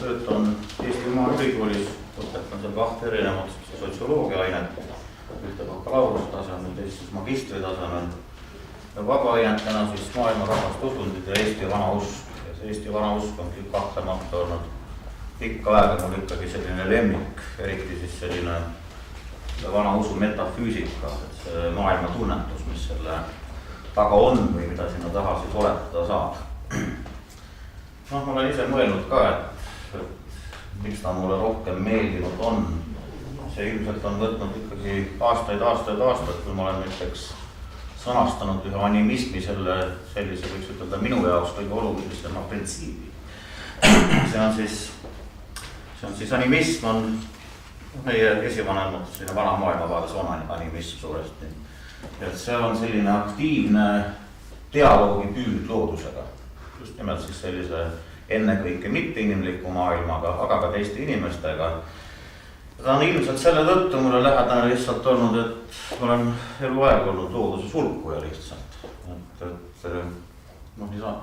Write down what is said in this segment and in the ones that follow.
töötan Eesti Maaülikoolis, õpetan seal 2 erinevat sotsioloogia ainet, ühte bakalaureusetasemel, teist siis magistritasemel. Vaba ainetena siis maailma rahvast usundid ja Eesti vana usk. Ja see Eesti vana usk on küll kahtlemata olnud pikka aega mul ikkagi selline lemmik, eriti siis selline vana usu metafüüsika, et see maailma tunnetus, mis selle taga on või mida sinna taha siis oletada saab. Ma olen ise mõelnud ka, et miks ta mulle rohkem meeldinud on. See ilmselt on võtnud ikkagi aastaid, kui ma olen näiteks sõnastanud ühe animismi sellise, võiks ütelda, minu jaoks kõige olulisema printsiibi. See on siis animism on meie esivanemad, selline vana maailmavaades on animism suuresti. Et see on selline aktiivne dialoogi püüd loodusega. Just nimelt siis sellise ennekõike mitteinimliku maailmaga, aga ka teiste inimestega. Ta on ilmselt selle tõttu mulle lähedane lihtsalt olnud, et ma olen eluaeg olnud looduse sulkuja lihtsalt.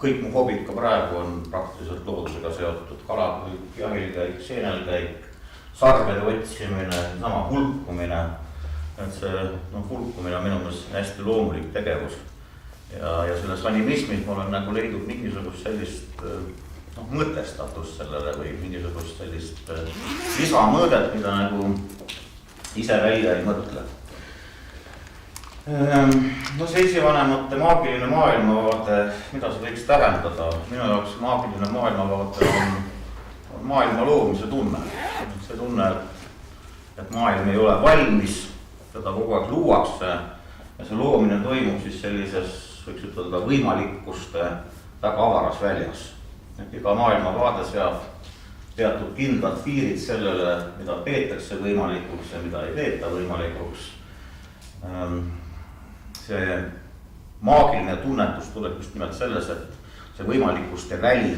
Kõik mu hobid ka praegu on praktiliselt loodusega seotud. Kalapüük, jahilkäik, seenelkäik, sarvede otsimine, sama hulkumine. Et see hulkumine on minu meelest hästi loomulik tegevus. Ja selles animismis ma olen nagu leidnud mingisugust sellist mõtestatust sellele või mingisugust sellist lisamõõdet, mida nagu ise välja ei mõtle. See esivanemate maagiline maailmavaade, mida see võiks tähendada? Minu jaoks maagiline maailmavaade on maailma loomise tunne. See tunne, et maailm ei ole valmis, seda kogu aeg luuakse ja see loomine toimub siis sellises võiks ütelda võimalikkuste väga avaras väljas. Et iga maailmavaade seab teatud kindlad piirid sellele, mida peetakse võimalikuks ja mida ei peeta võimalikuks. See maagiline tunnetus tuleb just nimelt selles, et see võimalikuste väli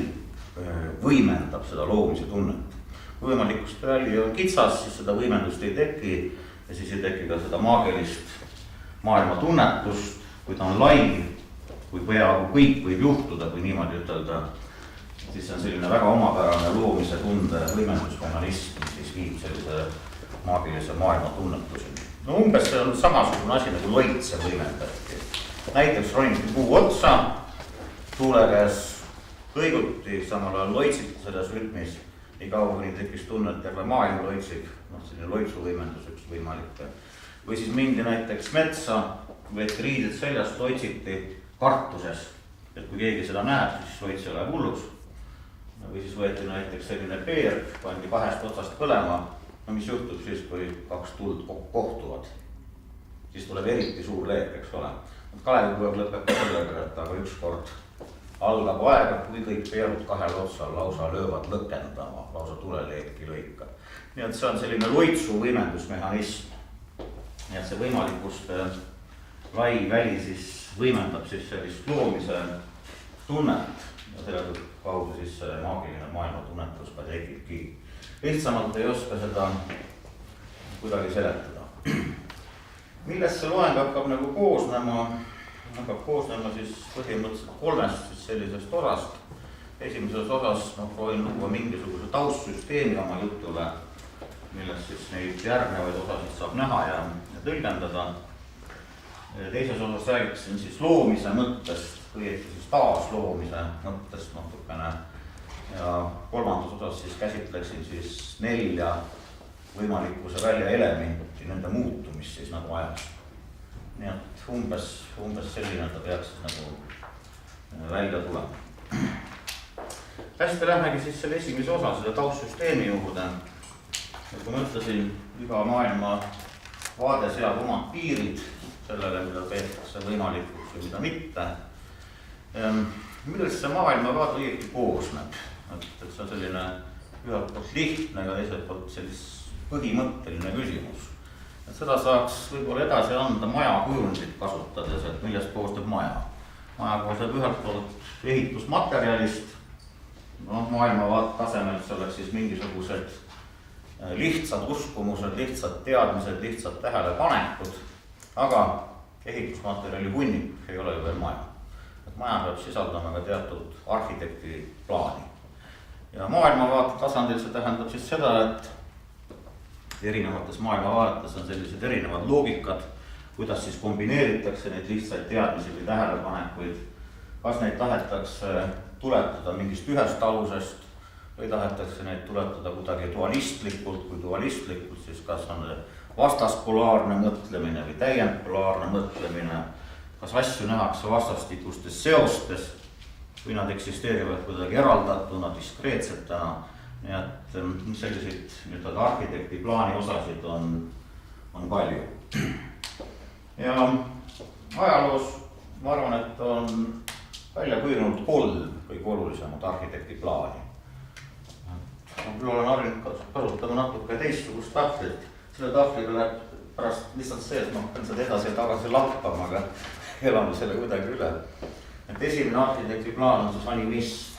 võimendab seda loomise tunnet. Kui võimalikuste väli on kitsas, siis seda võimendust ei teki ja siis ei teki ka seda maagilist maailma tunnetust, kui ta on lai, kui peaaegu kõik võib juhtuda, kui niimoodi ütelda, siis see on selline väga omapärane loomise tunde võimendusmehhanism, mis siis viib sellise maagilise maailma tunnetuseni. Umbes see on samasugune asi nagu loitse võimendajadki. Näiteks roniti puu otsa, tuule käes kõiguti, samal ajal loitsiti selles rütmis, nii kaua kuni tekkis tunne, et terve maailm loitsib, selline loitsu võimendus üks võimalik. Või siis mindi näiteks metsa, võeti riided seljast, loitsiti kartuses, et kui keegi seda näeb, siis loitse läheb hullus. Või siis võeti näiteks selline peer, pandi 2 otsast põlema, mis juhtub siis, kui 2 tuld kohtuvad. Siis tuleb eriti suur leek, eks ole. Kalevipõev lõpeb ka sellega, et aga ükskord algab aega, kui kõik peerud 2 otsal lausa löövad lõkendama, lausa tuleleeki lõika. Nii et see on selline loitsu võimendusmehhanism. Nii et see võimalikuste lai väli siis võimendab siis sellist loomise tunnet ja selle kaudu siis see maagiline maailma tunnetus ka tekibki. Lihtsamalt ei oska seda kuidagi seletada. Millest see loeng hakkab nagu koosnema? Hakkab koosnema siis põhimõtteliselt 3 siis sellisest osast. Esimeses osas proovin luua mingisuguse taustsüsteemi oma jutule, millest siis neid järgnevaid osasid saab näha ja tõlgendada. Teises osas räägiksin siis loomise mõttest, õieti siis taasloomise mõttest natukene. Ja 3. osas siis käsitleksin siis 4 võimalikkuse välja elementi, nende muutumist siis nagu ajas. Nii et umbes selline ta peaks siis nagu välja tulema. Hästi lähmegi siis selle esimese osa, selle taustsüsteemi juurde. Ja kui ma ütlesin, iga maailma vaade seab omad piirid sellele, mida peetakse võimalikuks või mida mitte. Millest see maailma vaade õieti koosneb? Et see on selline ühelt poolt lihtne, aga teiselt poolt sellist põhimõtteline küsimus. Et seda saaks võib-olla edasi anda maja kujundit kasutades, et millest koosneb maja. Maja koosneb ühelt poolt ehitusmaterjalist, maailmavaate tasemel see oleks siis mingisugused lihtsad uskumused, lihtsad teadmised, lihtsad tähelepanekud, aga ehitusmaterjali hunnik ei ole ju veel maja. Maja peab sisaldama ka teatud arhitekti plaani. ja maailmavaate tasandil see tähendab siis seda, et erinevates maailmavaates on sellised erinevad loogikad, kuidas siis kombineeritakse neid lihtsaid teadmisi või tähelepanekuid, kas neid tahetakse tuletada mingist ühest alusest või tahetakse neid tuletada kuidagi dualistlikult, kui dualistlikult, siis kas on vastaspolaarne mõtlemine või täiendpolaarne mõtlemine, kas asju nähakse vastastikustes seostes või nad eksisteerivad kuidagi eraldatuna, diskreetsetena, nii et selliseid nii-öelda arhitekti plaani osasid on palju. Ja ajaloos ma arvan, et on välja kujunenud 3 kõige olulisemat arhitekti plaani. Ma olen harjunud kasutama natuke teistsugust tahvlit. Selle tahvliga läheb pärast lihtsalt see, et ma hakkan seda edasi ja tagasi lappama, aga elame selle kuidagi üle. Et esimene arhitekti plaan on siis animism.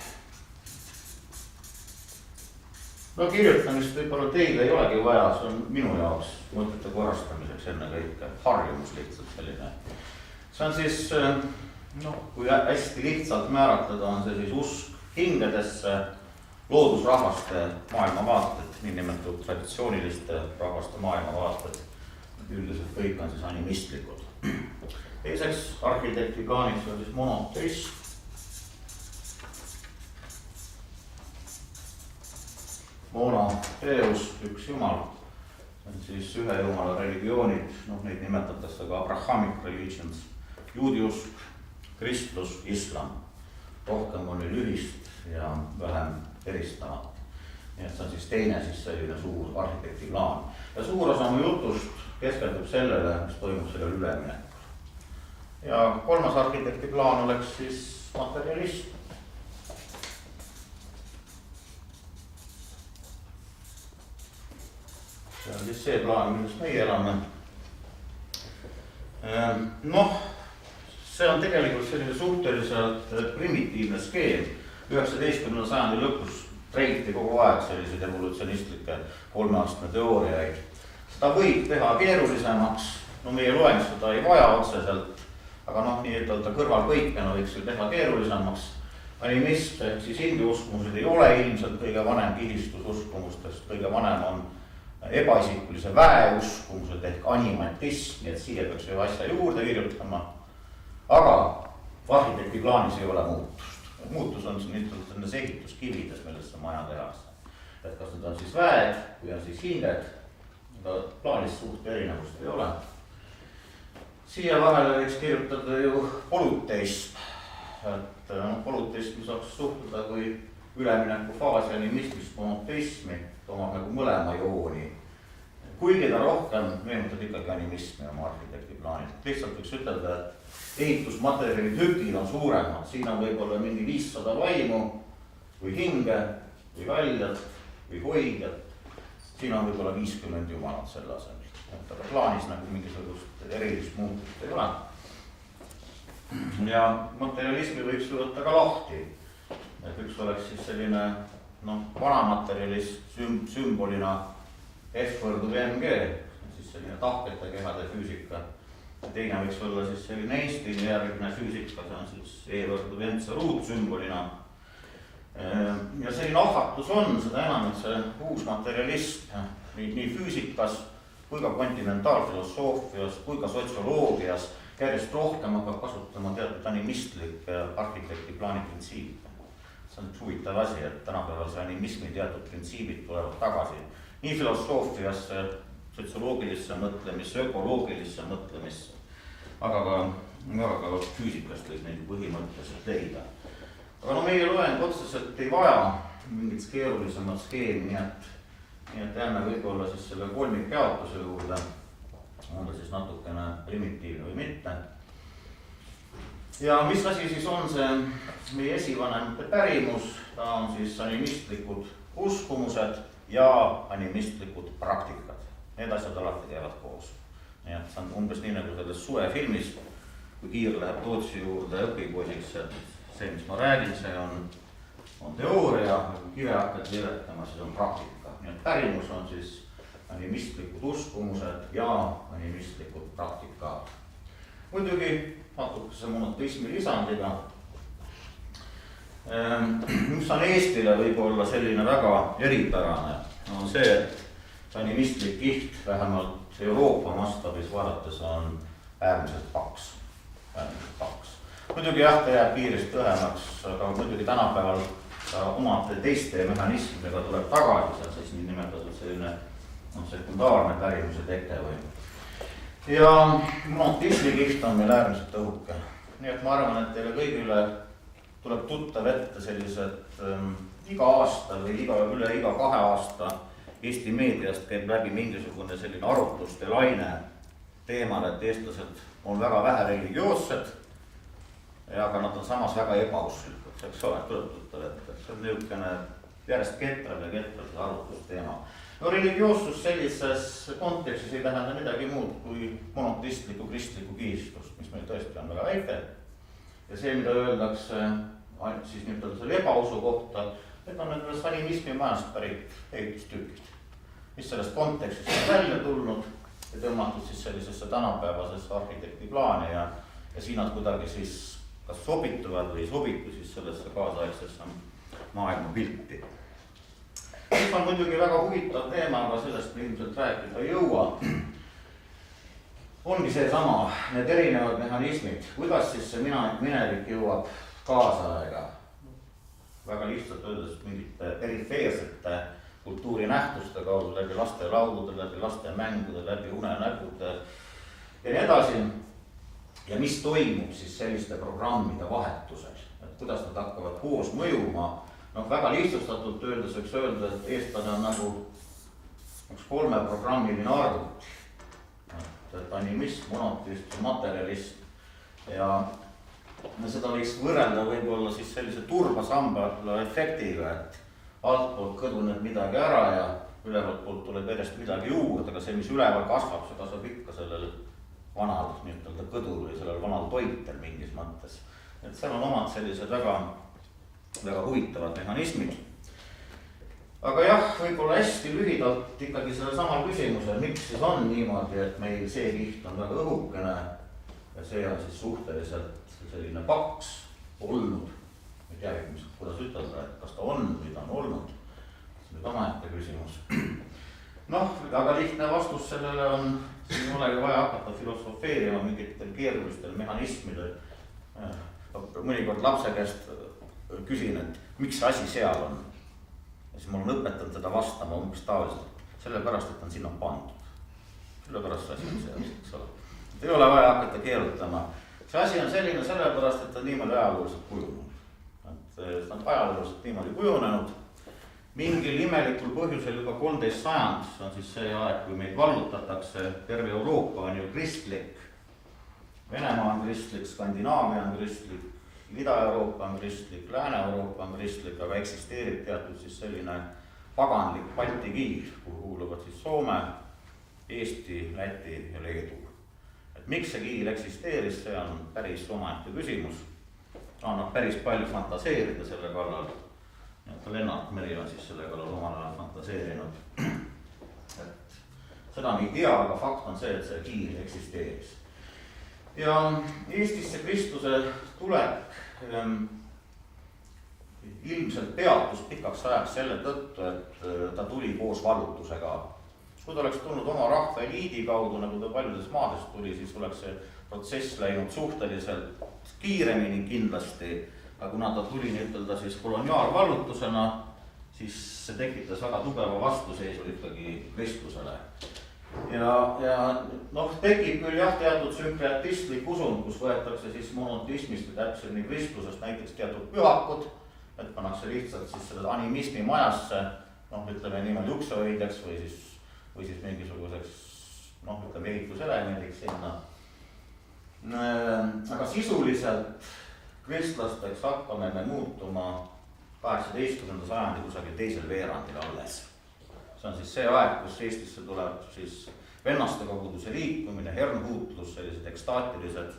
No kirjutamist võib-olla teile ei olegi vaja, see on minu jaoks mõtete korrastamiseks enne kõike, harjumus lihtsalt selline. See on siis, kui hästi lihtsalt määratleda, on see siis usk hingedesse, loodusrahvaste maailmavaated, niinimetatud traditsiooniliste rahvaste maailmavaated, üldiselt kõik on siis animistlikud. Teiseks arhitekti plaaniks on siis monoteism. Monoteus, üks jumal, see on siis ühe jumala religioonid, neid nimetatakse ka abrahamic religions, juudi usk, kristlus, islam. Rohkem on neil ühist ja vähem eristavat. Nii et see on siis teine siis selline suur arhitekti plaan. Ja suur osa mu jutust keskendub sellele, mis toimub sellel üleminekul. Ja 3. arhitekti plaan oleks siis materialism. See on siis see plaan, milles meie elame. See on tegelikult selline suhteliselt primitiivne skeem. 19. sajandi lõpus treiti kogu aeg selliseid evolutsionistlikke 3-astme teooriaid. Seda võib teha keerulisemaks, meie loeng seda ei vaja otseselt, aga nii-ütelda kõrvalpõikena võiks ju teha keerulisemaks. Animism ehk siis hindu uskumused ei ole ilmselt kõige vanem kihistus uskumustest, kõige vanem on ebaisikulise väe uskumused ehk animatism, nii et siia peaks ju asja juurde kirjutama. Aga arhitekti plaanis ei ole muutust. Muutus on nendes ehituskivides, millesse maja tehakse. Et kas need on siis väed või on siis hinged, aga plaanis suht erinevust ei ole. Siia vahele võiks kirjutada ju polüteism. Et polüteismi saaks suhtuda kui ülemineku faasi animismist monoteismi, omab nagu mõlema jooni. Kuigi ta rohkem meenutab ikkagi animismi oma arhitekti plaanid. Lihtsalt võiks ütelda, et ehitusmaterjali tükid on suuremad, siin on võib-olla mingi 500 vaimu või hinge või väljad või hoidjad. Siin on võib-olla 50 jumalat selle asemel. Aga plaanis nagu mingisugust erilist muutust ei ole. Ja materialismi võiks ju võtta ka lahti. Et üks oleks siis selline vanamaterialist sümbolina F võrdub MG, siis selline tahkete kehade füüsika. Teine võiks olla siis selline Einsteini järgne füüsika, see on siis E võrdub MC ruutsümbolina. Ja selline ahvatus on, seda enam, et see uus materialism nii füüsikas kui ka kontinentaalfilosoofias kui ka sotsioloogias järjest rohkem hakkab kasutama teatud animistlikke arhitekti plaani printsiipe. See on üks huvitav asi, et tänapäeval see animismi teatud printsiibid tulevad tagasi nii filosoofiasse, sotsioloogilisse mõtlemisse, ökoloogilisse mõtlemisse, aga ka füüsikast võib neid põhimõtteliselt leida. Aga meie loeng otseselt ei vaja mingit keerulisemat skeemi, nii et jääme võib-olla siis selle kolmikjaotuse juurde, on ta siis natukene primitiivne või mitte. Ja mis asi siis on see meie esivanemate pärimus, ta on siis animistlikud uskumused ja animistlikud praktikad. Need asjad alati käivad koos. Nii et see on umbes nii nagu selles suvefilmis, kui Kiir läheb Tootsi juurde õpipoisiks, et see, mis ma räägin, see on teooria, kui Kiire hakkad viretama, siis on praktika. Nii et pärimus on siis animistlikud uskumused ja animistlikud praktikad. Muidugi natukese monoteismi lisandiga. mis on Eestile võib-olla selline väga eripärane, on see, et animistlik kiht vähemalt Euroopa mastaabis vaadates on äärmiselt paks. Muidugi jah, ta jääb piirist õhemaks, aga muidugi tänapäeval omad teiste mehhanismidega tuleb tagasi, see on siis nii nimetatud selline sekundaarne pärimuse teke või. Ja monotismi kiht on meil äärmiselt õhuke. Nii et ma arvan, et teile kõigile tuleb tuttav ette sellised iga aasta või üle iga 2 aasta Eesti meediast käib läbi mingisugune selline arutluste laine teemal, et eestlased on väga vähe religioossed, aga nad on samas väga ebausklikud, eks ole, tuleb tuttav ette. See on niisugune järjest ketrab ja ketrab see arutlusteema. No religioossus sellises kontekstis ei tähenda midagi muud kui monotistlikku kristlikku kiistust, mis meil tõesti on väga väike. Ja see, mida öeldakse siis nüüd selle ebausu kohta, need on nendest animismi majast pärit ehitustükid, mis sellest kontekstist on välja tulnud ja tõmmatud siis sellisesse tänapäevasesse arhitekti plaani ja siin nad kuidagi siis kas sobituvad või ei sobitu siis sellesse kaasaegsesse maailma pilti. Mis on muidugi väga huvitav teema, aga sellest me ilmselt rääkida ei jõua. Ongi see sama, need erinevad mehhanismid, kuidas siis see minevik jõuab kaasaega. Väga lihtsalt öeldes mingite perifeersete kultuurinähtuste kaudu, läbi laste laulude, läbi laste mängude, läbi unenägude ja nii edasi. Ja mis toimub siis selliste programmide vahetusel, et kuidas nad hakkavad koos mõjuma. Väga lihtsustatult öeldes võiks öelda, et eestlane on nagu üks 3-programmiline arvuti. Et animism, monotism, materialism ja seda võiks võrrelda võib-olla siis sellise turbasamba efektiga, et altpoolt kõduneb midagi ära ja ülevalt poolt tuleb järjest midagi juurde, aga see, mis üleval kasvab, see kasvab ikka sellel vanal kõdul või sellel vanal toitel mingis mõttes. Et seal on omad sellised väga huvitavad mehhanismid. Aga jah, võib-olla hästi lühidalt ikkagi selle samal küsimusel, miks siis on niimoodi, et meil see kiht on väga õhukene ja see on siis suhteliselt selline paks olnud. Ma ei tea, kuidas ütelda, et kas ta on või ta on olnud. See on nüüd omaette küsimus. Väga lihtne vastus sellele on, siin ei olegi vaja hakata filosofeerima mingitel keerulistel mehhanismidel. Mõnikord lapse käest küsin, et miks asi seal on. Ja siis ma olen õpetanud teda vastama umbes tavaliselt, sellepärast, et on sinna pandud. Sellepärast see asi on seal, eks ole. Et ei ole vaja hakata keerutama. See asi on selline sellepärast, et ta on niimoodi ajalooliselt kujunenud. Et on ajalooliselt niimoodi kujunenud. Mingil imelikul põhjusel juba 13 sajand, see on siis see aeg, kui meid vallutatakse, terve Euroopa on ju kristlik. Venemaa on kristlik, Skandinaavia on kristlik, Ida-Euroopa on kristlik, Lääne-Euroopa on kristlik, aga eksisteerib teatud siis selline paganlik Balti kiir, kuhu kuuluvad siis Soome, Eesti, Läti ja Leedu. Et miks see kiir eksisteeris, see on päris omaette küsimus. Annab päris palju fantaseerida selle kallal. Lennart Meri on siis selle kallal omal ajal fantaseerinud. Et seda me ei tea, aga fakt on see, et see kiir eksisteeris. Ja Eestisse Kristuse tulek ilmselt peatus pikaks ajaks selle tõttu, et ta tuli koos vallutusega. Kui ta oleks tulnud oma rahva eliidi kaudu, nagu ta paljudes maades tuli, siis oleks see protsess läinud suhteliselt kiiremini kindlasti, aga kuna ta tuli nii-ütelda siis koloniaalvallutusena, siis see tekitas väga tugeva vastuseisu ikkagi kristlusele. Ja tekib küll jah teatud sünkreatistlik usund, kus võetakse siis monotismist ja täpselt kristlusest näiteks teatud pühakud, et pannakse lihtsalt siis selle animismi majasse, ütleme niimoodi uksehoidjaks või siis mingisuguseks, ütleme ehituselemendiks sinna. Aga sisuliselt kristlasteks hakkame me muutuma 18. sajandi kusagil teisel veerandil alles. See on siis see aeg, kus Eestisse tuleb siis vennaste koguduse liikumine, hernhuutlus, sellised ekstaatilised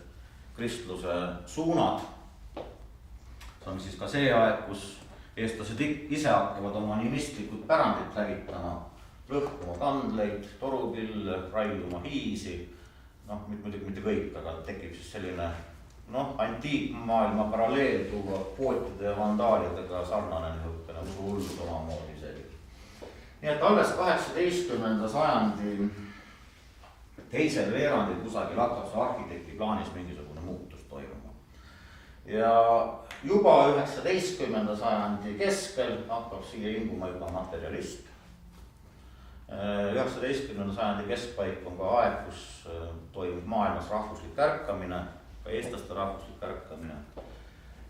kristluse suunad. See on siis ka see aeg, kus eestlased ise hakkavad oma animistlikud pärandit lävitama, lõhkuma kandleid, torukille, raiuma hiisi, muidugi mitte kõik, aga tekib siis selline noh, antiikmaailma paralleel tuua pootide ja vandaalidega sarnane niisugune usuhullus omamoodi isegi. Nii et alles 18. sajandi teisel veerandil kusagil hakkas arhitekti plaanis mingisugune muutus toimuma. Ja juba 19. sajandi keskel hakkab siia inguma juba materialist. 19. sajandi keskpaik on ka aeg, kus toimub maailmas rahvuslik ärkamine, ka eestlaste rahvuslik ärkamine.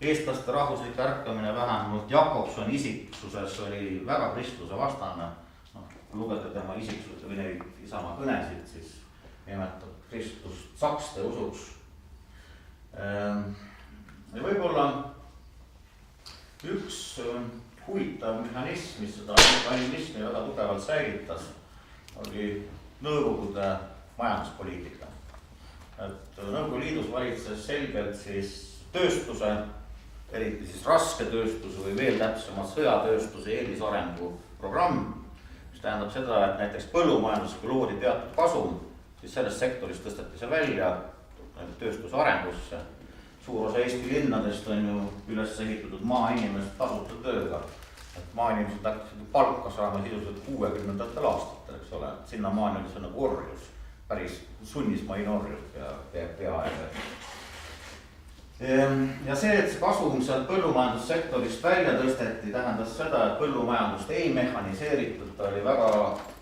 Eestlaste rahvuslik ärkamine vähemalt Jakobsoni isiksuses oli väga kristluse vastane. No, kui lugeda tema isiksuse või neid Isamaa kõnesid, siis nimetab Kristust sakste usuks. Ja võib-olla üks huvitav mehhanism, mis seda animismi väga tugevalt säilitas, oli Nõukogude majanduspoliitika. Et Nõukogude Liidus valitses selgelt siis tööstuse, eriti siis raske tööstuse või veel täpsemalt sõjatööstuse eelisarengu programm, mis tähendab seda, et näiteks põllumajandusega loodi teatud kasum, siis sellest sektorist tõsteti see välja tööstuse arengusse. Suur osa Eesti linnadest on ju üles ehitatud maainimesed tasuta tööga. Et maainimesed hakkasid palka saama sisuliselt 60. aastatel, eks ole. Sinnamaani oli see nagu orjus, päris sunnismaine orjus peaaegu. Ja see, et see kasum sealt põllumajandussektorist välja tõsteti, tähendas seda, et põllumajandust ei mehhaniseeritud, ta oli väga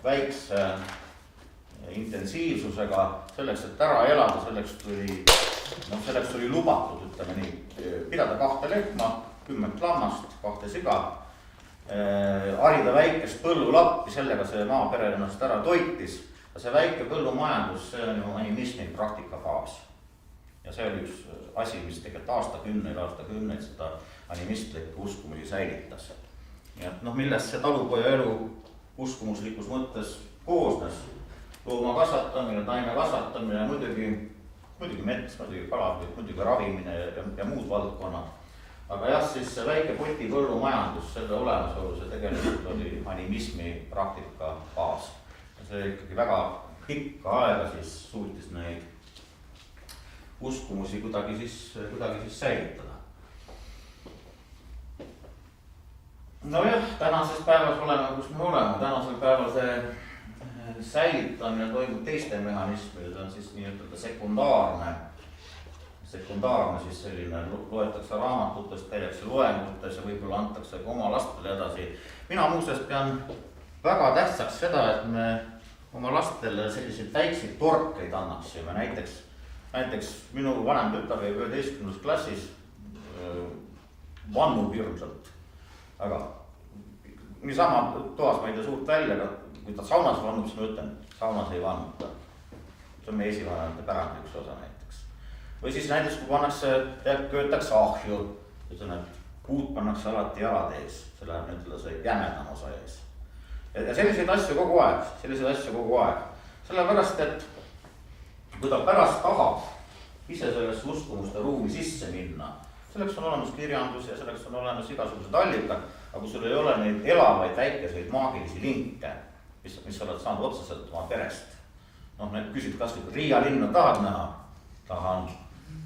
väikse intensiivsusega, selleks, et ära elada, selleks tuli lubatud, ütleme nii, pidada 2 lehma, 10 lammast, 2 siga, harida väikest põllulappi, sellega see maapere ennast ära toitis. Ja see väike põllumajandus, see on ju animismi praktika baas. Ja see oli üks asi, mis tegelikult aastakümneid seda animistlikku uskumusi säilitas. Ja noh, millest see talupoja elu uskumuslikus mõttes koosnes. Looma kasvatamine, taime kasvatamine, muidugi mets, muidugi kalad, muidugi ravimine ja muud valdkonnad. Aga jah, siis see väike poti põllumajandus, selle olemasolu, see tegelikult oli animismi praktika baas. Ja see ikkagi väga pikka aega siis suutis neid uskumusi kuidagi siis säilitada. No jah, tänases päevas oleme, kus me oleme. Tänasel päeval see säilitamine toimub teiste mehhanismide, see on siis nii-ütelda sekundaarne siis selline, loetakse raamatutest, käiakse loengutes ja võib-olla antakse ka oma lastele edasi. Mina muuseas pean väga tähtsaks seda, et me oma lastele selliseid väikseid torkeid annaksime. Näiteks minu vanem tütar või 11. klassis vannub hirmsalt. Aga niisama toas ma ei tea suurt välja, kui ta saunas vannub, siis ma ütlen, saunas ei vannuta. See on meie esivanemate pärandi üks osa näiteks. Või siis näiteks, kui köötakse ahju, ütlen, et puud pannakse alati jalad ees, see läheb nüüd see jämedam osa ees. Ja selliseid asju kogu aeg. Sellepärast, et kui ta pärast tahab ise sellesse uskumuste ruumi sisse minna, selleks on olemas kirjandus ja selleks on olemas igasugused allikad, aga kui sul ei ole neid elavaid väikeseid maagilisi linke, mis oled saanud otseselt oma perest. Noh, need küsid kas või Riia linna tahad näha, tahan,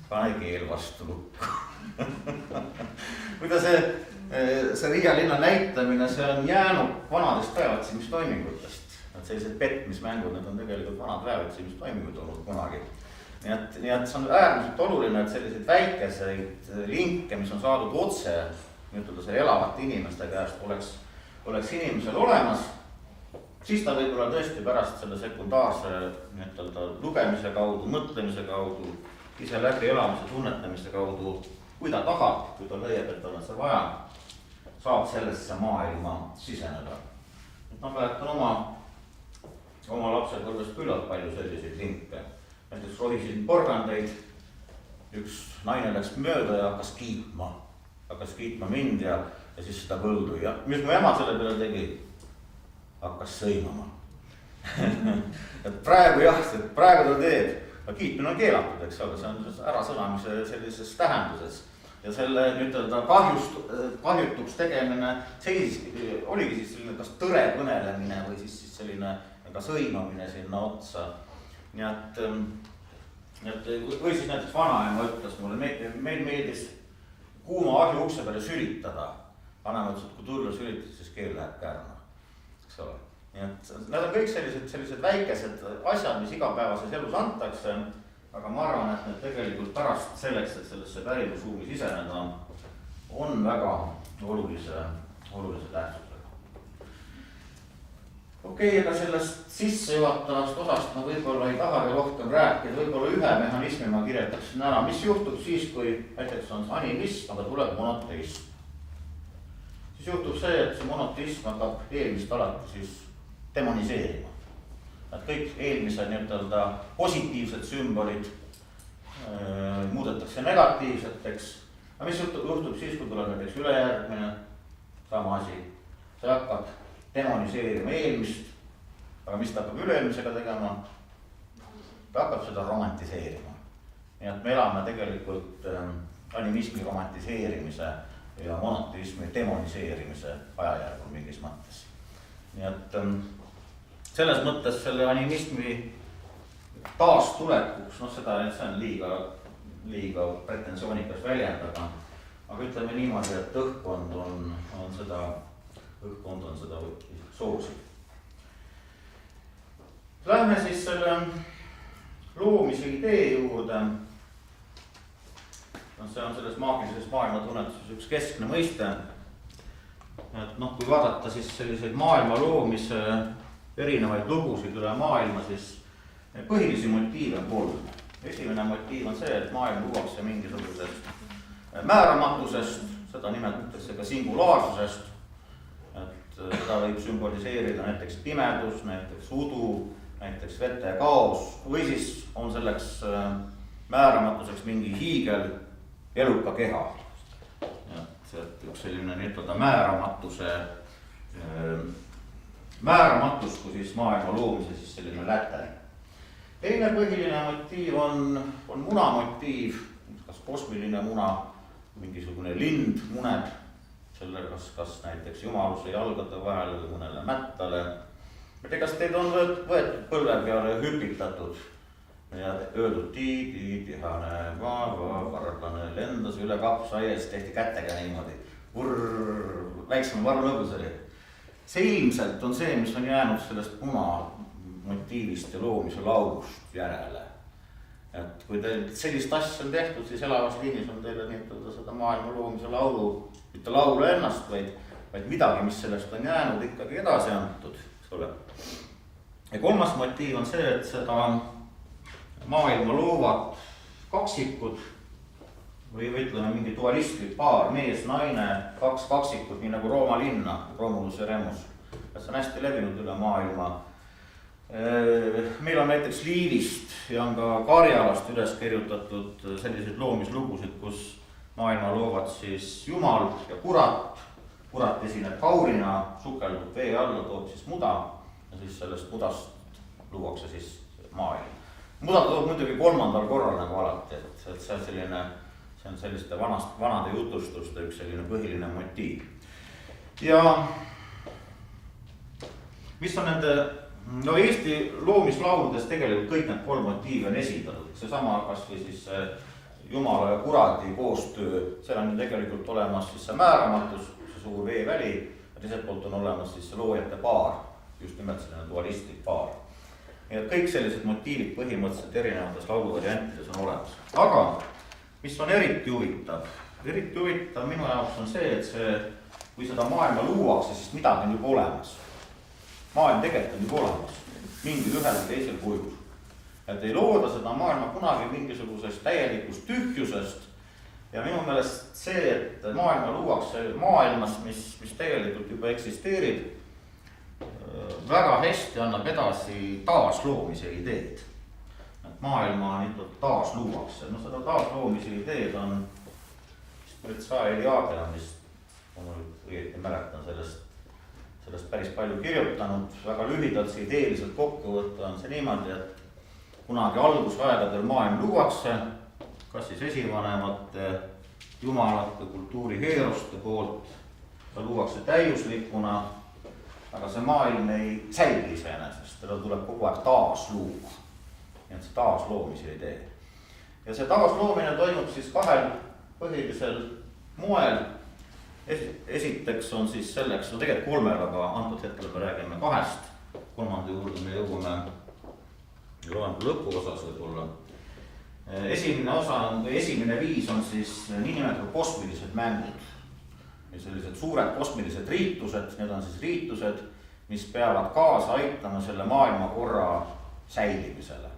pane keel vastu lukku. Kuida see Riia linna näitamine, see on jäänud vanadest väeotsimistoimingutest. Need sellised petmismängud, need on tegelikult vanad väeotsimistoimingud olnud kunagi. Nii et see on äärmiselt oluline, et selliseid väikeseid linke, mis on saadud otse see elavate inimeste käest, oleks inimesel olemas. Siis ta võib-olla tõesti pärast selle sekundaarse lugemise kaudu, mõtlemise kaudu, ise läbi elamise tunnetamise kaudu, kui ta tahab, kui ta leiab, et on see vaja, saab sellesse maailma siseneda. Ma mäletan oma lapsepõlvest küllalt palju selliseid linke. Näiteks rohisid porgandeid, üks naine läks mööda ja hakkas kiitma mind ja siis seda põldu. Ja mis mu ema selle peale tegi? Hakkas sõimama. Et praegu ta teeb, aga kiitmine on keelatud, eks ole, see on ärasõnamise sellises tähenduses. Ja selle kahjutuks tegemine oligi siis selline kas tõre kõnelemine või siis selline sõimamine sinna otsa. Nii et või siis näiteks vanaema ütles mulle, meil meeldis kuuma ahju ukse peale sülitada. Vanaema ütles, et kui tulla sülitad, siis keel läheb kärna, eks ole. Nii et need on kõik sellised väikesed asjad, mis igapäevases elus antakse, aga ma arvan, et need tegelikult pärast selleks, et sellesse pärimusruumi siseneda, on väga olulise tähtsusega. Okei, aga sellest sissejuhatavast osast ma võib-olla ei tahagi rohkem rääkida, võib-olla ühe mehhanismi ma kirjeldaksin ära, mis juhtub siis, kui näiteks on animism, aga tuleb monoteism. Siis juhtub see, et see monoteism hakkab eelmist alati siis demoniseerima. Et kõik eelmised nii-öelda positiivsed sümbolid muudetakse negatiivseteks. Aga mis juhtub siis, kui tuleb näiteks ülejärgmine, sama asi. See hakkab demoniseerima eelmist, aga mis ta hakkab üleelmisega tegema? Ta hakkab seda romantiseerima. Nii et me elame tegelikult animismi romantiseerimise ja monoteismi demoniseerimise ajajärgul mingis mõttes. Nii et selles mõttes selle animismi taastulekuks, seda see on liiga pretensioonikas väljend, aga ütleme niimoodi, et õhkkond on seda soosiv. Lähme siis selle loomise idee juurde. See on selles maagilises maailmatunnetuses üks keskne mõiste. Et kui vaadata siis selliseid maailma loomise erinevaid lugusid üle maailma, siis põhilisi motiive on 3. Esimene motiiv on see, et maailm luuakse mingisugusest määramatusest, seda nimetatakse ka singulaarsusest. Et seda võib sümboliseerida näiteks pimedus, näiteks udu, näiteks vete kaos või siis on selleks määramatuseks mingi hiigel eluka keha. Et üks selline nii-öelda määramatus, kui siis maailma loomise siis selline läte. Teine põhiline motiiv on munamotiiv, kas kosmiline muna, mingisugune lind muneb selle kas näiteks jumaluse jalgade vahel või mõnele mättale. Kas teid on võetud põlve peale hüpitatud ja öeldud tiitihane, varblane lendas üle kapsaies, tehti kätega niimoodi. Väiksem varvlõbus oli. See ilmselt on see, mis on jäänud sellest muna motiivist ja loomise laulust järele. Et kui teil sellist asja on tehtud, siis elavas liinis on teile nimetada seda maailma loomise laulu, mitte laulu ennast, vaid midagi, mis sellest on jäänud ikkagi edasi antud. Ja 3. motiiv on see, et seda maailma loovad kaksikud või ütleme mingi dualistlik paar, mees, naine, 2 kaksikut, nii nagu Rooma linna, Romulus ja Remus. See on hästi levinud üle maailma. Meil on näiteks Liivist ja on ka Karjalast üles kirjutatud selliseid loomislugusid, kus maailma loovad siis Jumal ja kurat. Kurat esineb kaurina, sukeldub vee alla, toob siis muda ja siis sellest mudast luuakse siis maailm. Muda toob muidugi 3. korral nagu alati, et see on selliste vanade jutustuste üks selline põhiline motiiv. Ja mis on nende, Eesti loomislauludes tegelikult kõik need 3 motiivi on esindatud. Seesama kas või siis Jumala ja kuradi koostöö, seal on tegelikult olemas siis see määramatus, see suur veeväli ja teiselt poolt on olemas siis see loojate paar, just nimelt selline dualistlik paar. Ja kõik sellised motiivid põhimõtteliselt erinevates lauluvariantides on olemas. Aga mis on eriti huvitav? Eriti huvitav minu jaoks on see, et kui seda maailma luuakse, siis midagi on juba olemas. Maailm tegelikult on juba olemas, mingil ühel või teisel kujul. Et ei looda seda maailma kunagi mingisugusest täielikust tühjusest. Ja minu meelest see, et maailma luuakse maailmas, mis tegelikult juba eksisteerib, väga hästi annab edasi taasloomise ideed. Et maailma taas luuakse. Seda taasloomise ideed on Spritsa Eliade, mis ma õieti mäletan sellest päris palju kirjutanud. Väga lühidalt see ideeliselt kokku võtta on see niimoodi, et kunagi algusaegadel maailm luuakse, kas siis esivanemate, jumalate, kultuuriheeruste poolt, ta luuakse täiuslikuna, aga see maailm ei säili iseenesest, teda tuleb kogu aeg taas luua. Nii et see taasloomise idee. ja see taasloomine toimub siis kahel põhilisel moel. Esiteks on siis selleks, no tegelikult kolmel, aga antud hetkel me räägime kahest. Kolmanda juurde me jõuame loengu lõpuosas võib-olla. Esimene osa või esimene viis on siis niinimetatud kosmilised mängud. Ja sellised suured kosmilised riitused, need on siis riitused, mis peavad kaasa aitama selle maailmakorra säilimisele.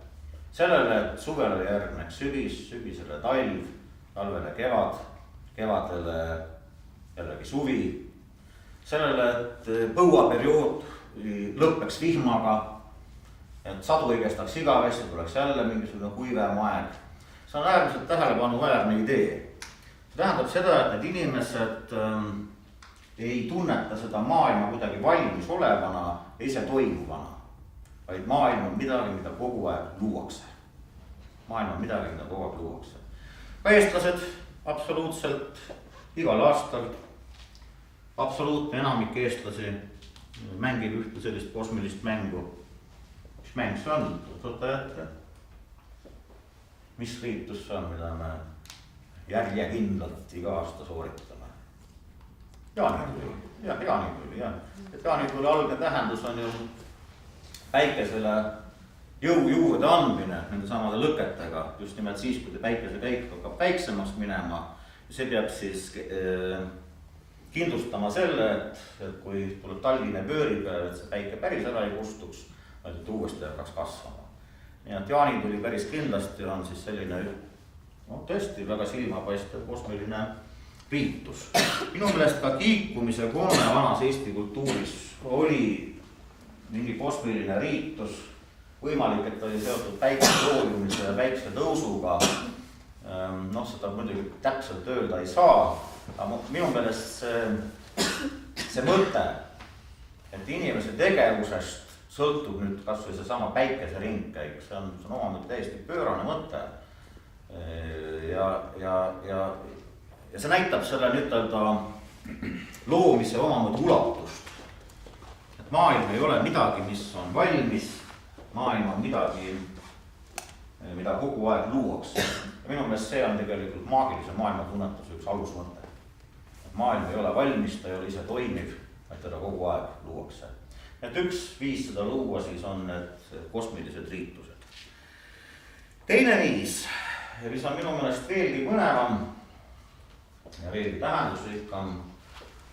Sellele, et suvele järgneks sügis, sügisele talv, talvele kevad, kevadele jällegi suvi. Sellele, et põuaperiood lõppeks vihmaga, et sadu ei kestaks igavesti, tuleks jälle mingisugune kuivem aeg. See on äärmiselt tähelepanuväärne idee. See tähendab seda, et need inimesed ei tunneta seda maailma kuidagi valmis olevana ja ise toimuvana, vaid maailm on midagi, mida kogu aeg luuakse. Maailm on midagi, mida kogu aeg luuakse. Ka eestlased absoluutselt igal aastal, absoluutne enamik eestlasi mängib ühte sellist kosmilist mängu. Mis mäng see on? Võta ette. Mis riitus see on, mida me järjekindlalt iga aasta sooritame? Jaanituli. Jah, jaanituli, jah. Et jaanituli algne tähendus on ju päikesele jõu juurde andmine nende samade lõketega. Just nimelt siis, kui päikese käik hakkab väiksemaks minema. See peab siis kindlustama selle, et kui tuleb talvine pööri peale, et see päike päris ära ei kustuks, vaid et uuesti hakkaks kasvama. Nii et jaanituli päris kindlasti on siis selline tõesti väga silmapaistev kosmiline riitus. Minu meelest ka kiikumise komme vanas Eesti kultuuris oli mingi kosmiline riitus. Võimalik, et oli seotud päikse loojumise ja päikse tõusuga. Seda muidugi täpselt öelda ei saa. Aga minu meelest see mõte, et inimese tegevusest sõltub nüüd kas või see sama päikese ringkäik, see on omamoodi täiesti pöörane mõte. Ja see näitab selle loomise omamoodi ulatust. Et maailm ei ole midagi, mis on valmis, maailm on midagi, mida kogu aeg luuakse. Ja minu meelest see on tegelikult maagilise maailma tunnetuse üks alusmõte. Maailm ei ole valmis, ta ei ole ise toimiv, vaid teda kogu aeg luuakse. Et üks viis seda luua siis on need kosmilised riitused. Teine viis, mis on minu meelest veelgi põnevam ja veelgi tähendusrikkam,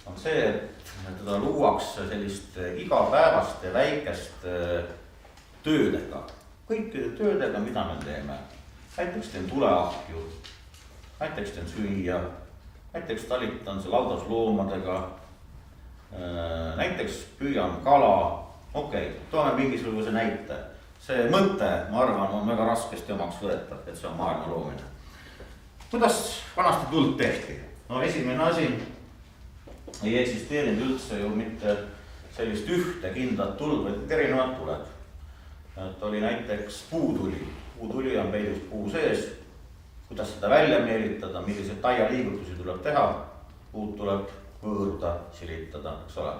on see, et teda luuakse selliste igapäevaste väikeste töödega. Kõikide töödega, mida me teeme. Näiteks teen tuleahju, näiteks teen süüa, näiteks talitan see laudas loomadega, näiteks püüan kala. Okei, toome mingisuguse näite. See mõte, ma arvan, on väga raskesti omaks võetav, et see on maailma loomine. Kuidas vanasti tuld tehti? No esimene asi ei eksisteerinud üldse ju mitte sellist ühte kindlat tuld, vaid erinevad tuled. Et oli näiteks puutuli. Puutuli on peidus puu sees. Kuidas seda välja meelitada, milliseid taialiigutusi tuleb teha. Puud tuleb võõruda, silitada, eks ole.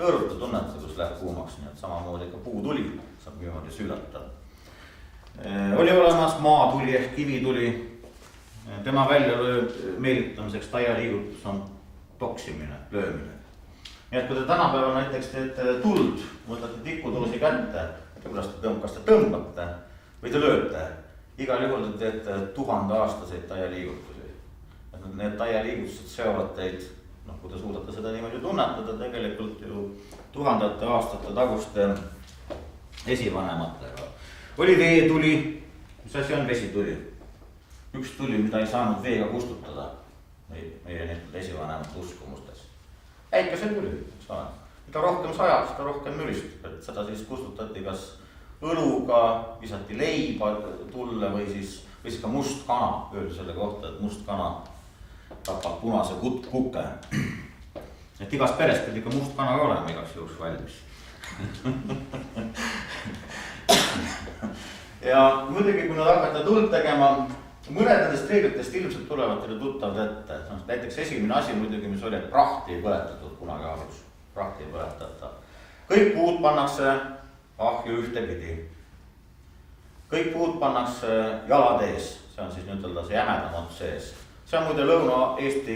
Võõruta tunnete, kus läheb kuumaks, nii et samamoodi ka puutuli saab niimoodi sülata. Oli olemas maatuli ehk kivituli. Tema välja meelitamiseks taialiigutus on toksimine, löömine. Nii et kui te tänapäeval näiteks teete tuld, võtate tikutoosi kätte, kuidas te tõmbate või te lööte. Igal juhul te teete 1000-aastaseid taialiigutusi. Need taialiigutused seovad teid, kui te suudate seda niimoodi tunnetada, tegelikult ju 1000 aastate taguste esivanematega. Oli veetuli, mis asi on vesituli? Üks tuli, mida ei saanud veega kustutada meie esivanemate uskumustes. Päikese tuli, eks ole. Mida rohkem sajab, seda rohkem müristub, et seda siis kustutati kas õluga, visati leiba tulle või siis ka must kana. Öeldi selle kohta, et must kana tapab punase kukke. Et igast perest pidi ikka must kana ka olema igaks juhuks valmis. Ja muidugi, kui nad hakata tuld tegema, mõned nendest reeglitest ilmselt tulevad teile tuttavad ette. Näiteks esimene asi muidugi, mis oli, et prahti ei põletatud kunagi ahjus. Prahti ei põletata. Kõik puud pannakse ahju ühtepidi. Kõik puud pannakse jalad ees. see on siis nüüd-öelda see jämedam ots sees. See on muide Lõuna-Eesti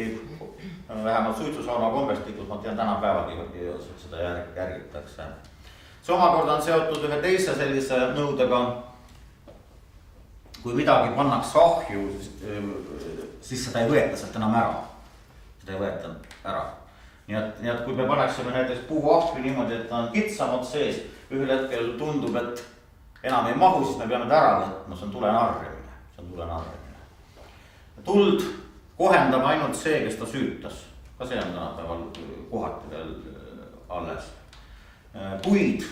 vähemalt suitsusauna kombestikult, ma tean tänapäevagi seda järgitakse. See omakorda on seotud ühe teise sellise nõudega. Kui midagi pannakse ahju, siis seda ei võeta sealt enam ära. Seda ei võeta ära. Nii et kui me paneksime näiteks puuahju niimoodi, et ta on kitsamad sees, ühel hetkel tundub, et enam ei mahu, siis me peame ta ära võtma, see on tulenarrimine. See on tulenarrimine. Tuld kohendab ainult see, kes ta süütas. Ka see on tänapäeval kohati veel alles. Puid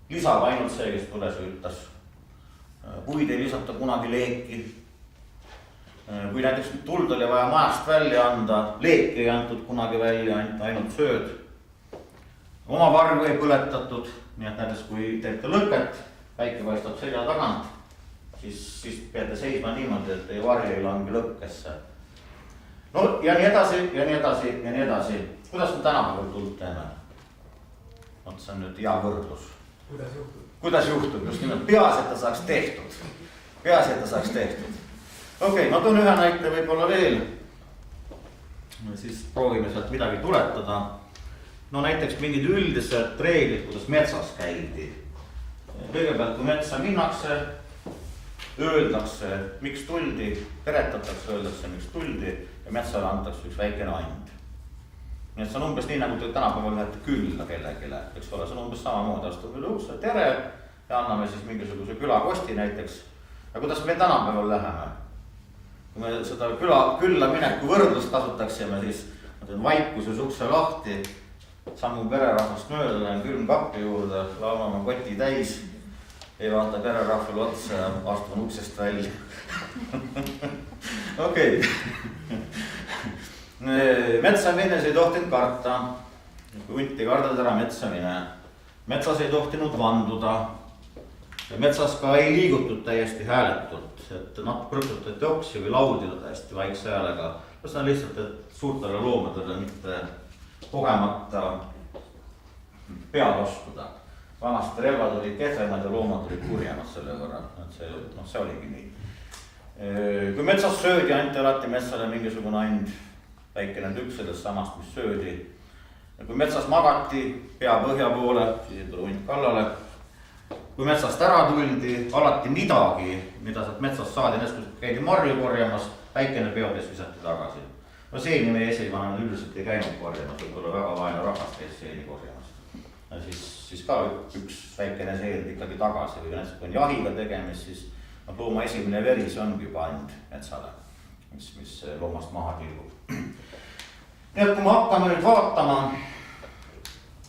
lisab ainult see, kes tule süütas. Puid ei lisata kunagi leeki. Kui näiteks tuld oli vaja majast välja anda, leeki ei antud kunagi välja, ainult sööd. Oma vargu ei põletatud, nii et näiteks kui teete lõket, päike paistab selja tagant, siis peate seisma niimoodi, et teie varju ei langi lõkkesse. No ja nii edasi, ja nii edasi, ja nii edasi. Kuidas me tänapäeval tuld teeme? Oot, see on nüüd hea võrdlus. Kuidas juhtub? Just nimelt peas, et ta saaks tehtud. Peas, et ta saaks tehtud. Okei, ma toon ühe näite võib-olla veel. Siis proovime sealt midagi tuletada. No näiteks mingid üldised reeglid, kuidas metsas käidi. Kõigepealt, kui metsa minnakse, öeldakse, miks tuldi, peretatakse, öeldakse, miks tuldi ja metsale antakse üks väikene and. Nii et see on umbes nii, nagu te tänapäeval lähete külla kellegile, eks ole, see on umbes samamoodi, astub üle ukse, tere ja anname siis mingisuguse külakosti näiteks. Ja kuidas me tänapäeval läheme? Kui me seda külla mineku võrdlust kasutaksime, siis ma teen vaikuses ukse lahti, sammu pererahvast mööda, lähen külmkappi juurde, launan oma koti täis, ei vaata pererahvale otsa ja astun uksest välja. Okei. Metsa minnes ei tohtinud karta, kui hunt ei kardad ära metsa mine. Metsas ei tohtinud vanduda. Ja metsas ka ei liigutud täiesti hääletult, et prõksutati oksi või laudida täiesti vaikse häälega. See on lihtsalt, et suurtele loomadele mitte kogemata pead ostuda. Vanasti relvad olid kehvemad ja loomad olid kurjemad selle võrra. See oligi nii. Kui metsas söödi, anti alati metsale mingisugune and, väikene tükk sellest samast, mis söödi. Ja kui metsas magati pea põhja poole, siis ei tule hunt kallale. Kui metsast ära tuldi, alati midagi, mida sealt metsast saadi, näiteks kui käidi marju korjamas, väikene peodes visati tagasi. No seeni meie esivanemad üldiselt ei käinud korjamas, võib-olla väga vaene rahvas käis seeni korjamas. Ja siis ka üks väikene seen ikkagi tagasi või näiteks kui on jahiga tegemist, siis looma esimene veri, see ongi juba and metsale, mis loomast maha tilgub. Nii et kui me hakkame nüüd vaatama,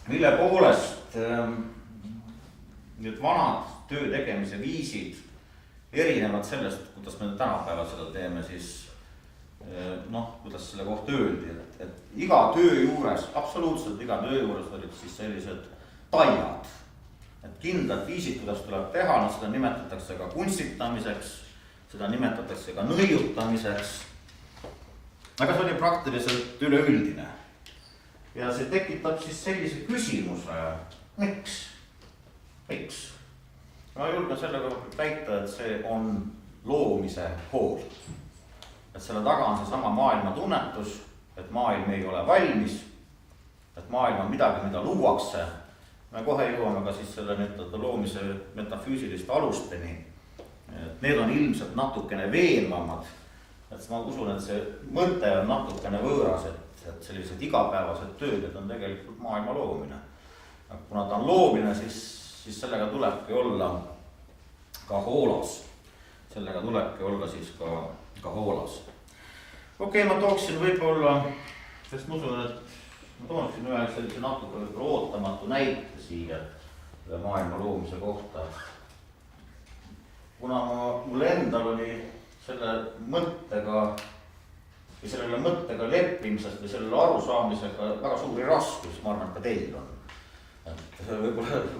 mille poolest nüüd vanad töö tegemise viisid erinevad sellest, kuidas me tänapäeval seda teeme, siis kuidas selle kohta öeldi, et iga töö juures, absoluutselt iga töö juures olid siis sellised taiad. Et kindlad viisid, kuidas tuleb teha, seda nimetatakse ka kunstitamiseks, seda nimetatakse ka nõiutamiseks. Aga see oli praktiliselt üleüldine. Ja see tekitab siis sellise küsimuse, miks? Ma julgen selle kohta väita, et see on loomise hool. Et selle taga on see sama maailma tunnetus, et maailm ei ole valmis, et maailm on midagi, mida luuakse. Me kohe jõuame ka siis selle loomise metafüüsiliste alusteni. Need on ilmselt natukene veenvamad. Et ma usun, et see mõte on natukene võõras, et sellised igapäevased tööd, et on tegelikult maailma loomine. Kuna ta on loomine, siis sellega tulebki olla ka hoolas. Sellega tulebki olla siis ka hoolas. Okei, ma tooksin võib-olla, sest ma usun, et ma tooksin ühe sellise natuke ootamatu näite siia maailma loomise kohta. Kuna mul endal oli selle mõttega või sellele mõttega leppimisest või sellele arusaamisega väga suuri raskusi, ma arvan, ka teil on.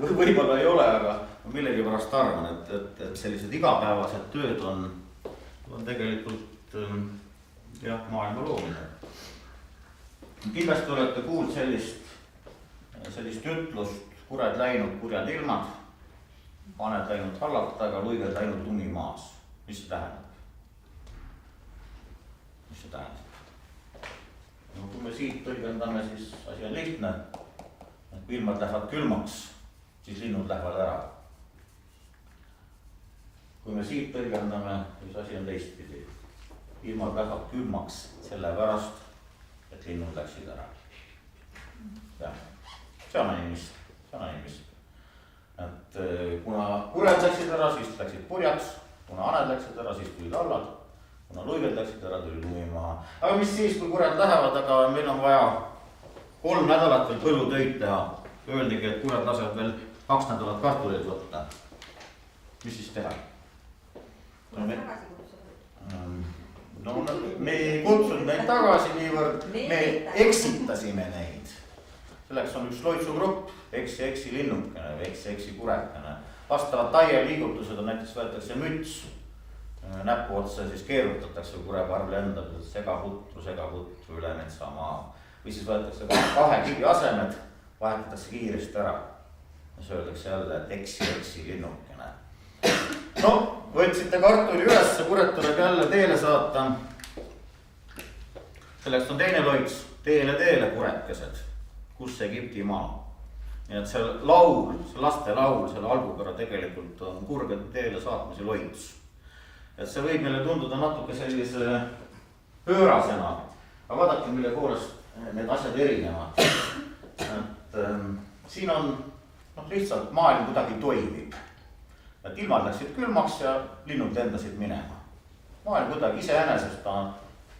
Võib-olla ei ole, aga ma millegi pärast arvan, et sellised igapäevased tööd on tegelikult maailma loomine. Kindlasti olete kuulnud sellist ütlust, kured läinud, kurjad ilmad, paned läinud hallata, aga luiged läinud lumi maas. Mis see tähendab? mis see tähendab. No kui me siit tõlgendame, siis asi on lihtne. Kui ilmad lähevad külmaks, siis linnud lähevad ära. Kui me siit tõlgendame, siis asi on teistpidi. Ilmad lähevad külmaks sellepärast, et linnud läksid ära. Ja, see on animism. Et kuna kured läksid ära, siis läksid purjaks, kuna aned läksid ära, siis tulid allad, kuna luived läksid ära, tuli lumi maha. Aga mis siis, kui kured lähevad, aga meil on vaja 3 nädalat veel põllutöid teha. Öeldigi, et kured lasevad veel 2 nädalat kartuleid võtta. Mis siis teha? No me ei kutsunud neid tagasi niivõrd, me eksitasime neid. Selleks on üks loitsugrupp, eksi linnukene või eksi kurekene. Vastavad taie liigutused on, näiteks võetakse müts näpu otsa, siis keerutatakse kureparv lendab, segaputru üle metsa maa. Või siis võetakse 2 kivi asemed, vahetatakse kiiresti ära. Ja siis öeldakse jälle, et eksi linnukene. No, võtsite kartuli üles, kuret tuleb jälle teele saata. Selleks on teine loits, teele kurekesed, kus Egipti maa. Nii et see laul, see laste laul, selle algupära tegelikult on kurgade teele saatmise loits. Et see võib meile tunduda natuke sellise pöörasena, aga vaadake, mille poolest need asjad erinevad. Et siin on lihtsalt maailm kuidagi toimib. Et ilmad läksid külmaks ja linnud lendasid minema. Maailm kuidagi iseenesest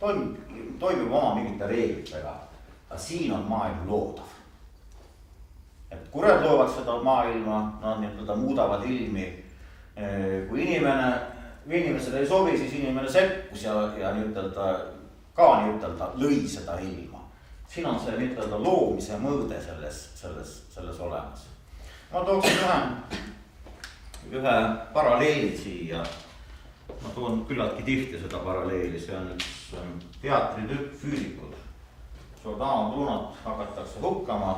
toimib oma mingite reeglitega, aga siin on maailm loodav. Et kured loovad seda maailma, nad muudavad ilmi. Kui inimesele ei sobi, siis inimene sekkus ja lõi seda ilma. Siin on see loomise mõõde selles olemas. Ma tooksin ühe paralleeli siia. Ma toon küllaltki tihti seda paralleeli, see on üks teatritükk füüsikud. Giordano Brunot hakatakse hukkama.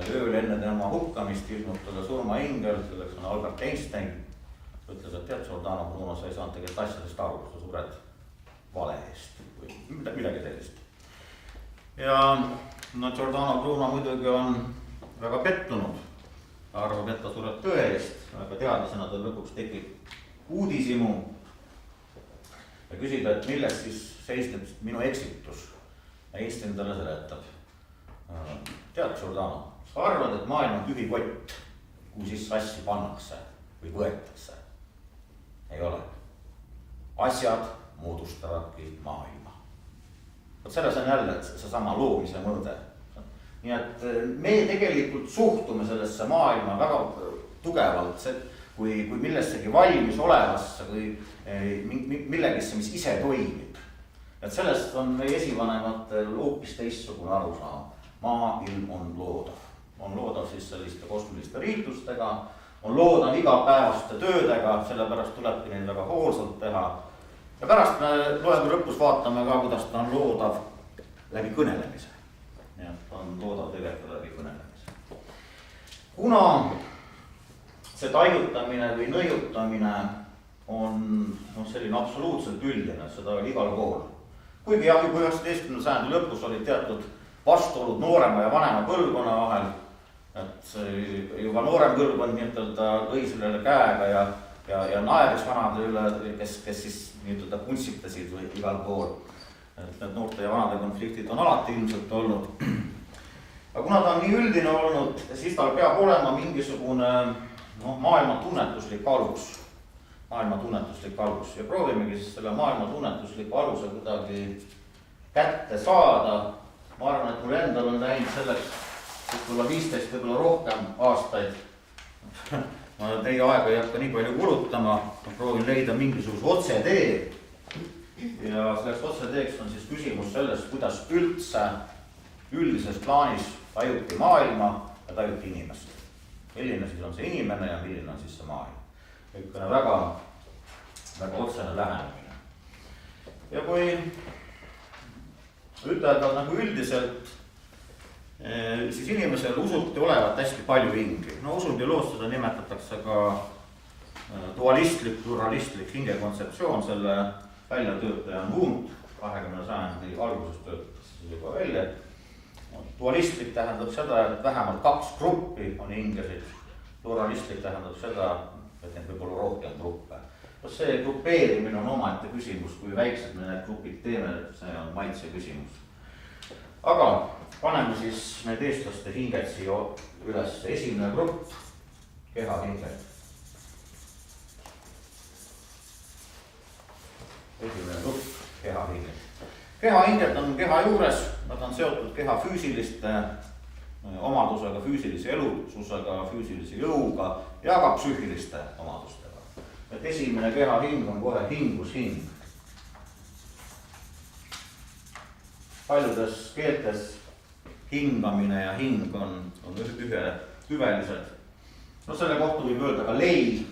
Ööl enne tema hukkamist ilmub talle surmaingel, selleks on Albert Einstein. Ütles, et tead, Giordano Bruno, sa ei saanud tegelikult asjadest aru, sa sured vale eest või midagi sellist. Ja Giordano Bruno muidugi on väga pettunud. Arvab, et ta sureb tõe eest, aga teadlasena ta lõpuks tekib uudisimu ja küsib, et milles siis seisneb minu eksitus. Ja Einstein talle seletab. Tead, Giordano, sa arvad, et maailm on tühi kott, kuhu siis asju pannakse või võetakse. Ei ole. Asjad moodustavadki maailma. Vot selles on jälle seesama loomise mõõde. Nii et me tegelikult suhtume sellesse maailma väga tugevalt, kui millessegi valmis olevasse või millegisse, mis ise toimib. Et sellest on meie esivanematel hoopis teistsugune arusaam. Maailm on loodav. On loodav siis selliste kosmiliste riitlustega, on loodav igapäevaste töödega, sellepärast tulebki neid väga hoolsalt teha. Ja pärast me loengu lõpus vaatame ka, kuidas ta on loodav läbi kõnelemise. Nii et on loodav tegelikult läbi kõnelemise. Kuna see taiutamine või nõiutamine on selline absoluutselt üldine, seda oli igal pool. Kuigi jah, juba 19. sajandi lõpus olid teatud vastuolud noorema ja vanema põlvkonna vahel, et juba noorem põlvkond lõi sellele käega ja naeris vanade üle, kes siis kuntsitasid või igal pool. Et need noorte ja vanade konfliktid on alati ilmselt olnud. Aga kuna ta on nii üldine olnud, siis tal peab olema mingisugune maailma tunnetuslik alus. Maailma tunnetuslik alus. Ja proovimegi siis selle maailma tunnetusliku aluse kuidagi kätte saada. Ma arvan, et mul endal on läinud selleks võib-olla 15, võib-olla rohkem aastaid. Ma teie aega ei hakka nii palju kulutama. Ma proovin leida mingisuguse otsetee. Ja selleks otseteeks on siis küsimus sellest, kuidas üldse üldises plaanis tajuti maailma ja tajuti inimest. Milline siis on see inimene ja milline on siis see maailm. Ükene väga otsene lähenemine. Ja kui ütelda nagu üldiselt, siis inimesel usuti olevat hästi palju hingi. Usundi loos seda nimetatakse ka dualistlik, pluralistlik hingekontseptsioon, selle väljatöötaja on Wundt, 20. sajandi alguses töötas siis juba välja. Dualistlik tähendab seda, et vähemalt 2 gruppi on hingesid. Pluralistlik tähendab seda, et need võib olla rohkem gruppe. See grupeerimine on omaette küsimus, kui väiksed me need grupid teeme, see on maitse küsimus. Aga paneme siis need eestlaste hinged siia üles. Esimene grupp, kehahinged. Esimene grupp, kehahinged. Kehahinged on keha juures, nad on seotud keha füüsiliste omadusega, füüsilise elususega, füüsilise jõuga ja ka psüühiliste omadustega. Et esimene kehahing on kohe hingushing. Paljudes keeltes hingamine ja hing on ühelised. No selle kohta võib öelda ka lei,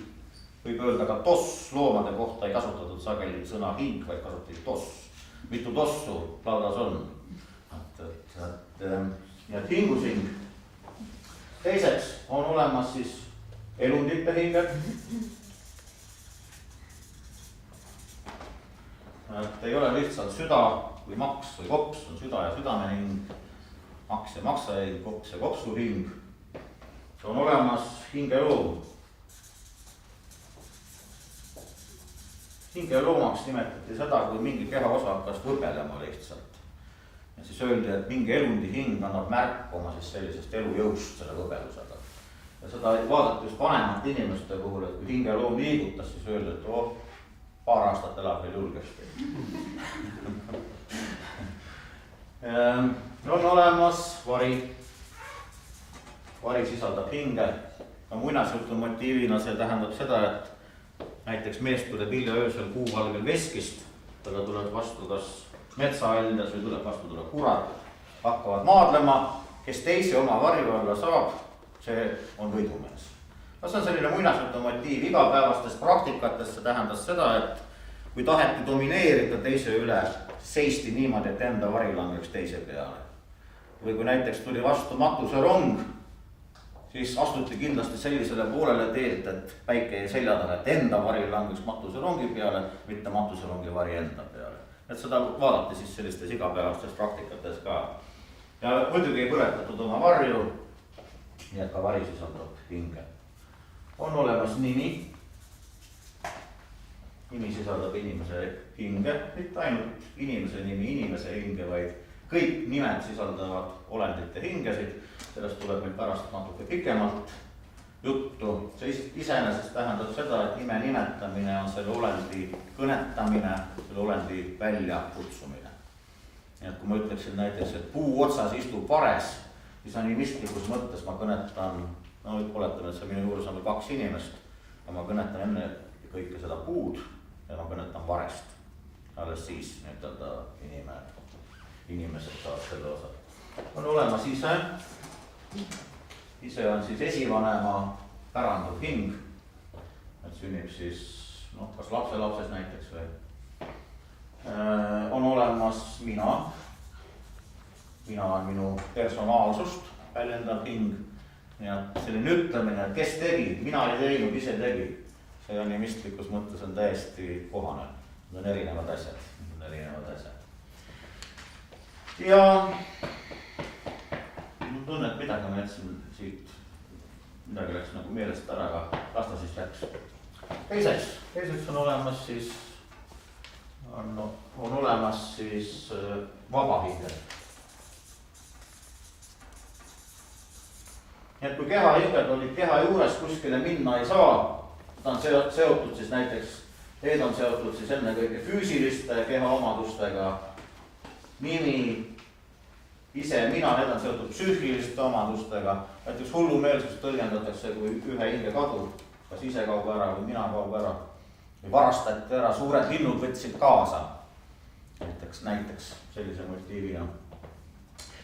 võib öelda ka toss. Loomade kohta ei kasutatud sageli sõna hing, vaid kasutati toss. Mitu tossu laudas on. Nii et hingushing. Teiseks on olemas siis elundite hinged. Et ei ole lihtsalt süda või maks või kops, on süda ja südamehing, maks ja maksahing, kops ja kopsuhing. On olemas hingeloom. Hingeloomaks nimetati seda, kui mingi kehaosa hakkas võbelema lihtsalt. Ja siis öeldi, et mingi elundi hing annab märkuma siis sellisest elujõust selle võbelusega. Ja seda vaadati just vanemate inimeste puhul, et kui hingeloom liigutas, siis öeldi, et paar aastat elab veel julgesti. On olemas vari. Vari sisaldab hinge. Muinasjutu motiivina see tähendab seda, et näiteks mees tuleb hilja öösel kuuvalgel veskist, talle tuleb vastu kas metsahaljas või tuleb vastu kurat, hakkavad maadlema, kes teise oma varju alla saab, see on võidumees. See on selline muinasjutu motiiv igapäevastes praktikates, see tähendas seda, et kui taheti domineerida teise üle, seisti niimoodi, et enda vari langeks teise peale. Või kui näiteks tuli vastu matuserong, siis astuti kindlasti sellisele poolele teelt, et päike jäi selja taha, et enda vari langeks matuserongi peale, mitte matuserongi vari enda peale. Et seda vaadati siis sellistes igapäevastes praktikates ka. Ja muidugi ei põletatud oma varju, nii et ka vari sisaldab hinge. On olemas nimi. Nimi sisaldab inimese hinge, mitte ainult inimese nimi, inimese hinge, vaid kõik nimed sisaldavad olendite hingesid. Sellest tuleb meil pärast natuke pikemalt juttu. See iseenesest tähendab seda, et nime nimetamine on selle olendi kõnetamine, selle olendi välja kutsumine. Nii et kui ma ütleksin näiteks, et puu otsas istub vares, siis animistlikus mõttes ma kõnetan, no oletame, et see minu juures on 2 inimest, ja ma kõnetan enne kõike seda puud ja ma kõnetan varest. Alles siis nii-öelda inimesed saavad selle osa. On olemas ise. Ise on siis esivanema päranduv hing, et sünnib siis, kas lapselapses näiteks või. On olemas mina. Mina on minu personaalsust väljendav hing. Ja selline ütlemine, et kes tegi, mina ei teinud, ise tegi. See animistlikus mõttes on täiesti kohane. Need on erinevad asjad. Ja tunne, et midagi ma jätsin siit, midagi läks nagu meelest ära, aga las ta siis läks. Teiseks on olemas siis, vabahinged. Nii et kui kehahinged olid keha juures, kuskile minna ei saa, ta on seotud siis näiteks, need on seotud siis enne kõige füüsiliste keha omadustega, nimi, ise mina, need on seotud psüühiliste omadustega. Näiteks hullumeelsust tõlgendatakse, kui ühe hinge kadub, kas ise kaub ära või mina kaub ära. Või varastati ära, suured linnud võtsid kaasa. Näiteks sellise motiivina.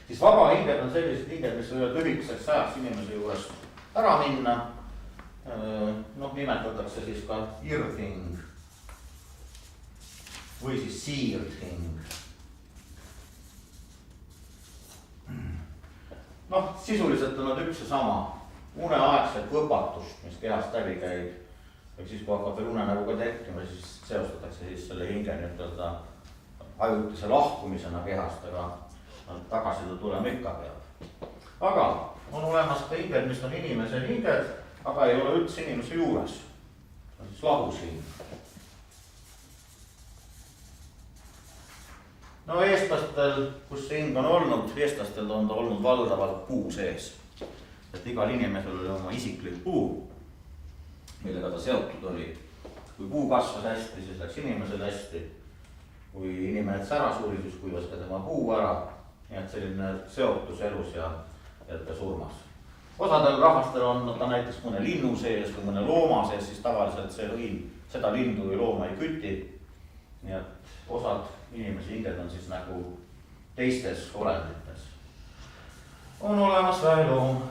Siis vabahinged on sellised hinged, mis võivad lühikeseks ajaks inimese juurest ära minna. Nimetatakse siis ka irdhing või siis siirdhing. Sisuliselt on nad üks ja sama. Uneaegset võpatust, mis kehast läbi käib, või siis kui hakkab veel unenägu ka tekkima, siis seostatakse siis selle hinge nii-öelda ajutise lahkumisena kehast, aga tagasi ta tulema ikka peab. Aga on olemas ka hinged, mis on inimese hinged, aga ei ole üldse inimese juures. See on siis lahushing. No eestlastel, kus see hing on olnud, eestlastel on ta olnud valdavalt puu sees. Et igal inimesel oli oma isiklik puu, millega ta seotud oli. Kui puu kasvas hästi, siis läks inimesel hästi. Kui inimene sära suri, siis kuivas ka tema puu ära. Nii et selline seotus elus ja ka surmas. Osadel rahvastel on ta näiteks mõne linnu sees või mõne looma sees, siis tavaliselt see lõim seda lindu või looma ei küti. Nii et osad inimese hinged on siis nagu teistes olendites. On olemas väeloom.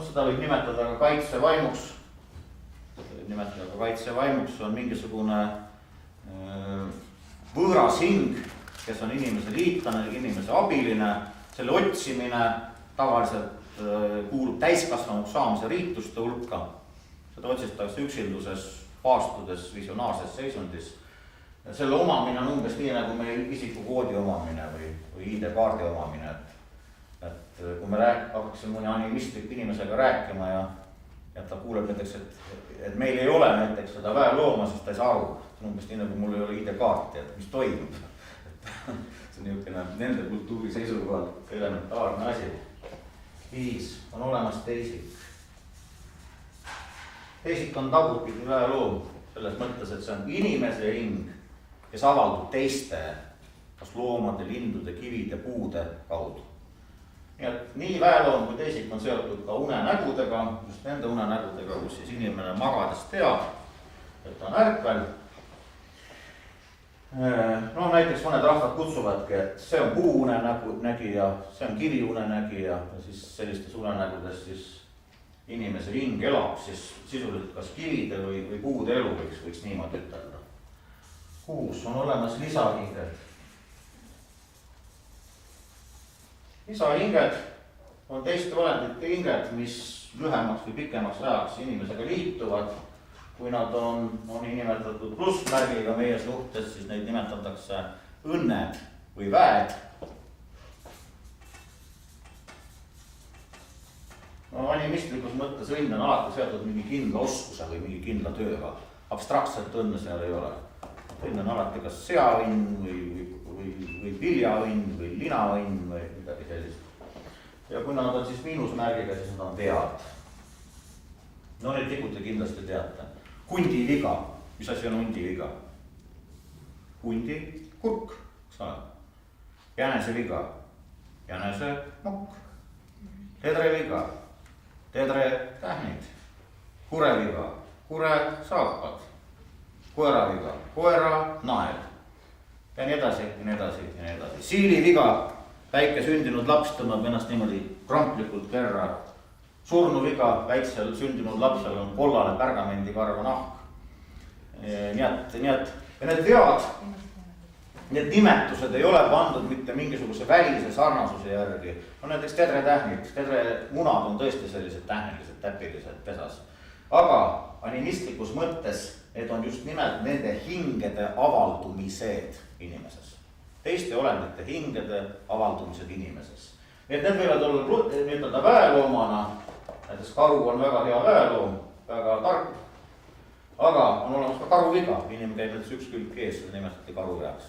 Seda võib nimetada ka kaitsevaimuks. Nimetada ka kaitsevaimuks on mingisugune võõras hing, kes on inimese liitlane, inimese abiline. Selle otsimine tavaliselt kuulub täiskasvanuks saamise riituste hulka. Seda otsitakse üksilduses, paastudes, visionaarses seisundis. Selle omamine on umbes nii nagu meil isikukoodi omamine või ID-kaardi omamine. Et kui me hakkaksime mõne animistlik inimesega rääkima ja ta kuuleb näiteks, et meil ei ole näiteks seda väelooma, siis ta ei saa aru. See on umbes nii nagu mul ei ole ID-kaarti, et mis toimub. See on niisugune nende kultuuri seisukohalt elementaarne asi. 5. On olemas teisik. Teisik on tagurpidi väeloom selles mõttes, et see on inimese hing, kes avaldub teiste, kas loomade, lindude, kivide, puude kaudu. Nii et nii väeloom kui teisik on seotud ka unenägudega, just nende unenägudega, kus siis inimene magades teab, et ta on ärkvel. No näiteks mõned rahvad kutsuvadki, et see on puu unenägija, see on kivi unenägija ja siis sellistes unenägudes siis inimese hing elab siis sisuliselt kas kivide või puude elu võiks niimoodi ütelda. 6. On olemas lisahinged. Lisahinged on teiste olendite hinged, mis lühemaks või pikemaks ajaks inimesega liituvad. Kui nad on nimetatud plussmärgiga meie suhtes, siis neid nimetatakse õnned või väed. No, animistlikus mõttes õnn on alati seotud mingi kindla oskuse või mingi kindla tööga. Abstraktselt õnne seal ei ole. Õnn on alati kas seaõnn või viljaõnn või linaõnn või midagi sellist. Ja kui nad on siis miinusmärgiga, siis nad on vead. No neid vigu te kindlasti teate. Hundi viga. Mis asi on hundi viga? Hundi kurk. Jänese viga. Jänese mokk. Tedre viga. Tedre tähnid. Kure viga. Kure saapad. Koera viga. Koera naed. Ja nii edasi, ja nii edasi, ja nii edasi. Siili viga. Väike sündinud laps tõmbab ennast niimoodi kramplikult kerra. Surnu viga, väiksel sündinud lapsel on kollane pärgamendikarva nahk. Nii et ja need vead, need nimetused ei ole pandud mitte mingisuguse välise sarnasuse järgi. No näiteks tedre tähnid, tedre munad on tõesti sellised tähnilised, täpilised pesas. Aga animistlikus mõttes need on just nimelt nende hingede avaldumised inimeses. Teiste olendite hingede avaldumised inimeses. Need võivad olla väeloomana, näiteks karu on väga hea väeloom, väga tark, aga on olemas ka karu viga, inimene käib näiteks üks külg ees, seda nimetati karu veaks.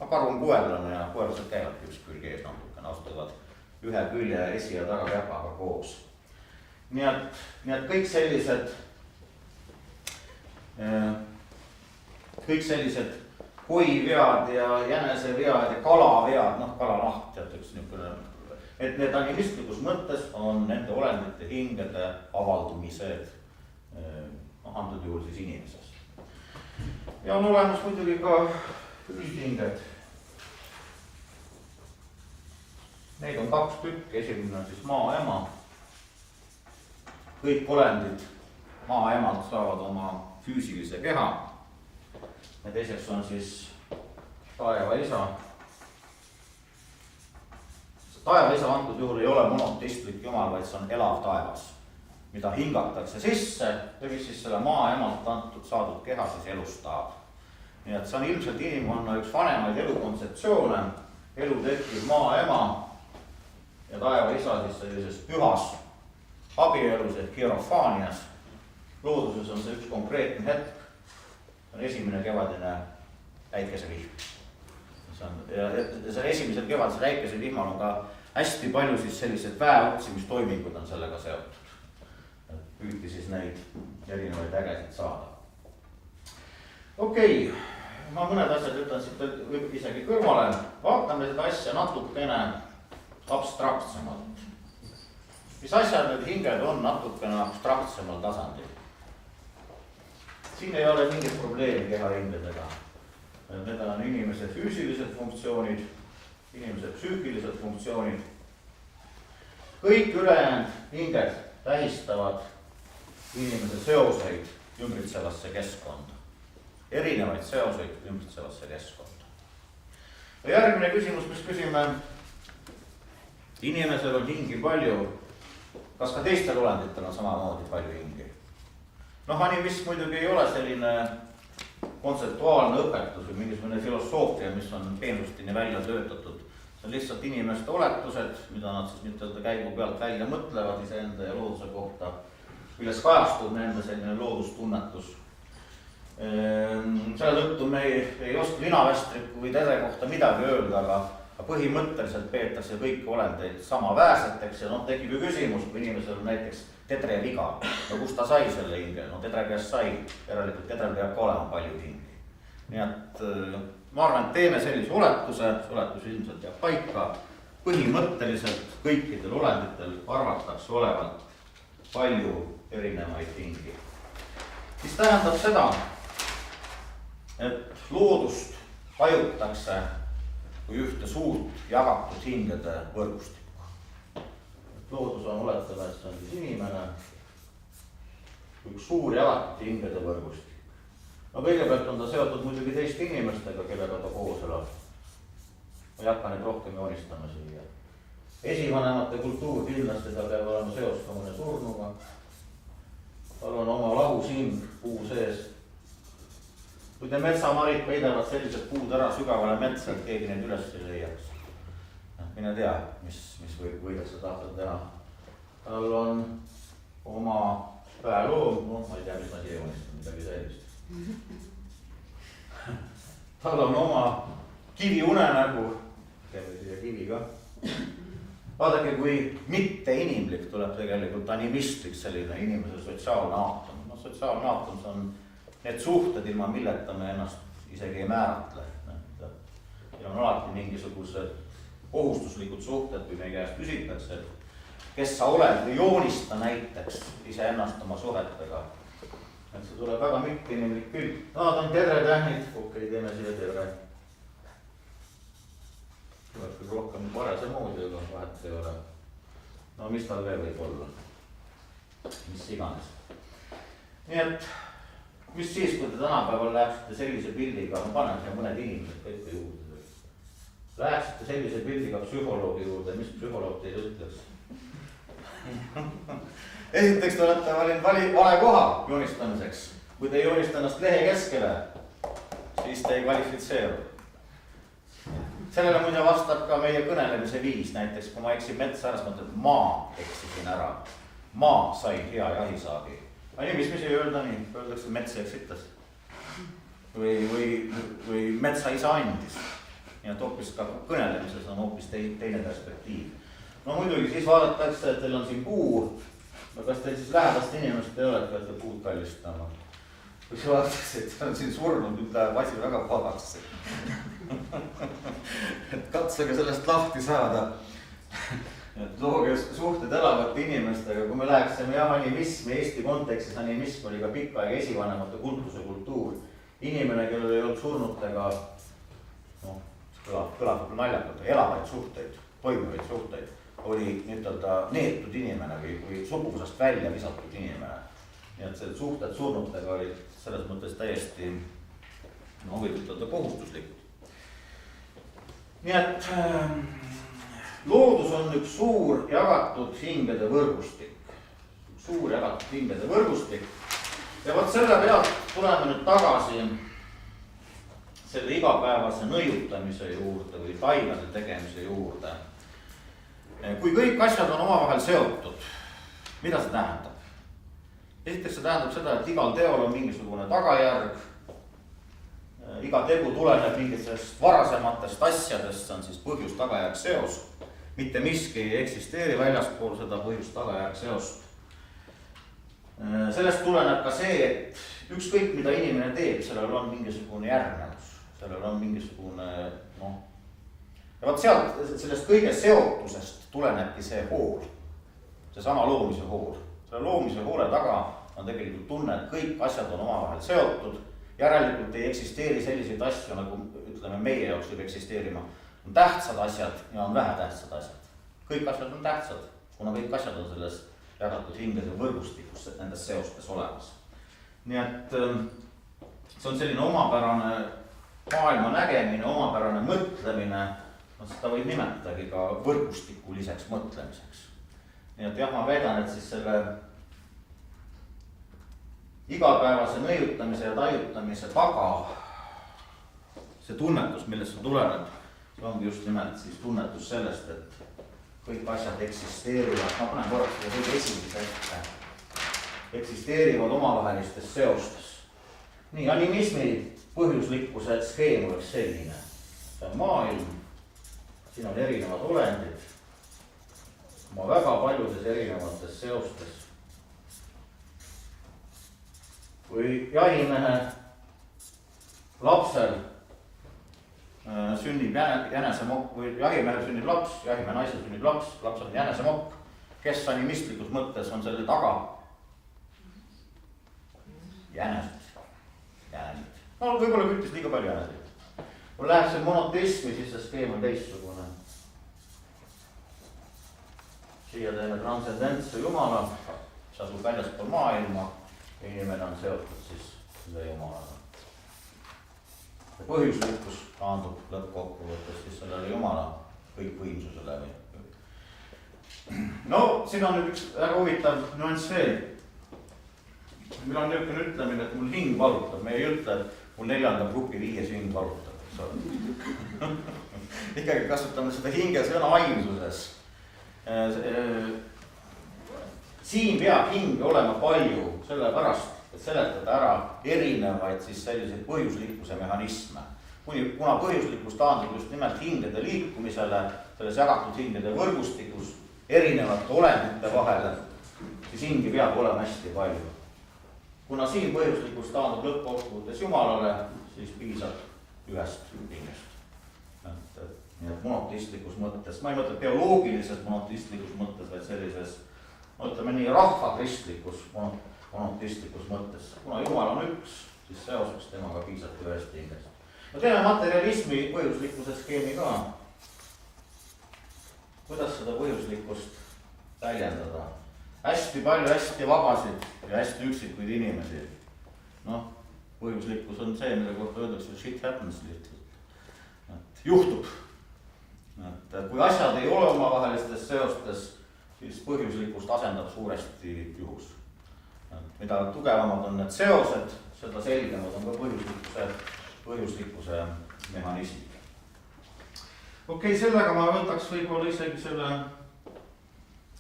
Karu on koerlane ja koerlased käivadki üks külg ees natukene, astuvad ühe külje esi- ja tagakäpaga koos. Nii et kõik sellised koivead ja jänesevead ja kalavead, kalanahk teataks niisugune, et need animistlikus mõttes on nende olendite hingede avaldumised, antud juhul siis inimeses. Ja on olemas muidugi ka üldhinged. Neid on 2 tükki, esimene on siis maaema. Kõik olendid maaemalt saavad oma füüsilise keha. Ja teiseks on siis taeva isa. Taeva isa antud juhul ei ole monoteistlik jumal, vaid see on elav taevas. mida hingatakse sisse ja mis siis selle maaemalt antud saadud keha siis elustab. nii et see on ilmselt inimkonna üks vanemaid elukontseptsioone, elu tekkiv maaema ja taevaisa siis sellises pühas abielus ehk hierofaanias. looduses on see üks konkreetne hetk, see on esimene kevadine päikesevihm. ja seal esimesel kevadisel päikesevihmal on ka hästi palju siis sellised väeotsimistoimingud on sellega seotud. Püüti siis neid erinevaid ägesid saada. Okei, ma mõned asjad ütlen siit isegi kõrvale. Vaatame seda asja natukene abstraktsemalt. Mis asjad need hinged on natukene abstraktsemal tasandil? Siin ei ole mingit probleemi kehahingedega. Need on inimese füüsilised funktsioonid, inimese psüükilised funktsioonid. Kõik ülejäänud hinged tähistavad inimese seoseid ümbritsevasse keskkonda. Erinevaid seoseid ümbritsevasse keskkonda. Ja järgmine küsimus, mis küsime. Inimesel on hingi palju. Kas ka teistel olenditel on samamoodi palju hingi? Animism muidugi ei ole selline kontseptuaalne õpetus või mingisugune filosoofia, mis on peenustini välja töötatud. See on lihtsalt inimeste oletused, mida nad siis nüüd käigu pealt välja mõtlevad iseenda ja looduse kohta, milles kajastub nende selline loodustunnetus. Selle tõttu me ei oska linavästriku või tedre kohta midagi öelda, aga põhimõtteliselt peetakse kõiki olendeid samaväärseteks ja tekib ju küsimus, kui inimesel on näiteks tedre viga. Kust ta sai selle hinge? Tedre käest sai, järelikult tedrel peab ka olema palju hingi. Nii et ma arvan, et teeme sellise oletuse, see oletus ilmselt jääb paika. Põhimõtteliselt kõikidel olenditel arvatakse olevat palju erinevaid hingi. Mis tähendab seda, et loodust tajutakse kui ühte suurt jagatud hingede võrgustikku. Loodus on oletame, et see on siis inimene, üks suur jagatud hingede võrgustik. Kõigepealt on ta seotud muidugi teiste inimestega, kellega ta koos elab. Ma ei hakka neid rohkem joonistama siia. Esivanemate kultuur kindlasti ta peab olema seos ka mõne surnuga. Tal on oma lahus hing puu sees. Kui te metsamarid peidavad sellised puud ära sügavale metsa, et keegi neid üles ei leiaks. Mine tea, mis võidakse tahta teha. Tal on oma päeloom, ma ei tea, mis ma siia joonistan, midagi sellist. Tal on oma kivi unenägu, teeme siia kivi ka. Vaadake, kui mitte inimlik tuleb tegelikult animistlik selline inimese sotsiaalne aatom. Sotsiaalne aatom see on need suhted, ilma milleta me ennast isegi ei määratle. Meil on alati mingisugused kohustuslikud suhted, kui meie käest küsitakse, et kes sa oled või joonista näiteks iseennast oma suhetega. Et see tuleb väga mitte-inimlik pilt. Ta on tedretähnid, okei, teeme siia tedre. Tuleb küll rohkem varese moodi, aga vahet ei ole. Mis tal veel võib olla? Mis iganes. Nii et, mis siis, kui te tänapäeval läheksite sellise pildiga, ma panen siia mõned inimesed ka ikka juurde. Läheksite sellise pildiga psühholoogi juurde, mis psühholoog teile ütleks? Esiteks te olete valinud vale koha joonistamiseks. Kui te joonist ennast lehe keskele, siis te ei kvalifitseeru. Sellele muide vastab ka meie kõnelemise viis. Näiteks kui ma eksin metsa ära, siis mõtled, et maa eksisin ära. Maa sai hea jahisaagi. Mis ei öelda nii? Öeldakse, et mets eksitas. Või metsa isa andis. Nii et hoopis ka kõnelemises on hoopis teine perspektiiv. Muidugi siis vaadatakse, et teil on siin puu. Kas teil siis lähedast inimest ei ole, et peate puud kallistama? Kui see vaadatakse, et on siin surnud, nüüd läheb asi väga pahaks. Et katsege sellest lahti saada. Et looge suhted elavate inimestega. Kui me läheksime animismi, Eesti kontekstis animism oli ka pikka aega esivanemate kultuse kultuur. Inimene, kellel ei olnud surnutega, kõlab naljakalt, elavaid suhteid, toimuvaid suhteid, oli neetud inimene või suguvusest välja visatud inimene. Nii et see suhted surnutega olid selles mõttes täiesti, võib ütelda kohustuslikud. Nii et loodus on üks suur jagatud hingede võrgustik. suur jagatud hingede võrgustik. Ja vot selle pealt tuleme nüüd tagasi selle igapäevase nõiutamise juurde või taimede tegemise juurde. Kui kõik asjad on omavahel seotud, mida see tähendab? Esiteks see tähendab seda, et igal teol on mingisugune tagajärg. Iga tegu tuleneb mingitest varasematest asjadest, see on siis põhjus-tagajärg seos. Mitte miski ei eksisteeri väljaspool seda põhjus-tagajärg seost. Sellest tuleneb ka see, et ükskõik mida inimene teeb, sellel on mingisugune järgnevus, sellel on mingisugune, ja vot sealt, sellest kõige seotusest tulenebki see hool, see sama loomise hool. Selle loomise hoole taga on tegelikult tunne, et kõik asjad on omavahel seotud, järelikult ei eksisteeri selliseid asju, nagu ütleme meie jaoks võib eksisteerima. On tähtsad asjad ja on vähetähtsad asjad. Kõik asjad on tähtsad, kuna kõik asjad on selles jagatud hingede võrgustikus nendes seostes olemas. Nii et see on selline omapärane maailma nägemine, omapärane mõtlemine, seda võib nimetagi ka võrgustikuliseks mõtlemiseks. Nii et jah, ma väidan, et siis selle igapäevase nõiutamise ja tajutamise taga see tunnetus, millest see tuleneb, see ongi just nimelt siis tunnetus sellest, et kõik asjad eksisteerivad, ma panen korraks seda kõige esimese ette, eksisteerivad omavahelistes seostes. Nii, animismi põhjuslikkuse skeem oleks selline. See on maailm, siin on erinevad olendid, oma väga paljudes erinevates seostes. Kui jahimehe lapsel sünnib jänesemokk või jahimehel sünnib laps, jahimehe naisel sünnib laps on jänesemokk, kes animistlikus mõttes on selle taga? Jänesed. No võib-olla küttis liiga palju jäneseid. Kui läheb see monoteismi, siis see skeem on teistsugune. Siia teeme transcendentse jumala, see asub väljaspool maailma, inimene on seotud siis selle jumalaga. Põhjuslikkus taandub lõppkokkuvõttes siis sellele jumala kõikvõimsusele. No, siin on nüüd üks väga huvitav nüanss veel. Meil on niisugune ütlemine, et mul hing valutab. Me ei ütle, et mul 4. grupi 5 hing valutab. Ikkagi kasutame seda hinge sõna ainsuses. Siin peab hinge olema palju, sellepärast, et seletada ära erinevaid siis selliseid põhjuslikkuse mehhanisme. Kuna põhjuslikkus taandub just nimelt hingede liikumisele, selles jagatud hingede võrgustikus, erinevate olendite vahele, siis hingi peab olema hästi palju. Kuna siin põhjuslikkus taandub lõppkokkuvõttes jumalale, siis piisab ühest hingest. Nii et monoteistlikus mõttes, ma ei mõtle bioloogilises monoteistlikus mõttes, vaid sellises, ütleme nii, rahvakristlikus monoteistlikus mõttes. Kuna jumal on üks, siis seoseks temaga piisab ühest hingest. No teeme materialismi põhjuslikkuse skeemi ka. Kuidas seda põhjuslikkust väljendada? Hästi palju hästi vabasid ja hästi üksikuid inimesi. Põhjuslikkus on see, mille kohta öeldakse shit happens lihtsalt. Juhtub. Kui asjad ei ole omavahelistes seostes, siis põhjuslikkust asendab suuresti juhus. Mida tugevamad on need seosed, seda selgemad on ka põhjuslikkuse mehhanismid. Okei, sellega ma võtaks võib-olla isegi selle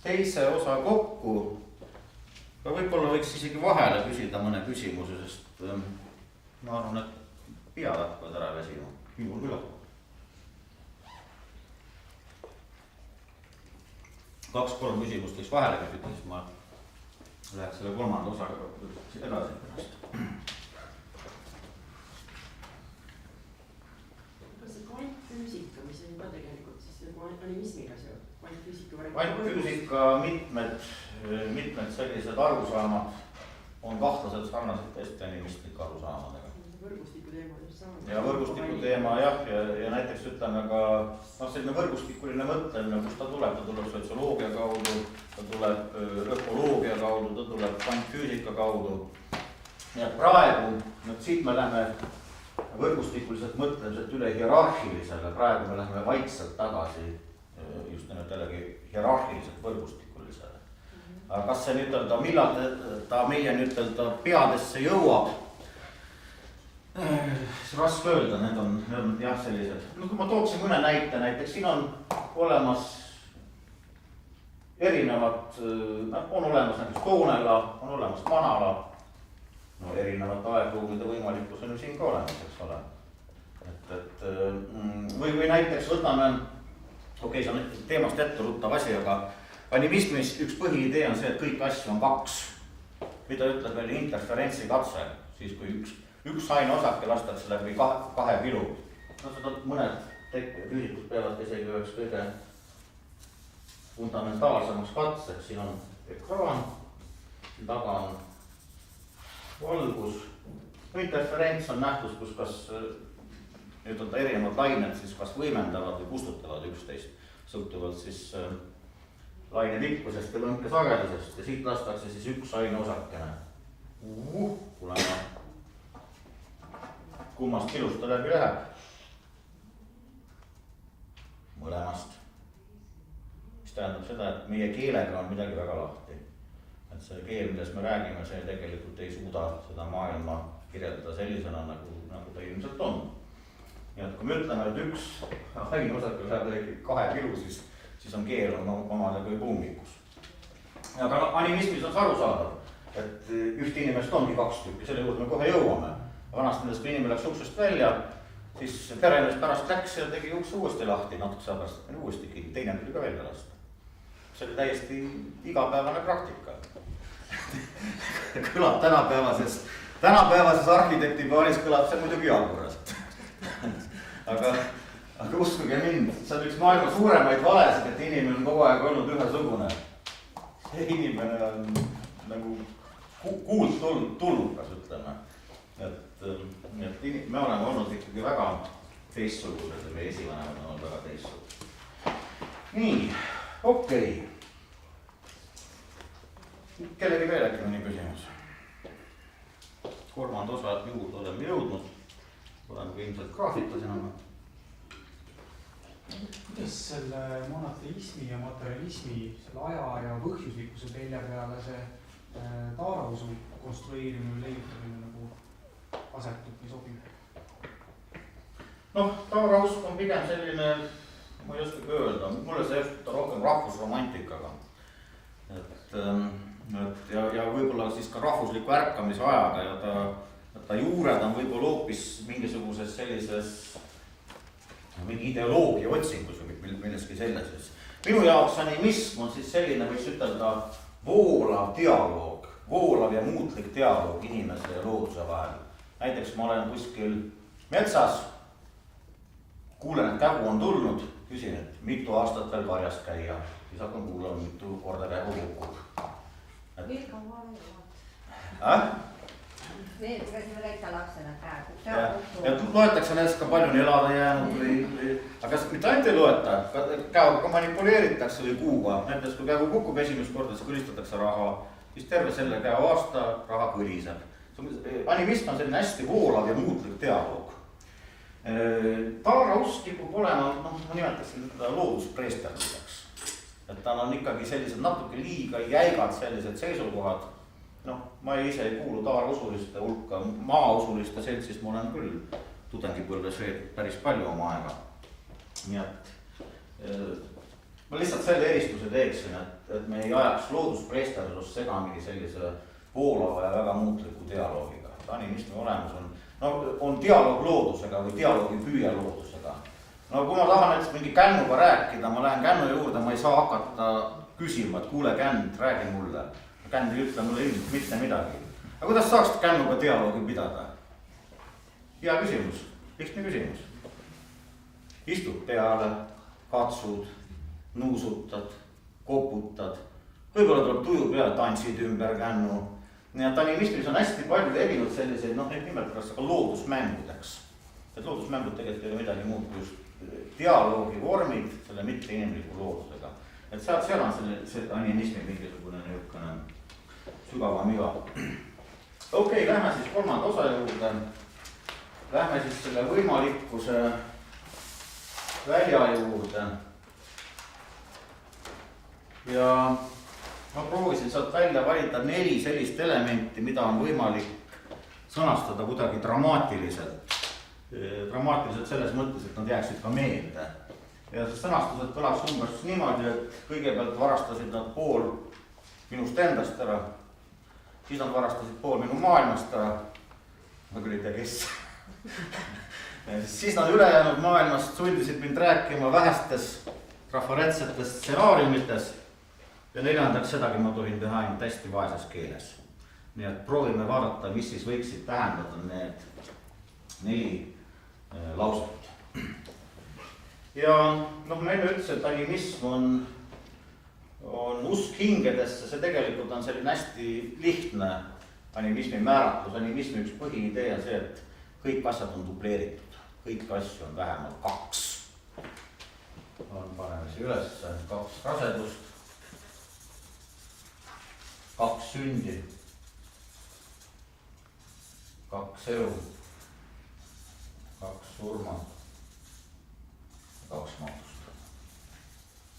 teise osa kokku. Aga võib-olla võiks isegi vahele küsida mõne küsimuse, sest ma arvan, et pead hakkavad ära väsima. Minul küll. 2-3 küsimust võiks vahele küsida, siis ma läheks selle 3. osaga edasi pärast. Kas see kvantfüüsika, mis on juba tegelikult siis animismiga seotud? Kvantfüüsika mitmed sellised arusaamad on kahtlaselt sarnased tõesti animistlike arusaamadega. Võrgustiku teema on just sama. Ja võrgustiku teema jah, ja näiteks ütleme ka selline võrgustikuline mõtlemine, kus ta tuleb sotsioloogia kaudu, ta tuleb ökoloogia kaudu, ta tuleb kvantfüüsika kaudu. Ja praegu, siit me läheme võrgustikuliselt mõtlemiselt üle hierarhilisele, praegu me läheme vaikselt tagasi just nimelt jällegi hierarhiliselt võrgustikulisele. aga kas see nüüd millal ta meie nüüd peadesse jõuab? Raske öelda, need on jah sellised. No kui ma tooksin mõne näite, näiteks siin on olemas erinevad, on olemas näiteks Toonela, on olemas Manala. No erinevate aegruumide võimalikkus on ju siin ka olemas, eks ole. Või näiteks võtame, okei, see on teemast ette ruttav asi, aga animismis üks põhiidee on see, et kõik asju on kaks. Mida ütleb veel interferentsi katse, siis kui üks aineosake lastakse läbi kahe pilu. No seda mõned füüsikud peavad isegi üheks kõige fundamentaalsemaks katseks. Siin on ekraan, siin taga on valgus. Interferents on nähtus, kus kas erinevad lained siis kas võimendavad või kustutavad üksteist, sõltuvalt siis laine pikkusest ja lõnke sagedusest ja siit lastakse siis üks aineosakene. Tulema. Kummast pilust ta läbi läheb? Mõlemast. Mis tähendab seda, et meie keelega on midagi väga lahti. Et see keel, milles me räägime, see tegelikult ei suuda seda maailma kirjeldada sellisena, nagu ta ilmselt on. Ja kui me ütleme, et üks aineosake läheb kahe pilu, siis on keel omadega juba ummikus. Aga animismis on see arusaadav, et üht inimest ongi kaks tükki, selle juurde me kohe jõuame. Vanast nendest, kui inimene läks uksest välja, siis peremees pärast läks ja tegi ukse uuesti lahti, natuke saabast uuesti kinni, teine tuli ka välja lasta. See oli täiesti igapäevane praktika. Kõlab tänapäevases arhitektibaaris kõlab see muidugi jagurast. Aga uskuge mind, see on üks maailma suuremaid valesid, et inimene on kogu aeg olnud ühesugune. See inimene on nagu kuult tulnukas, ütleme. Et me oleme olnud ikkagi väga teistsugused ja meie esivanemad on olnud väga teistsugused. Nii, okei. Kellegi veel äkki mõni küsimus? Kolmanda osa juurde oleme jõudnud. Oleme ka ilmselt graafikas enam. Kuidas selle monoteismi ja materialismi, selle aja ja põhjuslikkuse telje peale see taarausu konstrueerimine, leiutamine nagu asetub või sobib? Noh, taarausk on pigem selline, ma ei oskagi öelda, mulle see just rohkem rahvusromantikaga. Ja võib-olla siis ka rahvusliku ärkamise ajaga ja ta juured on võib-olla hoopis mingisuguses sellises mingi ideoloogia otsingus või milleski sellises. Minu jaoks animism on siis selline, võiks ütelda, voolav dialoog, voolav ja muutlik dialoog inimese ja looduse vahel. Näiteks ma olen kuskil metsas, kuulen, et kägu on tulnud, küsin, et mitu aastat veel karjas käia, siis hakkan kuulama, mitu korda kägu kukub. Milka vaale juhat? Need käsime täitsa lapsena praegu. Ja loetakse näiteks ka palju on elada jäänud või... Aga mitte ainult ei loeta, käoga manipuleeritakse või kuuga. Näiteks kui kägu kukub esimest korda, siis kõlistatakse raha, siis terve selle käo aasta raha kõliseb. Animism on selline hästi voolav ja muutlik dialoog. Taarausk kipub olema, ma nimetaksin seda looduspreesterluseks. Et tal on ikkagi sellised natuke liiga jäigad sellised seisukohad. Ma ise ei kuulu taarausuliste hulka, maausuliste seltsis ma olen küll tudengipõlves päris palju oma aega. Nii et ma lihtsalt selle eristuse teeksin, et me ei ajaks looduspreesterlust segamini sellise voolava ja väga muutliku dialoogiga. Animismi olemus on dialoog loodusega või dialoogi püüa loodusega. Kui ma tahan näiteks mingi kännuga rääkida, ma lähen kännu juurde, ma ei saa hakata küsima, et kuule känd, räägi mulle. Känd ei ütle mulle ilmselt mitte midagi. Aga kuidas saaks kännuga dialoogi pidada? Hea küsimus, lihtne küsimus. Istud peale, katsud, nuusutad, koputad. Võib-olla tuleb tuju peale, tantsid ümber kännu. Nii et animismis on hästi palju levinud selliseid, neid nimetatakse ka loodusmängudeks. Et loodusmängud tegelikult ei ole midagi muud kui just dialoogi vormid selle mitte inimliku loodusega. Et seal on see animismi mingisugune niisugune sügavam iva. Okei, lähme siis kolmanda osa juurde. Lähme siis selle võimalikkuse välja juurde. Ja ma proovisin sealt välja valida 4 sellist elementi, mida on võimalik sõnastada kuidagi dramaatiliselt. Dramaatiliselt selles mõttes, et nad jääksid ka meelde. Ja see sõnastused kõlas umbes niimoodi, et kõigepealt varastasid nad pool minust endast ära, siis nad varastasid pool minu maailmast ära, ma küll ei tea, kes. Siis nad ülejäänud maailmast sundisid mind rääkima vähestes trafaretsetes stsenaariumites ja neljandaks sedagi ma tohin teha ainult hästi vaeses keeles. Nii et proovime vaadata, mis siis võiksid tähendada need 4 lauset. Ja ma enne ütlesin, et animism on usk hingedesse, see tegelikult on selline hästi lihtne animismi määratlus. Animismi üks põhiidee on see, et kõik asjad on dubleeritud, kõik asju on vähemalt 2. Paneme siia üles 2 rasedust, 2 sündi, 2 elu, 2 surma, 2 matust.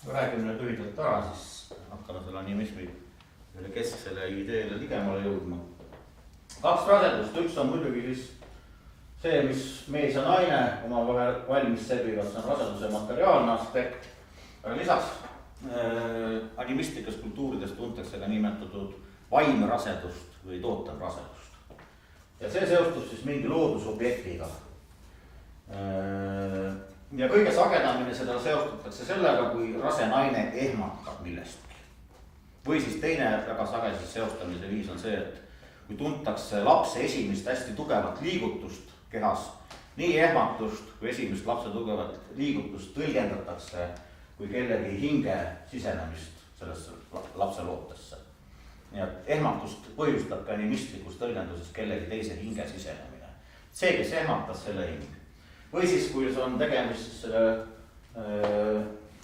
Räägime nüüd lühidalt ära, siis hakkame selle animismi kesksele ideele ligemale jõudma. 2 rasedust, üks on muidugi siis see, mis mees ja naine omavahel valmis sebivad, see on raseduse materiaalne aspekt. Aga lisaks animistlikes kultuurides tuntakse ka nimetatud vaimrasedust või tootenrasedust. Ja see seostub siis mingi loodusobjektiga. Ja kõige sagedamini seda seostatakse sellega, kui rase naine ehmatab millestki. Või siis teine väga sagedasi seostamise viis on see, et kui tuntakse lapse esimest hästi tugevat liigutust kehas, nii ehmatust kui esimest lapse tugevat liigutust tõlgendatakse kui kellegi hinge sisenemist sellesse lapse lootesse. Nii et ehmatust põhjustab ka animistlikus tõlgenduses kellegi teise hinge sisenemine. See, kes ehmatas selle hing. Või siis, kui see on tegemist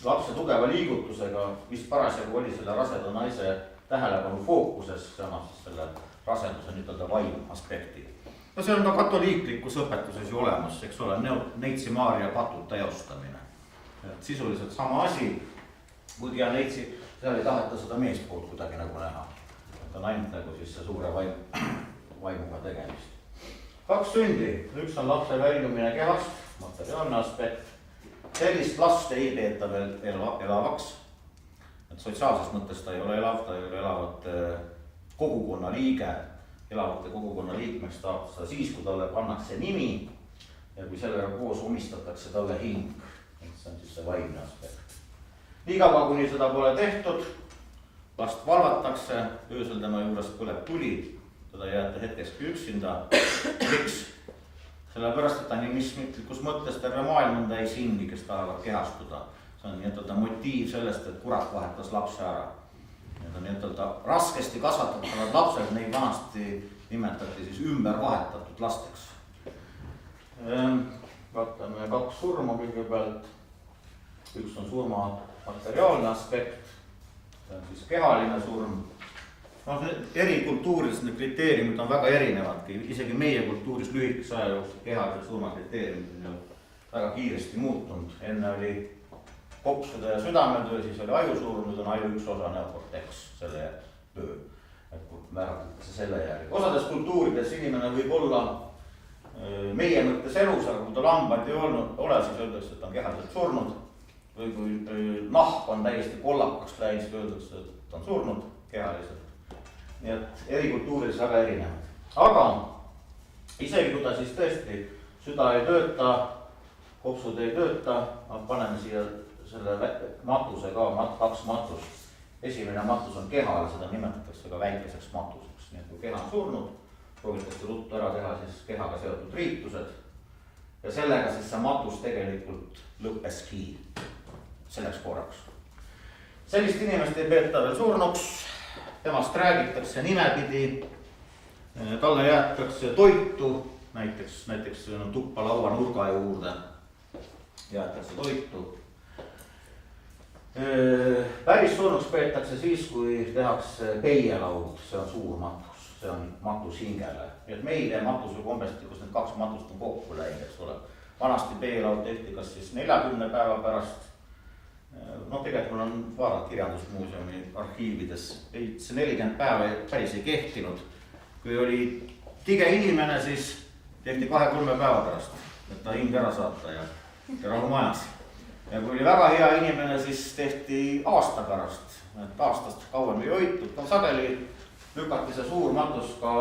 lapse tugeva liigutusega, mis parasjagu oli selle raseda naise tähelepanu fookuses, see annab siis selle raseduse nüüd vaim aspekti. No see on ka katoliiklikus õpetuses ju olemas, eks ole, Neitsi Maarja patu teostamine. Sisuliselt sama asi, kuigi ja Neitsi, seal ei taheta seda meespoolt kuidagi nagu näha. Ta on ainult nagu siis see suure vaimuga tegemist. 2 sündi, üks on lapse väljumine kehast, materiaalne aspekt. Sellist last ei peeta veel elavaks. Et sotsiaalses mõttes ta ei ole elav, ta ei ole elavat kogukonna liige. Elavate kogukonna liikmeks tahab seda siis, kui talle pannakse nimi ja kui sellega koos omistatakse talle hing. See on siis see vaimne aspekt. Niikaua, kuni seda pole tehtud, last valvatakse, öösel tema juures põleb tuli, teda jääte hetkeski üksinda. Miks? Sellepärast, et animistlikus mõttes terve maailm on täis hingi, kes tahavad kehastuda. See on nii-öelda motiiv sellest, et kurat vahetas lapse ära. Need on nii-öelda raskesti kasvatatavad lapsed, neid vanasti nimetati siis ümber vahetatud lasteks. Vaatame 2 surma kõigepealt. Üks on surma materiaalne aspekt, see on siis kehaline surm. Eri kultuuris need kriteeriumid on väga erinevad, isegi meie kultuuris lühikese aja jooksul kehalise surma kriteeriumid on väga kiiresti muutunud. Enne oli kopsude ja südametöö, siis oli ajusurm, nüüd on aju üks osa neokorteks, selle töö, et määratletakse selle järgi. Osades kultuurides inimene võib olla meie mõttes elus, aga kui ta lambad ei ole, siis öeldakse, et ta on kehaliselt surnud. Või kui nahk on täiesti kollakaks läinud, siis öeldakse, et ta on surnud kehaliselt. Nii et eri kultuuris väga erinevad. Aga isegi kui ta siis tõesti süda ei tööta, kopsud ei tööta, paneme siia selle matuse ka, 2 matust. Esimene matus on kehal, seda nimetatakse ka väikeseks matuseks. Nii et kui keha on surnud, proovitakse ruttu ära teha siis kehaga seotud riitused. Ja sellega siis see matus tegelikult lõppeski selleks korraks. Sellist inimest ei peeta veel surnuks, temast räägitakse nimepidi, talle jäetakse toitu, näiteks tuppa laua nurga juurde, jäetakse toitu. Päris surnuks peetakse siis, kui tehakse peielaud, see on suur matus, see on matus hingele. Et meile matuse kombestikus need 2 matust on kokku läinud, eks ole. Vanasti peielaud tehti kas siis 40 päeva pärast No tegelikult mul on vaadata Kirjandusmuuseumi arhiivides, see 40 päeva päris ei kehtinud. Kui oli tige inimene, siis tehti 2-3 päeva pärast, et ta hing ära saata ja rahu majas. Ja kui oli väga hea inimene, siis tehti aasta pärast, et aastast kauem ei hoitud. No sageli lükati see suur matus ka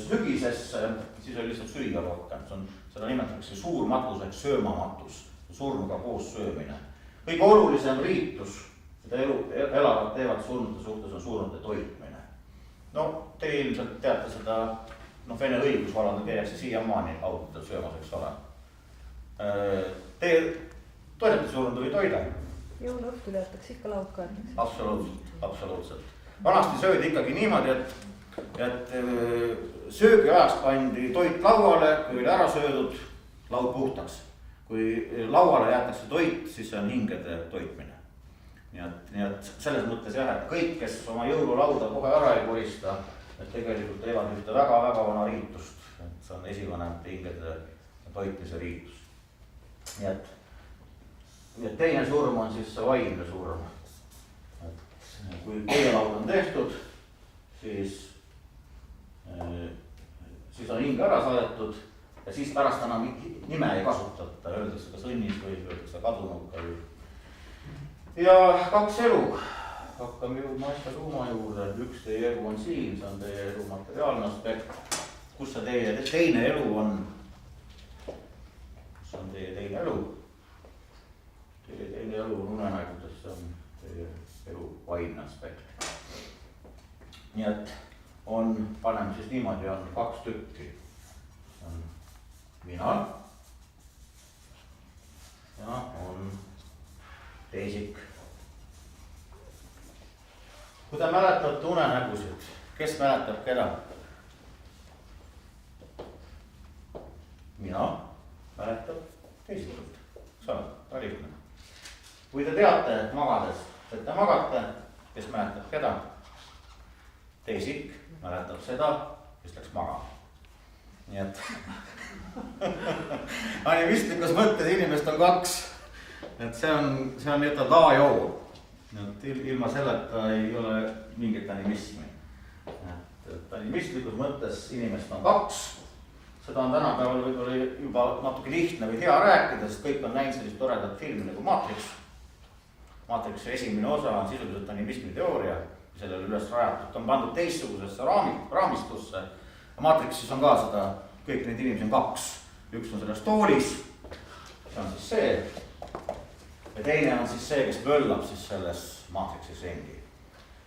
sügisesse, siis oli lihtsalt süüa rohkem. Seda nimetatakse suur matuseks söömamatus, surnuga koos söömine. Kõige olulisem riitus, mida elavad teevad surnute suhtes, on surnute toitmine. No te ilmselt teate seda, vene õigusvalada käiakse siiamaani autotel söömas, eks ole. Te toidate surnud või toida? Jõuluõhtul jäetakse ikka lauka. Absoluutselt. Vanasti söödi ikkagi niimoodi, et söögi ajaks pandi toit lauale, kui oli ära söödud, laud puhtaks. Kui lauale jäetakse toit, siis see on hingede toitmine. Nii et selles mõttes jah, et kõik, kes oma jõululauda kohe ära ei korista, et tegelikult teevad ühte väga-väga vana riitust. Et see on esivanemate hingede toitmise riitus. Nii et teine surm on siis see vaimne surm. Et kui keelaud on tehtud, siis on hing ära saadetud ja siis pärast enam nime ei kasutata, öeldakse kas õnnis või öeldakse kadunuka. Ja 2 elu, hakkame jõudma asja tuuma juurde, üks teie elu on siin, see on teie elu materiaalne aspekt. Kus see teie teine elu on? Kus on teie teine elu? Teie teine elu on unenägudes, see on teie elu vaimne aspekt. Nii et paneme siis niimoodi, on 2 tükki. On mina ja on teisik. Kui te mäletate unenägusid, kes mäletab keda? Mina mäletab teisikult. See on lihtne. Kui te teate magades, et te magate, kes mäletab keda? Teisik mäletab seda, kes läks magama. Nii et animistlikus mõttes inimest on 2. Et see on nii-öelda A-joon. Ilma selleta ei ole mingit animismi. Et animistlikus mõttes inimest on 2. Seda on tänapäeval võib-olla juba natuke lihtne või hea rääkida, sest kõik on näinud sellist toredat filmi nagu Matrix. Matrixi esimene osa on sisuliselt animismi teooria. Sellele üles rajatud, on pandud teistsugusesse raamistusse. Matrixis on ka seda, kõik need inimesi on 2. Üks on selles toolis, see on siis see. Ja teine on siis see, kes möllab siis selles Matrixis ringi.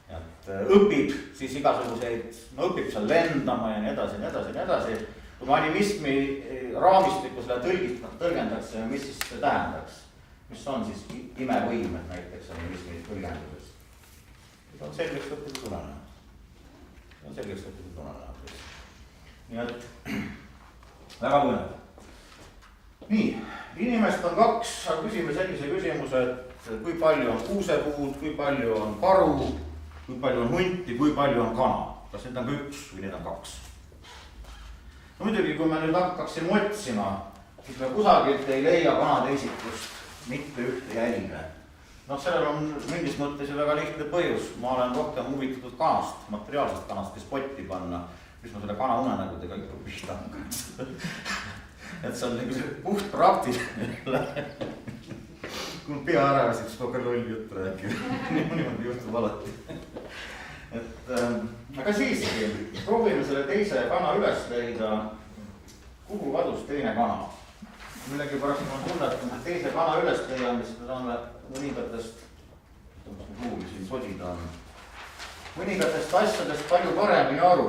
Et õpib siis igasuguseid, õpib seal lendama ja nii edasi, nii edasi, nii edasi. Kui me animismi raamistikus tõlgendaks, mis siis see tähendaks? Mis on siis imevõimed näiteks animismi tõlgenduses? See on selgeks õppinud tunnelema. Nii et väga põnev. Nii, inimest on 2, aga küsime sellise küsimuse, et kui palju on kuusepuud, kui palju on karu, kui palju on hunti, kui palju on kana. Kas need on 1 või need on 2? No muidugi, kui me nüüd hakkaksime otsima, siis me kusagilt ei leia kanateisikust mitte ühte jälge. Sellel on mingis mõttes ju väga lihtne põhjus. Ma olen rohkem huvitatud kanast, materiaalsest kanast, kes potti panna, mis ma selle kana unenägudega ikka pihta hakkan. Et see on see puht praktiline. Kui pea ära võsid, siis kogu lolli juttu rääkida. Niimoodi juhtub alati. Aga siiski, proovime selle teise kana üles leida, kuhu kadus teine kana. Millegi pärast ma tunnetan, et teise kana üles leiamist me saame mõningatest, mis ruumi siin sodida on, mõningatest asjadest palju paremini aru.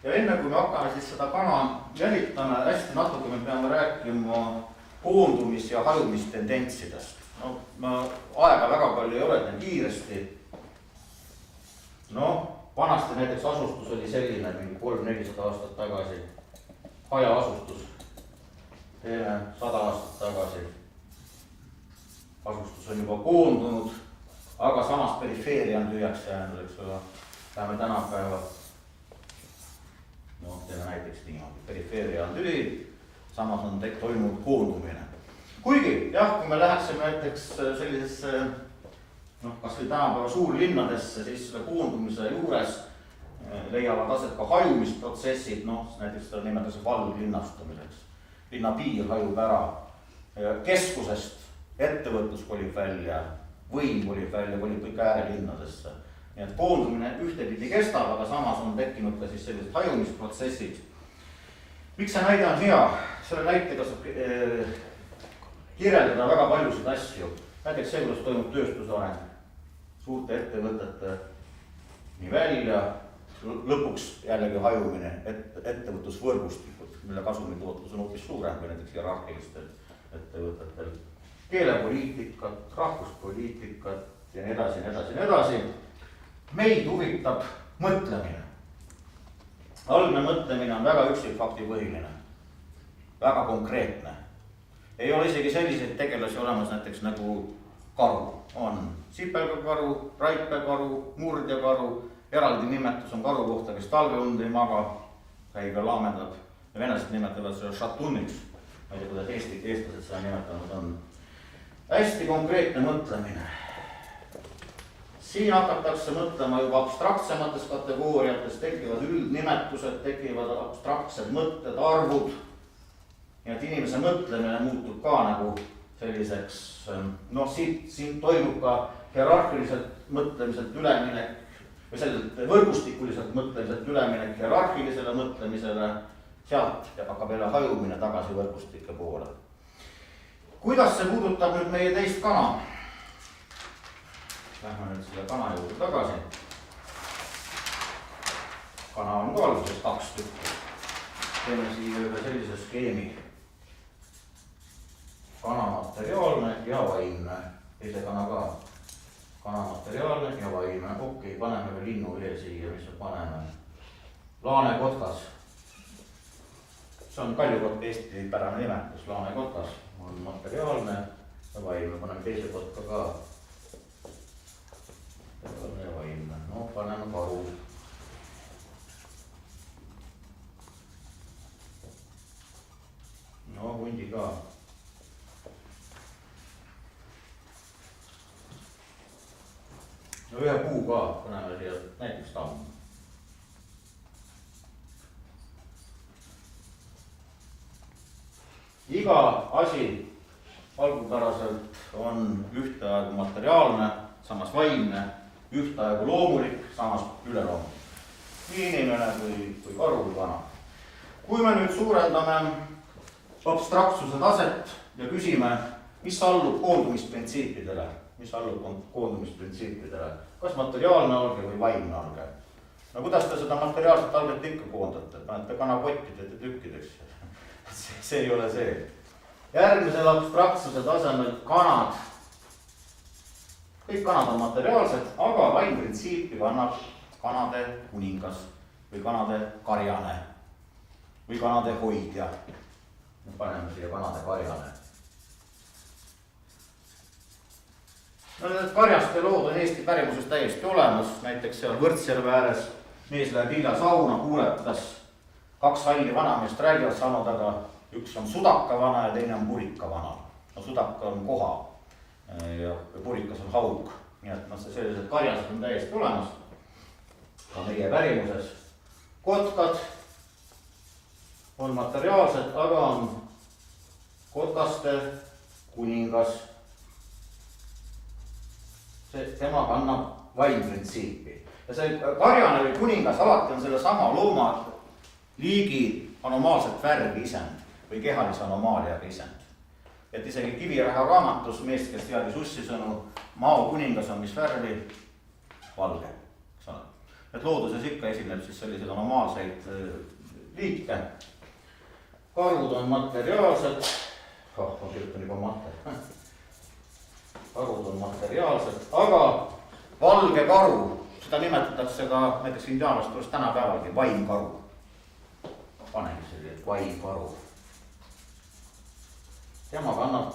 Ja enne kui me hakkame siis seda kana jälitame, hästi natuke me peame rääkima koondumis- ja hajumistendentsidest. Aega väga palju ei ole, et kiiresti. Vanasti näiteks asustus oli selline, mingi 300-400 aastat tagasi. Hajaasustus. Teeme 100 aastat tagasi. Asustus on juba koondunud, aga samas perifeeria on tühjaks jäänud, eks ole. Läheme tänapäeva. Teeme näiteks niimoodi. Perifeeria on tühi, samas on toimunud koondumine. kuigi jah, kui me läheksime näiteks sellisesse kas või tänapäeva suurlinnadesse, siis selle koondumise juures leiavad aset ka hajumisprotsessid, näiteks seda nimetatakse valglinnastamiseks. Linna piir hajub ära, keskusest ettevõtlus kolib välja, võim kolib välja, kolib kõik äärelinnadesse. Nii et koondumine ühtepidi kestab, aga samas on tekkinud ka siis sellised hajumisprotsessid. Miks see näide on hea? Selle näitega saab kirjeldada väga paljusid asju. Näiteks see, kuidas toimub tööstusareng, suurte ettevõtete nii välja, lõpuks jällegi hajumine, ettevõtlusvõrgustikud, mille kasumitootluus on hoopis suurem kui näiteks hierarhilistel ettevõtetel. Keelepoliitikat, rahvuspoliitikat ja nii edasi, nii edasi, nii edasi. Meid huvitab mõtlemine. Algne mõtlemine on väga üksikfaktipõhiline, väga konkreetne. Ei ole isegi selliseid tegelasi olemas näiteks nagu karu. On sipelgakaru, raipekaru, murdjakaru, eraldi nimetus on karu kohta, kes talveund ei maga, käib ja laamendab. Ja venelased nimetavad seda šatuniks. Ma ei tea, kuidas eestlased seda nimetanud on. Hästi konkreetne mõtlemine. Siin hakatakse mõtlema juba abstraktsemates kategooriates, tekivad üldnimetused, tekivad abstraktsed mõtted, arvud. Ja et inimese mõtlemine muutub ka nagu selliseks, siin toimub ka hierarhiliselt mõtlemiselt üleminek või selliselt võrgustikuliselt mõtlemiselt üleminek hierarhilisele mõtlemisele, sealt hakkab jälle hajumine tagasi võrgustike poole. Kuidas see puudutab nüüd meie teist kana? Lähme nüüd selle kana juurde tagasi. Kana on ka alguses 2 tükki. Teeme siia ühe sellise skeemi. Kana materiaalne ja vaimne. Teise kana ka. Kana materiaalne ja vaimne. Okei, paneme veel linnu veel siia, mis me paneme. Laanekotkas. See on Kaljukotk Eesti pärane nimetus. Laanekotkas on materiaalne ja vaimne. Paneme teise kotka ka. Ja vaimne. Paneme karu. Hundi ka. Ühe puu ka, paneme siia näiteks tamm. Iga asi algupäraselt on ühteaegu materiaalne, samas vaimne, ühteaegu loomulik, samas üleloomulik. Nii inimene kui karu või kana. Kui me nüüd suurendame abstraktsuse taset ja küsime, mis allub koondumisprintsiipidele, kas materiaalne alge või vaimne alge. No kuidas te seda materiaalset alget ikka koondate, panete kanakottidete tükkideks. See ei ole see. Järgmisel abstraktsuse tasemel kanad. Kõik kanad on materiaalsed, aga vaimprintsiipi kannab kanade kuningas või kanade karjane või kanade hoidja. Paneme siia kanade karjane. Need karjaste lood on Eesti pärimuses täiesti olemas. Näiteks seal Võrtsjärve ääres mees läheb hilja sauna, kuuleb, kuidas 2 halli vanameest räägivad saanu taga. Üks on sudakavana ja teine on purikavana. Sudaka on koha ja purikas on haug. Nii et sellised karjased on täiesti olemas. Ka meie pärimuses. Kotkad on materiaalsed, aga on kotkaste kuningas. Tema kannab vaimprintsiipi. Ja see karjane või kuningas alati on selle sama looma liigi anomaalset värvi isend või kehalise anomaalia isend. Et isegi Kiviräha raamatus meest, kes teadis ussisõnu, Mao kuningas on mis värvi? Valge. Et looduses ikka esineb siis selliseid anomaalseid liike. Karud on materiaalsed. Ma kirjutan juba mater. Karud on materiaalsed, aga valge karu, seda nimetatakse ka näiteks indiaanlastes tänapäevalgi vaimkaru. Panegi selline vaimkaru. Tema kannab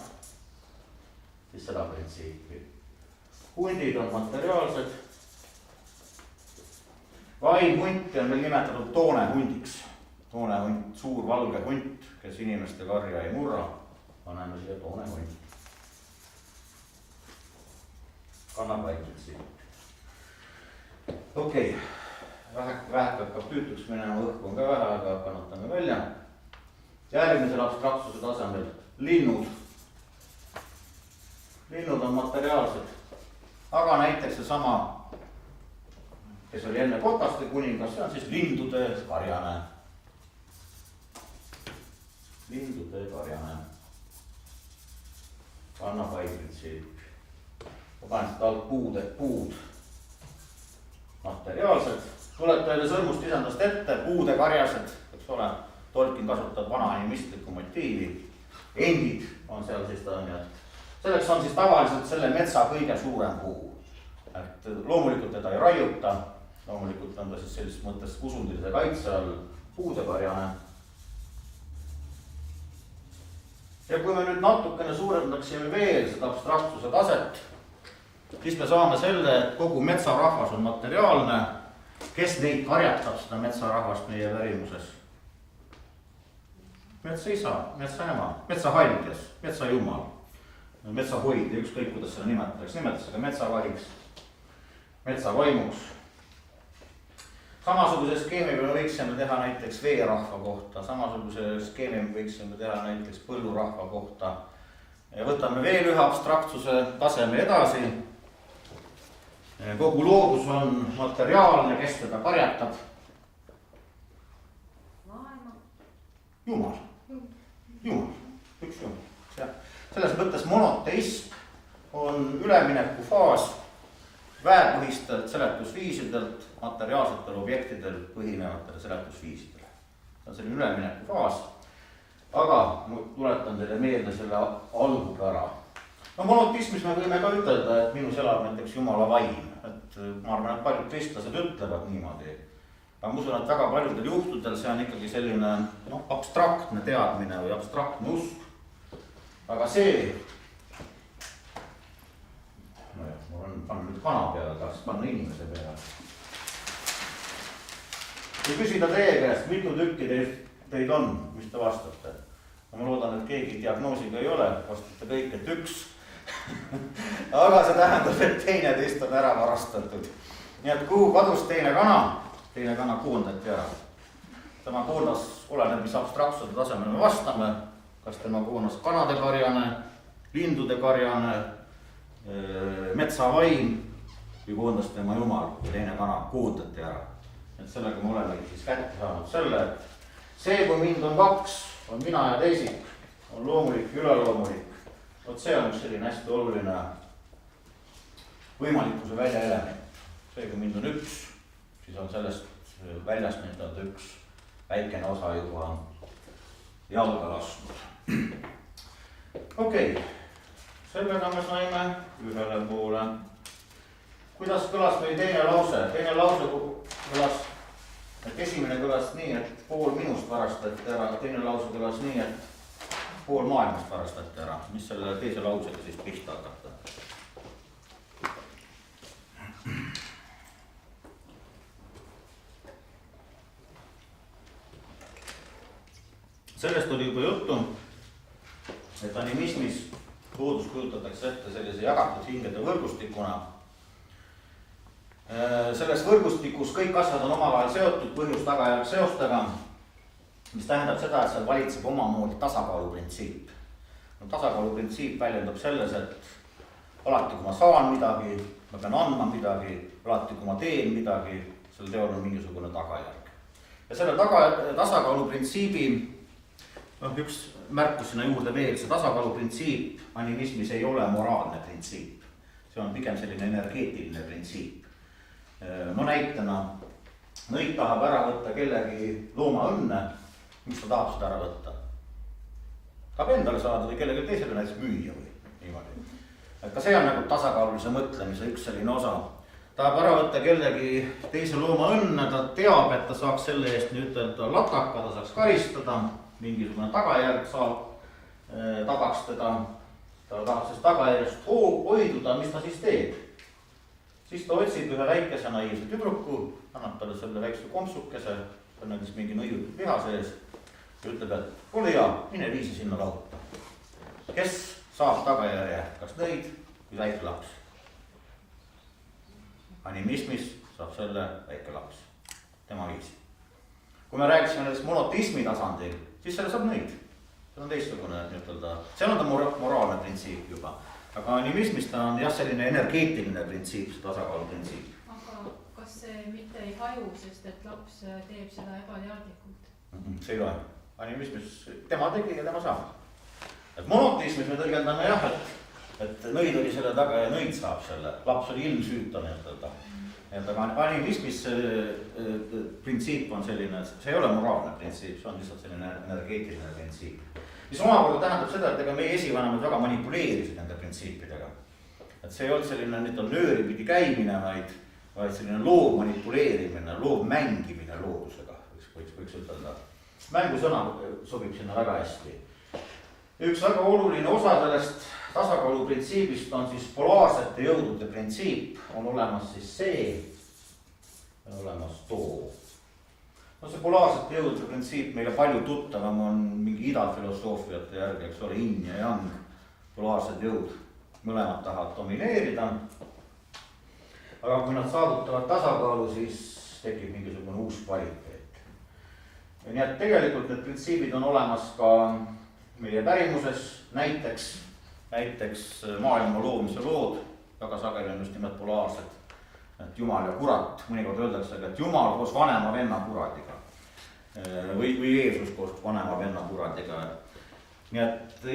siis seda printsiipi. Hundid on materiaalsed. Vaimhunti on veel nimetatud toonehundiks. Toonehunt, suur valge hunt, kes inimeste karja ei murra. paneme siia toone konti. Kannab vaikselt siia. Okei, vähek hakkab tüütuks minema, õhku on ka vähe, aga kannatame välja. Järgmisel abstraktsuse tasemel linnud. Linnud on materiaalsed, aga näiteks seesama, kes oli enne kotaste kuningas, see on siis lindude karjane. Lindude karjane. Kannab vaikprintsiip. Ma panen seda alt puud. Materiaalsed. Tuleb teile sõrmust isendast ette, puude karjased, eks ole. Tolkien kasutab vana animistlikku motiivi. Endid on seal siis ta on ja selleks on siis tavaliselt selle metsa kõige suurem puu. Et loomulikult teda ei raiuta. Loomulikult on ta siis sellises mõttes kusundilise kaitse all puude karjane. Ja kui me nüüd natukene suurendaksime veel seda abstraktsuse taset, siis me saame selle, et kogu metsarahvas on materiaalne. Kes neid karjatab seda metsarahvast meie pärimuses? Metsa isa, metsa ema, metsa haljas, metsa jumal, metsa hoidja, ükskõik kuidas seda nimetatakse, aga metsavahiks, metsa vaimuks. Samasuguse skeemi me võiksime teha näiteks veerahva kohta, samasuguse skeemi me võiksime teha näiteks põllurahva kohta. Ja võtame veel ühe abstraktsuse taseme edasi. Kogu loodus on materiaalne, kes teda karjatab? Jumal. Jumal, üks jumal. Selles mõttes monoteism on ülemineku faas väepõhistelt seletusviisidelt materiaalsetel objektidel põhinevatele seletusviisidele. See on selline ülemineku faas, aga tuletan teile meelde selle algupära. No monoteismis me võime ka ütelda, et minus elab näiteks Jumala vaim. Et ma arvan, et paljud kristlased ütlevad niimoodi. Aga ma usun, et väga paljudel juhtudel see on ikkagi selline abstraktne teadmine või abstraktne usk. Aga see, ma panen nüüd kana peale, tahaks panna inimese peale. Kui küsida teie käest, mitu tükki teid on, mis te vastate? Ma loodan, et keegi diagnoosiga ei ole, vastate kõik, et üks. Aga see tähendab, et teine teist on ära varastatud. Nii et kuhu kadus teine kana? Teine kana koondati ära. Tema koondas oleneb, mis abstraktsuse tasemel me vastame. Kas tema koondas kanade karjane, lindude karjane, metsavaim või koondas tema jumal või teine kana koondati ära. Et sellega me oleme siis kätte saanud selle, et see, kui mind on kaks, on mina ja teisik, on loomulik ja üleloomulik. Vot see on üks selline hästi oluline võimalikkuse väljaelement. See, kui mind on üks, siis on sellest väljast näidanud üks väikene osa juba jalga lasknud. Okei, sellega me saime ühele poole. Kuidas kõlas meil teine lause? Teine lause kõlas, et esimene kõlas nii, et pool minust varastati ära, teine lause kõlas nii, et pool maailmast varastati ära. Mis selle teise lausega siis pihta hakata? Sellest oli juba juttu, et animismis loodus kujutatakse ette sellise jagatud hingede võrgustikuna. Selles võrgustikus kõik asjad on omavahel seotud põhjus-tagajärg seostega, mis tähendab seda, et seal valitseb omamoodi tasakaaluprintsiip. Tasakaaluprintsiip väljendab selles, et alati kui ma saan midagi, ma pean andma midagi, alati kui ma teen midagi, selle teol on mingisugune tagajärg. Ja selle tasakaaluprintsiibi üks märkus sinna juurde veel, see tasakaaluprintsiip animismis ei ole moraalne printsiip. See on pigem selline energeetiline printsiip. No näitena, nõid tahab ära võtta kellegi looma õnne, miks ta tahab seda ära võtta? Tahab endale saada või kellegi teisele näiteks müüa või niimoodi. Et ka see on nagu tasakaalulise mõtlemise üks selline osa. Tahab ära võtta kellegi teise looma õnne, ta teab, et ta saaks selle eest nüüd lataka, ta saaks karistada, mingisugune tagajärg tabaks teda, ta tahab sellest tagajärjest hoiduda, mis ta siis teeb? Siis ta otsib ühe väikese naiivse tüdruku, annab talle selle väikse kompsukese, ta on näiteks mingi nõiutud liha sees ja ütleb, et ole hea, mine viisi sinna lauta. kes saab tagajärje, kas nõid või väike laps? Animismis saab selle väike laps, tema viisi. Kui me rääkisime nendest monoteismi tasandil, siis selle saab nõid. See on teistsugune nii-ütelda, seal on ta moraalne printsiip juba. Aga animismis ta on jah selline energeetiline printsiip, see tasakaalu printsiip. Aga kas see mitte ei haju, sest et laps teeb seda ebateadlikult? See ei loe. Animismis tema tegi ja tema saab. Et monoteismis me tõlgendame jah, et nõid oli selle taga ja nõid saab selle. Laps oli ilmsüüta nii-ütelda. Aga animismis printsiip on selline, see ei ole moraalne printsiip, see on lihtsalt selline energeetiline printsiip. Mis omakorda tähendab seda, et ega meie esivanemad väga manipuleerisid nende printsiipidega. Et see ei olnud selline nööripidi käimine, vaid selline loov manipuleerimine, loov mängimine loodusega, võiks ütelda. Mängusõna sobib sinna väga hästi. Üks väga oluline osa sellest tasakaalu printsiibist on siis polaarsete jõudude printsiip, on olemas siis see, on olemas too. No see polaarsete jõudude printsiip meile palju tuttavam on mingi idafilosoofiate järgi, eks ole, yin ja yang, polaarsed jõud, mõlemad tahavad domineerida. Aga kui nad saavutavad tasakaalu, siis tekib mingisugune uus kvaliteet. Nii et tegelikult need printsiibid on olemas ka meie pärimuses, näiteks maailma loomise lood, väga sageli on just nimelt polaarsed, et Jumal ja kurat, mõnikord öeldakse, et Jumal koos vanema venna kuradiga või Jeesus koos vanema venna kuradiga. Nii et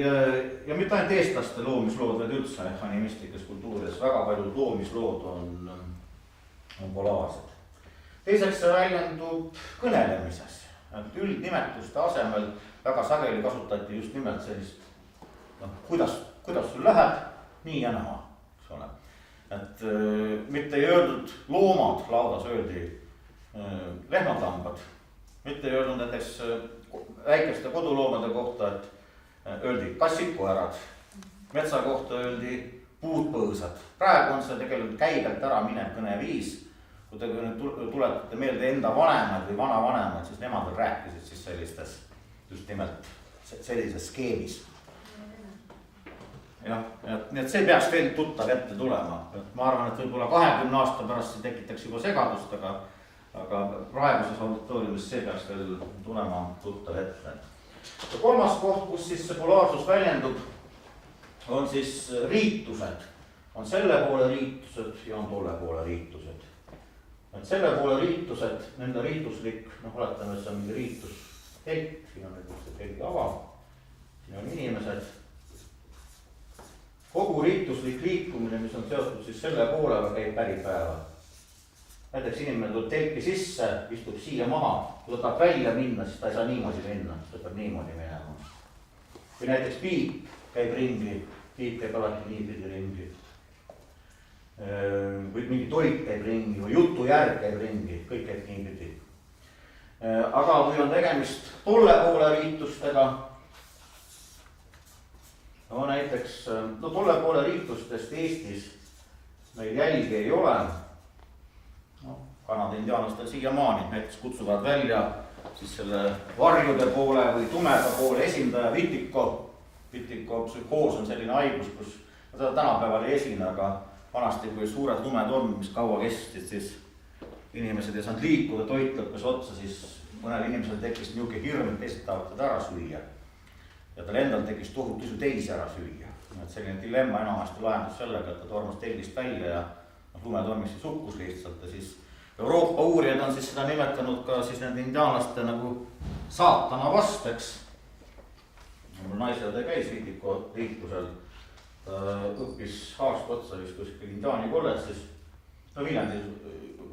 ja mitte ainult eestlaste loomislood, vaid üldse animistlikes kultuurides väga paljud loomislood on polaarsed. Teiseks see väljendub kõnelemises, et üldnimetuste asemel väga sageli kasutati just nimelt sellist kuidas sul läheb, nii ja naa, eks ole. Et mitte ei öeldud loomad, laudas öeldi lehmatambad, mitte ei öeldud näiteks väikeste koduloomade kohta, et öeldi kassid koerad, metsa kohta öeldi puud põõsad. Praegu on see tegelikult käibelt ära minev kõneviis, kui te tuletate meelde enda vanemaid või vanavanemad, siis nemad rääkisid siis sellistes, just nimelt sellises skeemis. Jah, nii et see peaks veel tuttav ette tulema. Ma arvan, et võib-olla 20 aasta pärast see tekitaks juba segadust, aga praeguses auditooriumis see peaks veel tulema tuttav ette. Ja kolmas koht, kus siis see polaarsus väljendub, on siis riitused. On selle poole riitused ja on tolle poole riitused. Et selle poole riitused, nende riituslik, oletame, see on mingi riitustelk, siin on näiteks see telgi ava, siin on inimesed. Kogu riituslik liikumine, mis on seotud siis selle poolega, käib päripäeva. Näiteks inimene tuleb telki sisse, istub siia maha, kui ta tahab välja minna, siis ta ei saa niimoodi minna, ta peab niimoodi minema. Või näiteks piip käib ringi, piip käib alati niipidi ringi. Või mingi toit käib ringi või jutujärg käib ringi, kõik käib niipidi. Aga kui on tegemist tolle poole riitustega, no näiteks tolle poole riitustest Eestis meil jälgi ei ole. Kanada indiaanlastel siiamaani näiteks kutsuvad välja siis selle varjude poole või tumeda poole esindaja Vitiko. Vitiko psühhoos on selline haigus, kus seda tänapäeval ei esine, aga vanasti kui suured lumed on, mis kaua kestsid, siis inimesed ei saanud liikuda, toit lõppes otsa, siis mõnel inimesel tekkis niisugune hirm, et teised tahavad teda ära süüa. Ja tal endal tekkis tohutu teisi ära süüa. Et selline dilemma enamasti lahendus sellega, et ta tormas telgist välja ja lumetormis siis hukkus lihtsalt. Ja siis Euroopa uurijad on siis seda nimetanud ka siis nende indiaanlaste nagu saatana vasteks. Mul naisele ta käis Vitiko riiklusel, ta õppis aasta otsa vist kuskil indiaani kolledžis. No Viljandi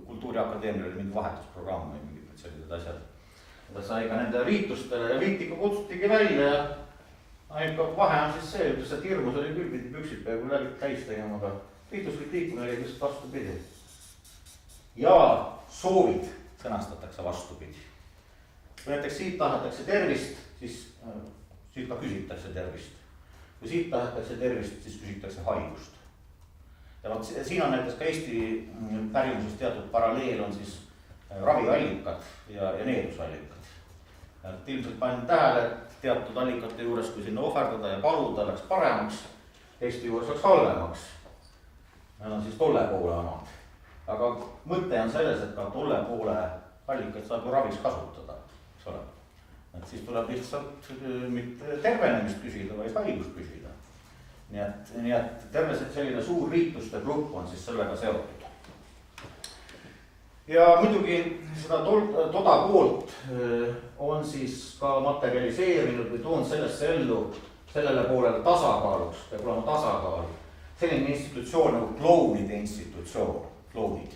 kultuuriakadeemial oli mingi vahetusprogramm või mingid sellised asjad. Ta sai ka nende riitustele ja Vitiko kutsutigi välja ja ainult vahe on siis see, ütles, et hirmus oli küll, pidi püksid peaaegu läbi täis tegema, aga riituslik liikumine oli just vastupidi. Ja soovid sõnastatakse vastupidi. Kui näiteks siit tahetakse tervist, siis siit ka küsitakse tervist. Kui siit tahetakse tervist, siis küsitakse haigust. Ja siin on näiteks ka Eesti pärimuses teatud paralleel on siis raviallikad ja needusallikad. Et ilmselt panin tähele, et teatud allikate juures, kui sinna ohverdada ja paluda, läks paremaks, teiste juures läks halvemaks. Need on siis tolle poole omad. Aga mõte on selles, et ka tolle poole allikaid saab ju ravis kasutada, eks ole. Et siis tuleb lihtsalt mitte tervenemist küsida, vaid haigust küsida. Nii et terve selline suur riituste grupp on siis sellega seotud. Ja muidugi seda toda poolt on siis ka materialiseerinud või toonud sellesse ellu sellele poolele tasakaaluks, peab olema tasakaal. Selline institutsioon nagu klounide institutsioon, klounid.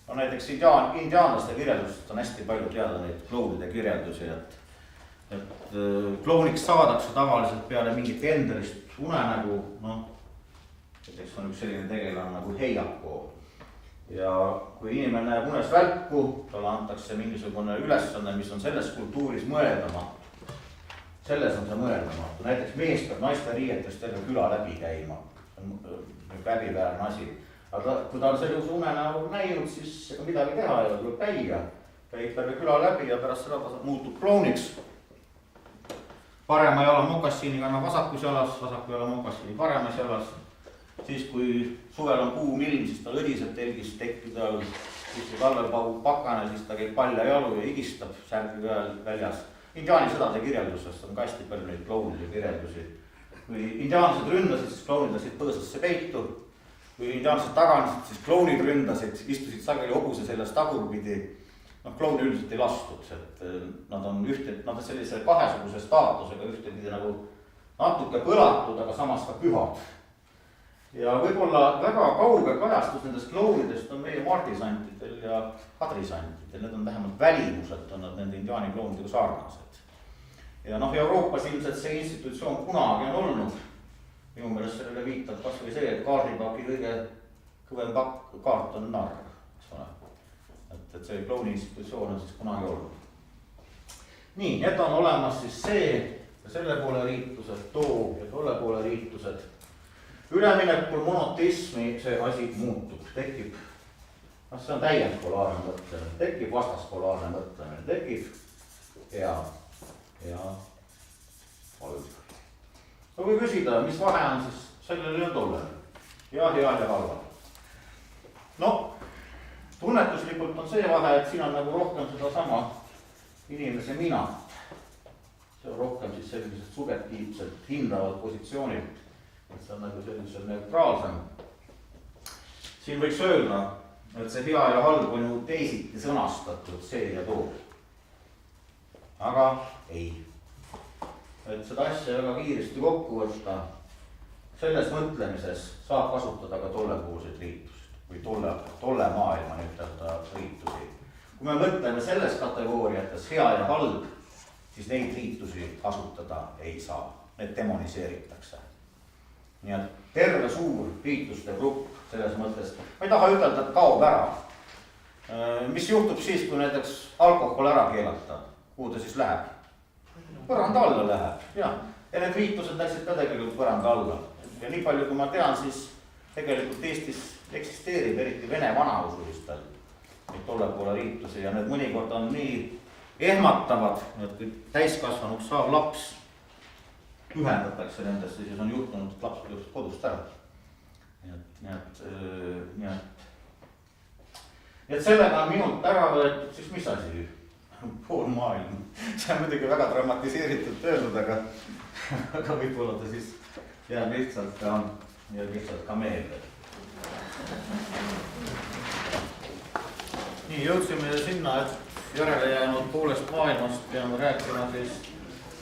No näiteks indiaanlaste kirjeldusest on hästi palju teada neid klounide kirjeldusi, et klouniks saadakse tavaliselt peale mingit endelist unenägu, noh, näiteks on üks selline tegelane nagu heiakoo. Ja kui inimene näeb unes välku, talle antakse mingisugune ülesanne, mis on selles kultuuris mõeldamatu. Selles on see mõeldamatu. Näiteks mees peab naiste riietes terve küla läbi käima. Läbiväärne asi. Aga kui ta on sellise unenägu näinud, siis ega midagi teha ei ole, tuleb käia. Käib terve küla läbi ja pärast seda ta muutub klouniks. Parema jala mokassiini kannab vasakus jalas, vasaku jala mokassiini paremas jalas. Siis kui suvel on kuum ilm, siis ta õdiseb telgis tekkide all. Siis kui talvel pahub pakane, siis ta käib palja jalu ja higistab särgi väljas. Indiaani sõdade kirjeldusest on ka hästi palju neid klounide kirjeldusi. Kui indiaansed ründasid, siis klounid lasid põõsasse peitu. Kui indiaansed taganesid, siis klounid ründasid, istusid sageli hobuse selles tagurpidi. No klouni üldiselt ei lastud, et nad on sellise kahesuguse staatusega ühtepidi nagu natuke põlatud, aga samas ka pühad. Ja võib-olla väga kauge kajastus nendest klounidest on meie mardisantidel ja hadrisantidel. Need on vähemalt välimuselt on nad nende indiaani klounidega sarnased. Ja Euroopas ilmselt see institutsioon kunagi on olnud. Minu meelest sellele viitab kas või see, et kaardipaki kõige kõvem kaart on narr. Et see klouni institutsioon on siis kunagi olnud. Nii, need on olemas siis see ja selle poole riitused, too ja tolle poole riitused. Üleminekul monoteismi see asi muutub, tekib, see on täiendpolaarne mõtlemine, tekib vastaspolaarne mõtlemine, tekib hea ja halb. No kui küsida, mis vahe on siis sellele ja tollele? Ja halval. No, tunnetuslikult on see vahe, et siin on nagu rohkem seda sama inimese minat. See on rohkem siis sellised subjektiivselt hindavad positsioonid. Et see on nagu sellisel neutraalsem. Siin võiks öelda, et see hea ja halb on ju teisiti sõnastatud see ja too. Aga ei. Et seda asja väga kiiresti kokku võtta. Selles mõtlemises saab kasutada ka tollepoolseid riitusid või tolle maailma nii-öelda riitusi. Kui me mõtleme selles kategooriates hea ja halb, siis neid riitusi kasutada ei saa. Need demoniseeritakse. Nii et terve suur riituste grupp selles mõttes, ma ei taha ütelda, et kaob ära. Mis juhtub siis, kui näiteks alkohol ära keelata? Kuhu ta siis läheb? Põranda alla läheb, jah. Ja need riitused läksid ka tegelikult põranda alla. Ja nii palju, kui ma tean, siis tegelikult Eestis eksisteerib eriti vene vanausulistel tolle poole riitusi ja need mõnikord on nii ehmatavad, et kui täiskasvanuks saab laps ühendatakse nendesse, siis on juhtunud, et laps tõuseb kodust ära. Nii et sellega on minult ära võetud, siis mis asi? Pool maailm. See on muidugi väga dramatiseeritud öelnud, aga võib-olla ta siis jääb lihtsalt ka meelde. Nii, jõudsime sinna, et järele jäänud poolest maailmast peame rääkima siis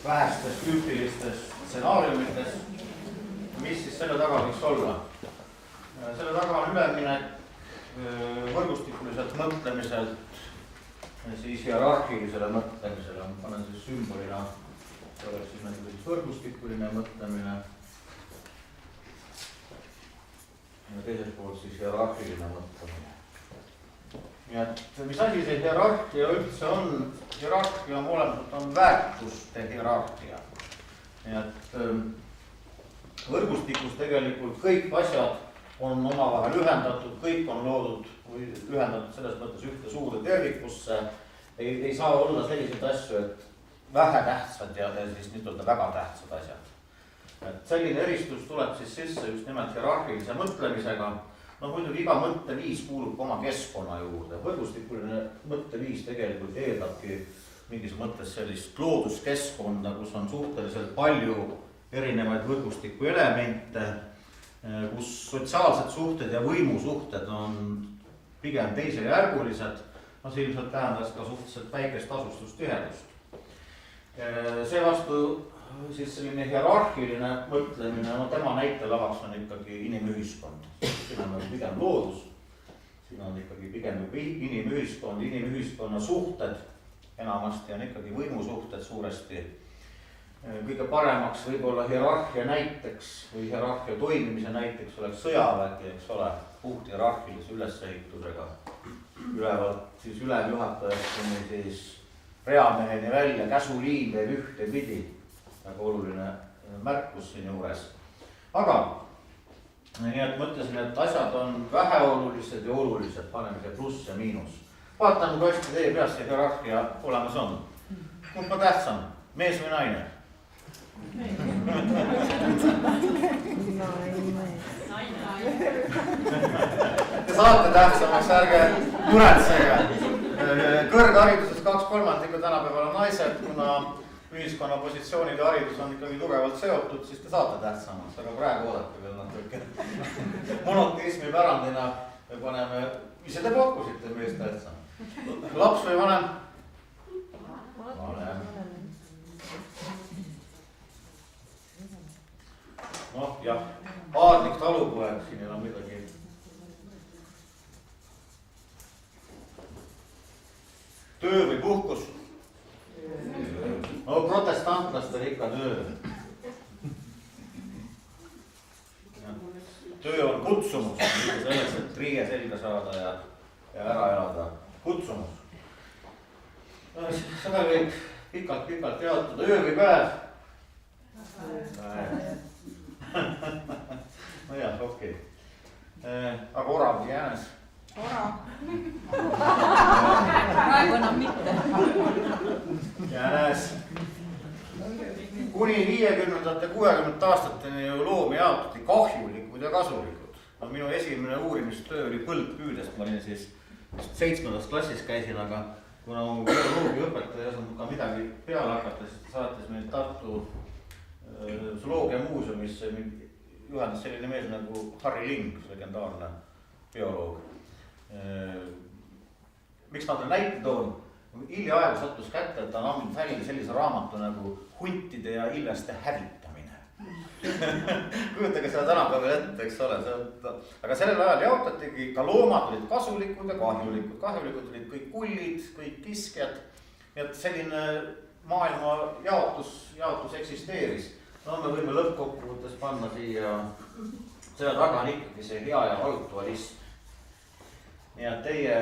vähestest tüüpilistest stsenaariumitest, mis siis selle taga võiks olla. Selle taga on üleminek võrgustikuliselt mõtlemiselt siis hierarhilisele mõtlemisele. Ma panen siis sümbolina, see oleks siis nagu võrgustikuline mõtlemine ja teiselt poolt siis hierarhiline mõtlemine. Nii et mis asi see hierarhia üldse on? Hierarhia on olemas, on väärtuste hierarhia. Nii et võrgustikus tegelikult kõik asjad on omavahel ühendatud, kõik on loodud või ühendatud selles mõttes ühte suurde tervikusse. Ei saa olla selliseid asju, et vähetähtsad ja siis nii-öelda väga tähtsad asjad. Et selline eristus tuleb siis sisse just nimelt hierarhilise mõtlemisega. No muidugi iga mõtteviis kuulub oma keskkonna juurde. Võrgustikuline mõtteviis tegelikult eeldabki mingis mõttes sellist looduskeskkonda, kus on suhteliselt palju erinevaid võrgustiku elemente, kus sotsiaalsed suhted ja võimusuhted on pigem teisejärgulised. No see ilmselt tähendas ka suhteliselt väikest asustustihedust. Seevastu siis selline hierarhiline mõtlemine, no tema näitelavaks on ikkagi inimühiskond. Siin on pigem loodus, siin on ikkagi pigem inimühiskond, inimühiskonna suhted, enamasti on ikkagi võimusuhted suuresti. Kõige paremaks võib-olla hierarhia näiteks või hierarhia toimimise näiteks oleks sõjavägi, eks ole, puht hierarhilise ülesehitusega. Ülevalt siis ülemjuhatajast kuni siis reameheni välja, käsuliin teeb ühte pidi. Väga oluline märkus siin juures. Aga nii et mõtlesin, et asjad on väheolulised ja olulised, paneme see pluss ja miinus. Vaatame, kui hästi teie peas see hierarhia olemas on. Kumb on tähtsam, mees või naine? Te saate tähtsamaks, ärge muretsege. Kõrghariduses 2/3 tänapäeval on naised, kuna ühiskonna positsioonid ja haridus on ikkagi tugevalt seotud, siis te saate tähtsamaks, aga praegu oodake veel natuke. Monoteismi pärandina me paneme, ise te pakkusite mees tähtsam. Laps või vanem? Vanem. Noh jah, aadlik talupoeg, siin ei ole midagi. Töö või puhkus? No protestantlastel ikka töö. Töö on kutsumus, selleks, et riie selga saada ja ära elada. Kutsumus. Seda võib pikalt jaotada, öö või päev. No jah, okei. Aga orav või jäänes? Orav. Praegu enam mitte. Jäänes. Kuni 50. 60. aastateni ju loomi jaotati kahjulikud ja kasulikud. No, minu esimene uurimistöö oli põldpüüdest, ma olin siis 7. klassis käisin, aga kuna mu bioloogia õpetaja ei osanud ka midagi peale hakata, siis ta saatis meid Tartu zooloogia muuseumisse, juhendas selline mees nagu Harry Ling, legendaarne bioloog. Miks ma ta näite toon? Hiljaaegu sattus kätte, et ta on andnud välja sellise raamatu nagu Huntide ja ilveste hävitamine. Kujutage seda tänapäeval ette, eks ole. Aga sellel ajal jaotatigi, ka loomad olid kasulikud ja kahjulikud. Kahjulikud olid kõik kullid, kõik kiskjad. Nii et selline maailma jaotus eksisteeris. No me võime lõppkokkuvõttes panna siia, selle taga on ikkagi see hea ja halb dualism. Nii et teie,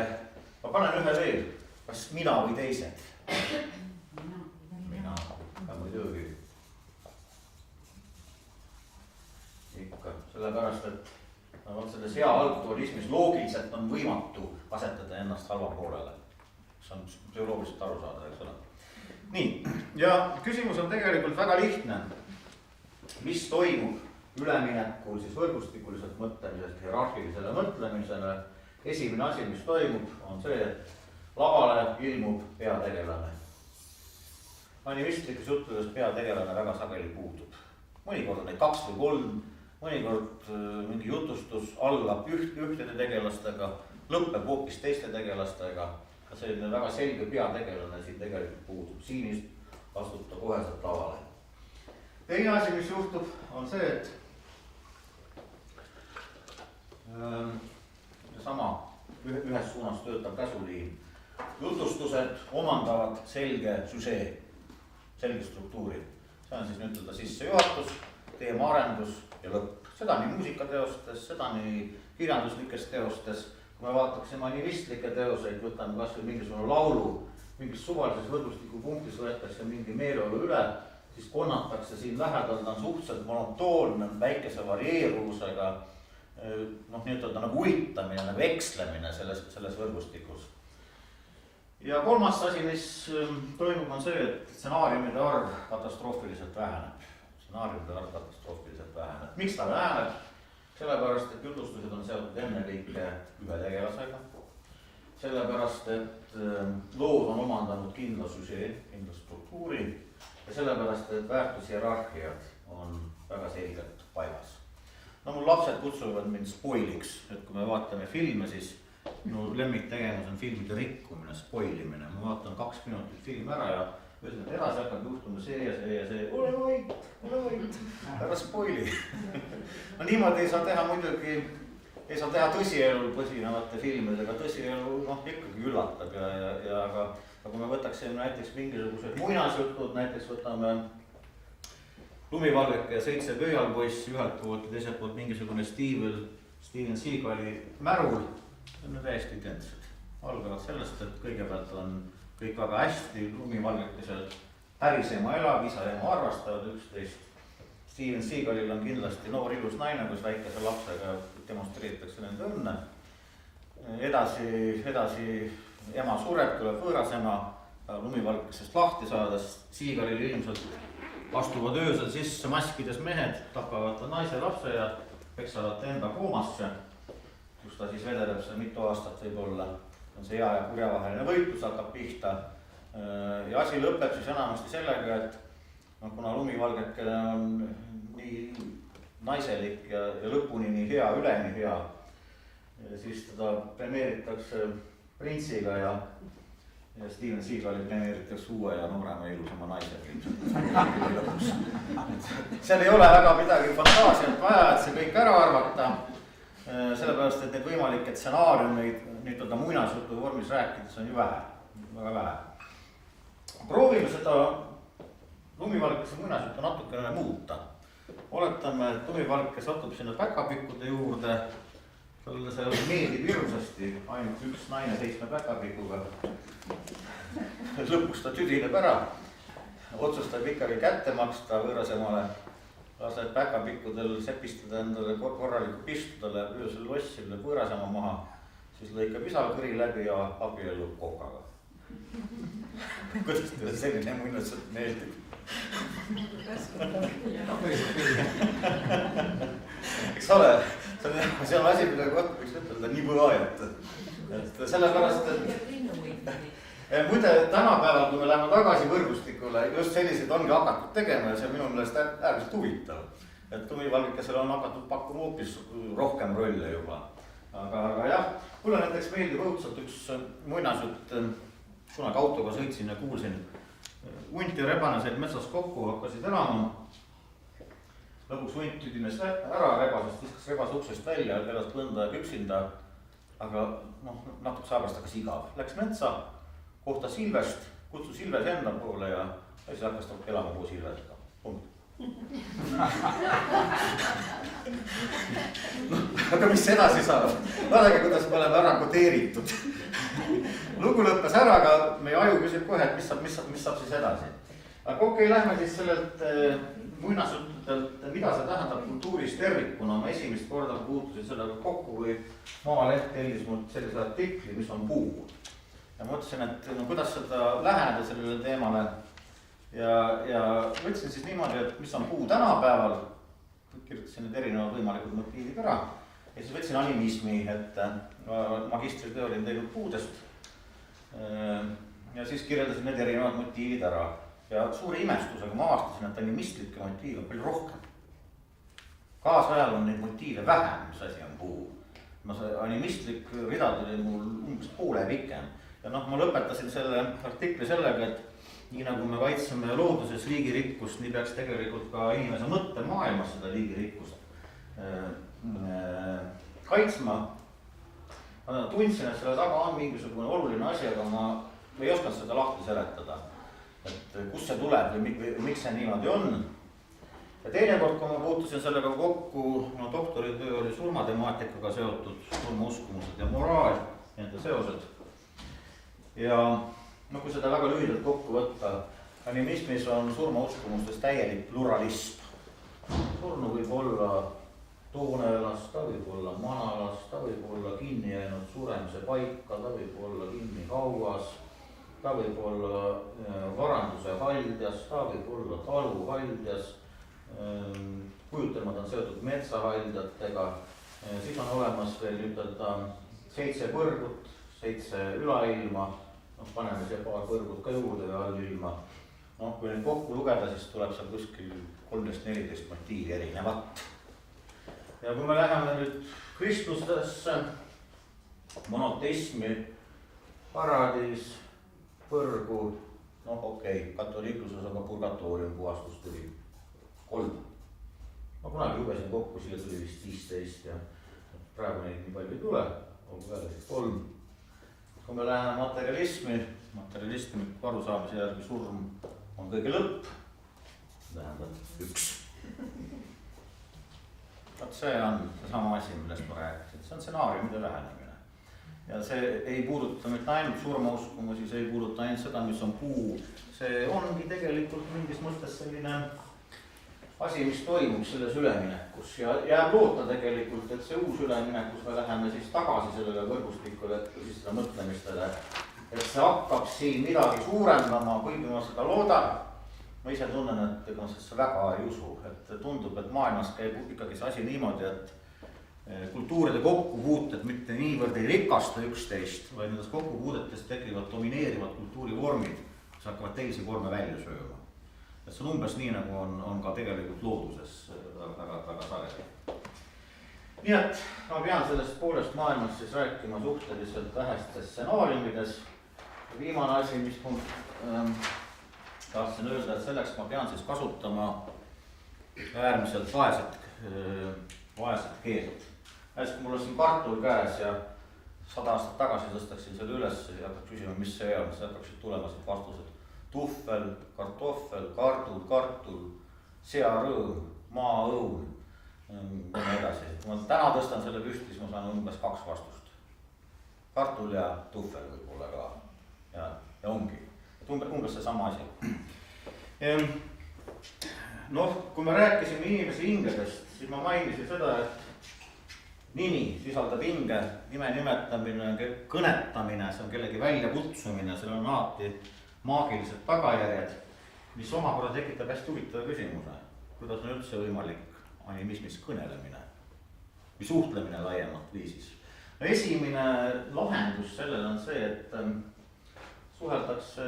ma panen ühe veel, kas mina või teised? Mina, ja muidugi. Ikka, sellepärast, et selles hea halb dualismis loogiliselt on võimatu asetada ennast halva poolele. See on bioloogiliselt aru saada, eks ole. Nii, ja küsimus on tegelikult väga lihtne. Mis toimub üleminekul siis võrgustikuliselt mõtlemisest hierarhilisele mõtlemisele? Esimene asi, mis toimub, on see, et lavale ilmub peategelane. Animistlikus juttudes peategelane väga sageli puudub. Mõnikord on neid 2 või 3, mõnikord mingi jutustus allab ühtede tegelastega, lõppeb hoopis teiste tegelastega. Ka selline väga selge peategelane siin tegelikult puudub. Siin astub ta koheselt lavale. Teine asi, mis juhtub, on see, et sama ühes suunas töötab käsuliin. Jutustused omandavad selge süžee, selge struktuuri. See on siis nüüd sissejuhatus, teemaarendus ja lõpp. Seda nii muusikateostes, seda nii kirjanduslikes teostes. Kui me vaataksime animistlikke teoseid, võtame kas või mingisugune laulu, mingis suvalises võrgustiku punktis võetakse mingi meeleolu üle, siis konnatakse siin lähedal, ta on suhteliselt monotoonne, väikese varieeruvusega, nii-öelda nagu uitamine, nagu ekslemine selles võrgustikus. ja kolmas asi, mis toimub, on see, et stsenaariumide arv katastroofiliselt väheneb. Miks ta väheneb? Sellepärast, et jutustused on seotud ennekõike ühe tegelasega. Sellepärast, et lood on omandanud kindla süžee, kindla struktuuri ja sellepärast, et väärtushierarhiad on väga selgelt paigas. No mul lapsed kutsuvad mind spoiliks, et kui me vaatame filme, siis minu lemmiktegevus on filmide rikkumine, spoilimine. Ma vaatan 2 minutit filmi ära ja ütlen, et edasi hakkab juhtuma see ja see ja see. Ole vait, ära spoili. No niimoodi ei saa teha muidugi, ei saa teha tõsielul põsinevate filmidega, tõsielu ikkagi üllatab aga kui me võtaksime näiteks mingisugused muinasjutud, näiteks võtame Lumivalgeke ja 7 pöialpoissi ühelt poolt ja teiselt poolt mingisugune Steven Seagali Märul, on täiesti identsed. Algavad sellest, et kõigepealt on kõik väga hästi, Lumivalgekesel päris ema elab, isa ja ema arvastavad üksteist. Steven Seagalil on kindlasti noor ilus naine, kus väikese lapsega demonstreeritakse nende õnne. Edasi ema sureb, tuleb võõras ema Lumivalgekesest lahti saades. Seagalil ilmselt astuvad öösel sisse maskides mehed, tapavad ta naise lapse ja peksavad ta enda koomasse, kus ta siis vedeleb seal mitu aastat võib-olla. On see hea ja kurja vaheline võitlus hakkab pihta. Ja asi lõpeb siis enamasti sellega, et kuna Lumivalgekene on nii naiselik ja lõpuni nii hea, üleni hea, siis teda premeeritakse printsiga ja Steven Seagali premeeritakse uue ja noorema ilusama naisega ilmselt. Seal ei ole väga midagi fantaasiat vaja, et see kõik ära arvata. Sellepärast, et need võimalikke stsenaariumeid nii-öelda muinasjutu vormis rääkides on ju vähe, väga vähe. Proovime seda Lumivalgekese muinasjuttu natukene muuta. Oletame, et Lumivalgeke satub sinna päkapikkude juurde. Talle see meeldib hirmsasti, ainult üks naine 7 päkapikuga. Lõpuks ta tüdineb ära, otsustab ikkagi kätte maksta võõrasemale, laseb päkapikkudel sepistada endale korraliku pistu, ta läheb öösel lossi üle võõrasema maha, siis lõikab isakõri läbi ja abiellub kokaga. Kuidas teile selline muinasjutt meeldib? Eks ole, see on asi, mille kohta võiks ütelda nii võajat. Et sellepärast, et muide tänapäeval, kui me läheme tagasi võrgustikule, just selliseid ongi hakatud tegema ja see on minu meelest äärmiselt huvitav. Et Lumivalgekesel on hakatud pakkuma hoopis rohkem rolle juba. Aga jah, mulle näiteks meeldib õudselt üks muinasjutt, kunagi autoga sõitsin ja kuulsin. Hunt ja rebane said metsas kokku, hakkasid elama. Lõpuks hunt tüdines ära rebasest, viskas rebase uksest välja, elas põnda ja üksinda. Aga natuke saabast hakkas igav. Läks metsa, kohtas Ilvest, kutsus Ilves enda poole ja siis hakkas ta elama koos Ilvesega. Punkt. Aga mis edasi saab? Vaadake, kuidas me oleme ära kodeeritud. Lugu lõppes ära, aga meie aju küsib kohe, et mis saab siis edasi. Aga okei, lähme siis sellelt muinasjuttelt, mida see tähendab kultuuris tervikuna. Ma esimest korda puutusin sellega kokku, kui Maaleht tellis mult sellise artikli, mis on puu. Ja mõtlesin, et kuidas seda läheneda sellele teemale. Ja võtsin siis niimoodi, et mis on puu tänapäeval. Kirjutasin need erinevad võimalikud motiivid ära. Ja siis võtsin animismi, et magistritöö olin teinud puudest. Ja siis kirjeldasin need erinevad motiivid ära. Ja suure imestusega ma avastasin, et animistlikke motiive on palju rohkem. Kaasajal on neid motiive vähem, mis asi on puu. Animistlik ridad oli mul umbes poole pikem. Ja ma lõpetasin selle artikli sellega, et nii nagu me kaitseme looduses liigirikkust, nii peaks tegelikult ka inimese mõtte maailmas seda liigirikkust kaitsma. Ma tundsin, et selle taga on mingisugune oluline asi, aga ma ei osanud seda lahti seletada. Et kus see tuleb või miks see niimoodi on. Ja teine kord, kui ma puutusin sellega kokku, doktoritöö oli surmatemaatikaga seotud, surmauskumused ja moraal, nende seosed. Ja kui seda väga lühidalt kokku võtta, animismis on surmauskumustes täielik pluralism. Surnu võib olla toonelas, ta võib olla manalas, ta võib olla kinni jäänud suremise paika, ta võib olla kinni hauas. ta võib olla varanduse haldjas, ta võib olla talu haldjas, kujutelmad on seotud metsahaldjatega, siis on olemas veel ütelda 7 põrgut, 7 ülailma, noh paneme siia paar põrgut ka juurde või allilma. Noh, kui neid kokku lugeda, siis tuleb seal kuskil 13-14 motiivi erinevat. Ja kui me läheme nüüd kristlustesse, monoteismi, paradiis, põrgu, noh okei, katoliikluses on ka purgatoorium puhastus tuli 3. Ma kunagi lugesin kokku, siia tuli vist 15 ja praegu neid nii palju ei tule, olgu veel 3. Kui me läheme materialismi arusaamise järgi surm on kõige lõpp, tähendab 1. Vaat see on seesama asi, millest ma rääkisin, see on stsenaariumide lähenemine. Ja see ei puuduta mitte ainult surmauskumusi, see ei puuduta ainult seda, mis on puu. See ongi tegelikult mingis mõttes selline asi, mis toimub selles üleminekus ja jääb loota tegelikult, et see uus üleminekus me läheme siis tagasi sellele võrgustikule, siis seda mõtlemistele, et see hakkab siin midagi suurendama, kuigi ma seda loodan. Ma ise tunnen, et ega see väga ei usu, et tundub, et maailmas käib ikkagi see asi niimoodi, et kultuuride kokkupuuted mitte niivõrd ei rikasta üksteist, vaid nendes kokkupuudetest tekivad domineerivad kultuurivormid, mis hakkavad teisi vorme välja sööma. Et see on umbes nii, nagu on ka tegelikult looduses väga sageli. Nii et ma pean sellest poolest maailmast siis rääkima suhteliselt vähestes stsenaariumides. Viimane asi, mis tahtsin öelda, et selleks ma pean siis kasutama äärmiselt vaeset keelt. Kui mul on siin kartul käes ja 100 aastat tagasi tõstaksin selle üles ja hakkaks küsima, mis see on, siis hakkaksid tulema siit vastused. Tuhvel, kartoffel, kartul, searõõm, maaõun ja nii edasi. Kui ma täna tõstan selle püsti, siis ma saan umbes 2 vastust. Kartul ja tuhvel võib-olla ka. Ja ongi. Umbes see sama asi. Noh, kui me rääkisime inimese hingedest, siis ma mainisin seda, et nimi sisaldab hinge, nime nimetamine, kõnetamine, see on kellegi väljakutsumine, seal on alati maagilised tagajärjed, mis omakorda tekitab hästi huvitava küsimuse. Kuidas on üldse võimalik animismis kõnelemine või suhtlemine laiemalt viisis? Esimene lahendus sellele on see, et suheldakse,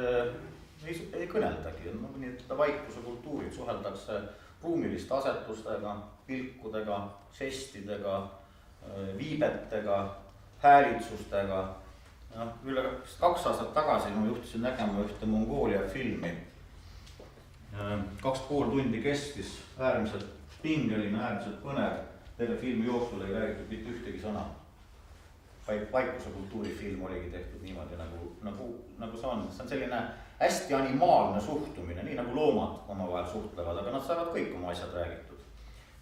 ei kõneldagi, nii et vaikuse kultuurid suheldakse ruumiliste asetustega, pilkudega, žestidega, viibetega, häälitsustega. Üle 2 aastat tagasi ma juhtisin nägema ühte Mongoolia filmi. 2,5 tundi kestis, äärmiselt pingeline, äärmiselt põnev. Terve filmi jooksul ei räägitud mitte ühtegi sõna. Vaikuse kultuurifilm oligi tehtud niimoodi, nagu see on. See on selline hästi animaalne suhtumine, nii nagu loomad omavahel suhtlevad, aga nad saavad kõik oma asjad räägitud.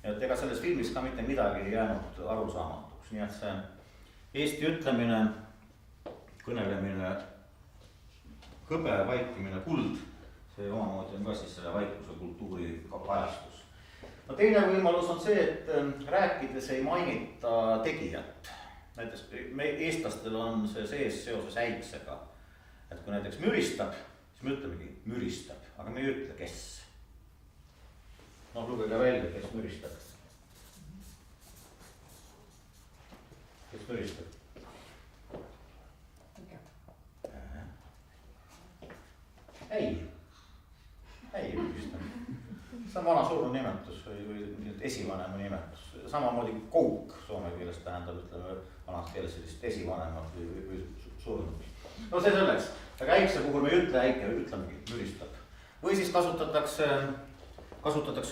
Et ega selles filmis ka mitte midagi ei jäänud arusaamatuks. Nii et see eesti ütlemine, kõnelemine, kõbe, vaikimine, kuld, see omamoodi on ka siis selle vaikuse kultuuri kajastus. No teine võimalus on see, et rääkides ei mainita tegijat. Näiteks eestlastel on see sees seoses äiksega. Et kui näiteks müristab, siis me ütlemegi müristab, aga me ei ütle, kes. No lugege välja, kes müristab. Kes müristab? Ei müristab. See on vana surnu nimetus või esivanema nimetus. Samamoodi kouk soome keeles tähendab, ütleme vanas keeles sellist esivanemat või surnud. No see selleks, aga äikse puhul me ei ütle äike, ütlemegi müristab. Või siis kasutatakse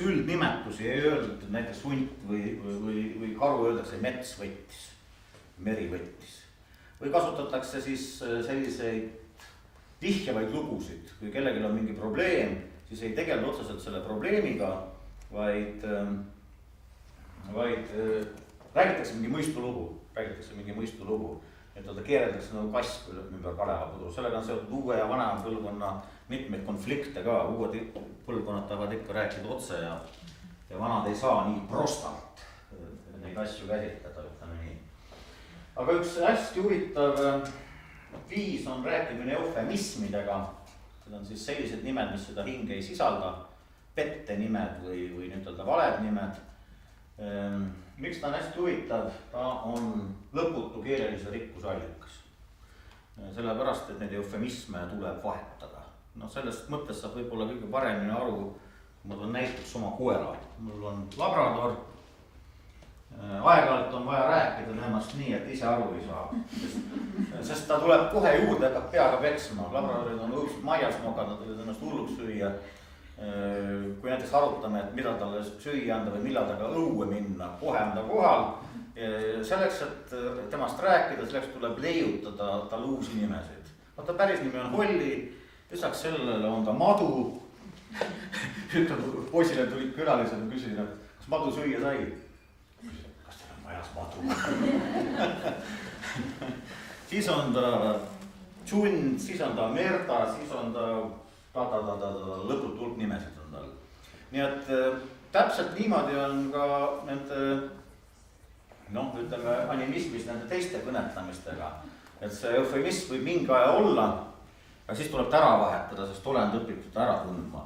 üldnimetusi, ei öeldud näiteks hunt või karu öeldakse mets võttis, meri võttis. Või kasutatakse siis selliseid vihjavaid lugusid, kui kellelgi on mingi probleem, siis ei tegelda otseselt selle probleemiga, vaid räägitakse mingi mõistulugu, et ta keereldakse nagu kass ümber kalevapudru. Sellega on seotud uue ja vanema põlvkonna mitmeid konflikte ka. Uued põlvkonnad tahavad ikka rääkida otse ja vanad ei saa nii prostalt neid asju käsitleda, ütleme nii. Aga üks hästi huvitav 5 on rääkimine eufemismidega. Need on siis sellised nimed, mis seda hinge ei sisalda. Pettenimed või nii-öelda valed nimed. Miks ta on hästi huvitav? Ta on lõputu keelelise rikkuse allikas. Sellepärast, et neid eufemisme tuleb vahetada. No sellest mõttes saab võib-olla kõige paremini aru, kui ma toon näiteks oma koera. Mul on labrador. Aeg-ajalt on vaja rääkida temast nii, et ise aru ei saa. Sest ta tuleb kohe juurde, hakkab peaga peksma. Labradorid on õudselt maias mokad, nad võivad ennast hulluks süüa. Kui näiteks arutame, et mida talle süüa anda või millal taga õue minna, kohe on ta kohal. Selleks, et temast rääkida, selleks tuleb leiutada tal uusi nimesid. Ta päris nimi on Holli, lisaks sellele on ta Madu. Poisile tulid külalised ja küsisid, et kas Madu süüa sai? Kas teil on majas Madu? Siis on ta Tšund, siis on ta Merda, siis on ta lõput hulk nimesid on tal. Nii et täpselt niimoodi on ka nende, ütleme animismis nende teiste kõnetlemistega. Et see eufemism võib mingi aja olla, aga siis tuleb ta ära vahetada, sest olend õpitud ära tundma.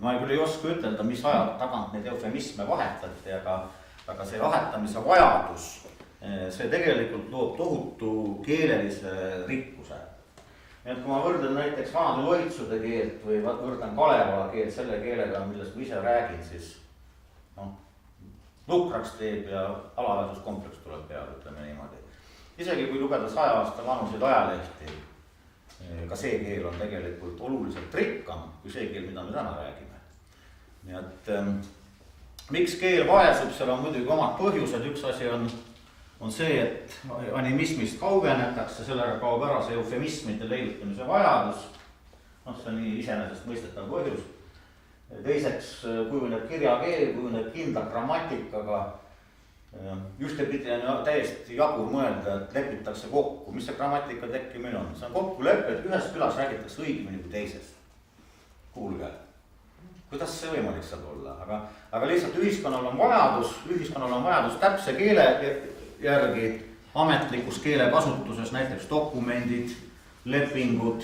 Ma küll ei oska ütelda, mis aja tagant neid eufemisme vahetati, aga see vahetamise vajadus, see tegelikult loob tohutu keelelise rikkuse. Et kui ma võrdan näiteks vanade loitsude keelt või võrdan Kalevala keelt selle keelega, millest ma ise räägin, siis nukraks teeb ja alaväärsuskompleks tuleb peale, ütleme niimoodi. Isegi kui lugeda 100 aasta vanuseid ajalehti, ka see keel on tegelikult oluliselt rikkam kui see keel, mida me täna räägime. Nii et miks keel vaesub, seal on muidugi omad põhjused, üks asi on see, et animismist kaugenetakse, sellega kaob ära see eufemismide leiutamise vajadus. See on nii iseenesest mõistetav põhjus. Teiseks kujuneb kirjakeel, kujuneb kindla grammatikaga. Ühtepidi on täiesti jabur mõelda, et lepitakse kokku. Mis see grammatika tekkimine on? See on kokkulepe, et ühes külas räägitakse õigemini kui teises. Kuulge, kuidas see võimalik saab olla? Aga lihtsalt ühiskonnal on vajadus täpse keele järgi ametlikus keelekasutuses, näiteks dokumendid, lepingud,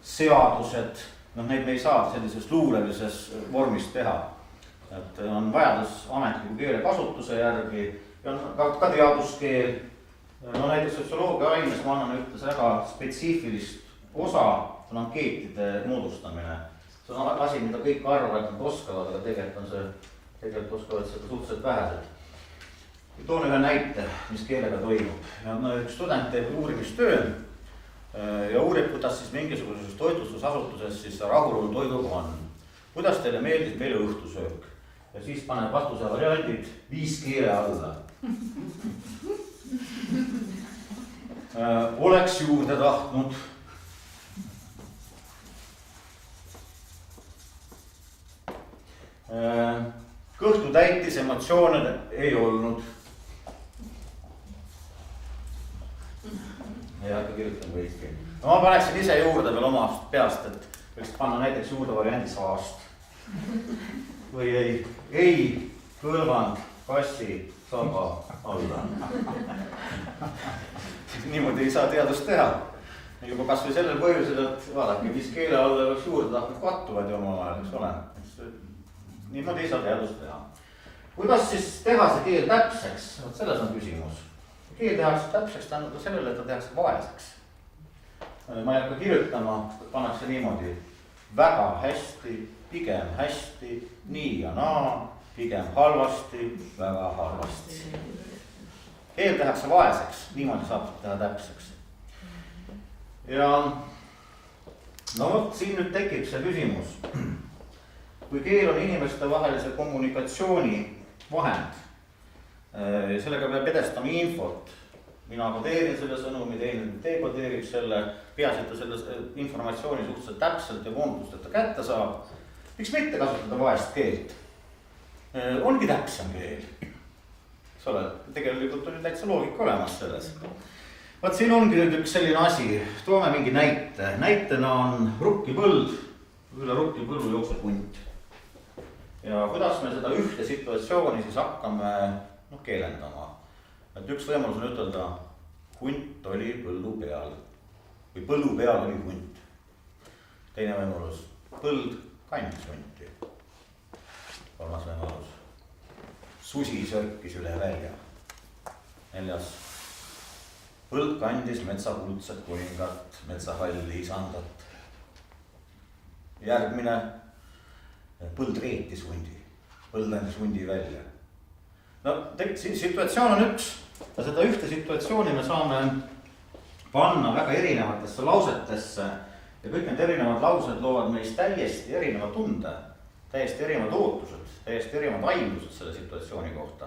seadused, neid me ei saa sellises luulelises vormis teha. Et on vajadus ametliku keelekasutuse järgi ja on ka teaduskeel. Näiteks sotsioloogia aines ma annan ütles väga spetsiifilist osa, on ankeetide moodustamine. See on asi, mida kõik arvavad, et nad oskavad, aga tegelikult oskavad seda suhteliselt vähesed. Toon ühe näite, mis keelega toimub. Üks student teeb uurimistöö ja uurib, kuidas siis mingisuguses toitlustusasutuses siis rahulolu toiduga on. Kuidas teile meeldib meile õhtusöök? Ja siis paneb vastuse variandid 5 keele alla. Oleks juurde tahtnud. Kõhtu täitis, emotsioone ei olnud. Ei hakka kirjutama võitki. Ma paneksin ise juurde veel oma peast, et võiks panna näiteks juurde variandi saast. Või ei kõlvand kassi saba alla. Niimoodi ei saa teadust teha. Juba kas või sellel põhjusel, et vaadake, mis keele alla oleks juurde tahtnud kattuvad ja oma vahel, eks ole. Niimoodi ei saa teadust teha. Kuidas siis teha see keel täpseks? Selles on küsimus. Keel tehakse täpseks tähendab sellele, et ta tehakse vaeseks. Ma ei hakka kirjutama, pannakse niimoodi. Väga hästi, pigem hästi, nii ja naa, pigem halvasti, väga halvasti. Keel tehakse vaeseks, niimoodi saab teha täpseks. Ja siin nüüd tekib see küsimus. Kui keel on inimeste vahelise kommunikatsiooni vahend, sellega peab edestama infot. Mina kodeerin selle sõnumi, teine kodeerib selle, peaasjata selle informatsiooni suhteliselt täpselt ja moonutusteta kätte saab. Miks mitte kasutada vaest keelt? Ongi täpsem keel. Tegelikult on täitsa loogika olemas selles. Vaat siin ongi nüüd üks selline asi, toome mingi näite. Näitena on rukkipõld, üle rukkipõllu jookseb hunt. Ja kuidas me seda ühte situatsiooni siis hakkame keelendama. Et üks võimalus on ütelda, hunt oli põllu peal. või põllu peal oli hunt. teine võimalus, põld kandis hunti. kolmas võimalus, susi sörkis üle välja. neljas, põld kandis metsa kuldset kuningat, metsahalli isandat. järgmine, põld reetis hundi, põld andis hundi välja. no situatsioon on üks ja seda ühte situatsiooni me saame panna väga erinevatesse lausetesse ja kõik need erinevad laused loovad meist täiesti erineva tunde, täiesti erinevad ootused, täiesti erinevad aimdused selle situatsiooni kohta.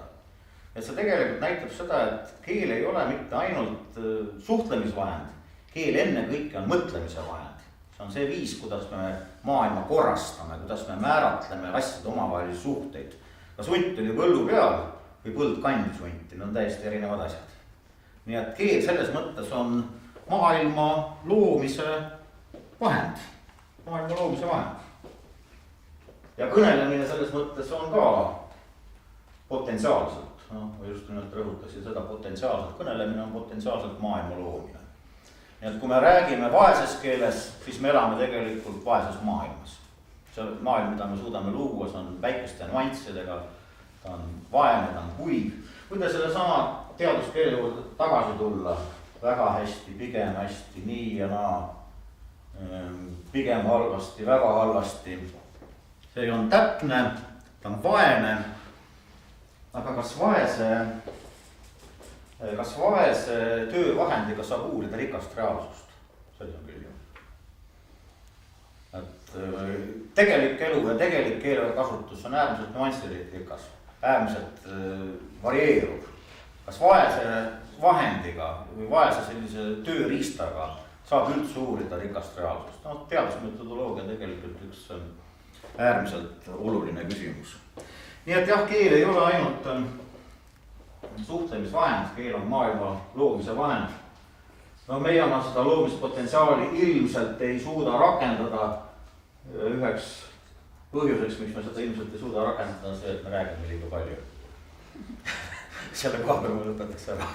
et see tegelikult näitab seda, et keel ei ole mitte ainult suhtlemisvahend, keel ennekõike on mõtlemise vahend. see on see viis, kuidas me maailma korrastame, kuidas me määratleme asjade omavahelisi suhteid. kas hunt oli põllu peal või põld kandis hunti, need on täiesti erinevad asjad. nii et keel selles mõttes on maailma loomise vahend, maailma loomise vahend. ja kõnelemine selles mõttes on ka potentsiaalselt, noh, ma just nimelt rõhutasin seda, potentsiaalselt kõnelemine on potentsiaalselt maailma loomine. nii et kui me räägime vaeses keeles, siis me elame tegelikult vaeses maailmas. see maailm, mida me suudame luua, see on väikeste nüanssidega, ta on vaene, ta on kuiv. kui te sellesama teaduskeele juurde tagasi tulla, väga hästi, pigem hästi, nii ja naa, pigem halvasti, väga halvasti. see on täpne, ta on vaene, aga kas vaese töövahendiga saab uurida rikast reaalsust? see on küll ju. et tegelik elu ja tegelik keelekasutus on äärmiselt nüanssirikas, äärmiselt varieerub. kas vaese vahendiga või vaese sellise tööriistaga saab üldse uurida rikast reaalsust? no teadusmetodoloogia on tegelikult üks äärmiselt oluline küsimus. nii et jah, keel ei ole ainult suhtlemisvahend, keel on maailma loomise vahend. no meie oma seda loomispotentsiaali ilmselt ei suuda rakendada. üheks põhjuseks, miks me seda ilmselt ei suuda rakendada, on see, et me räägime liiga palju. selle koha peal ma lõpetaks ära.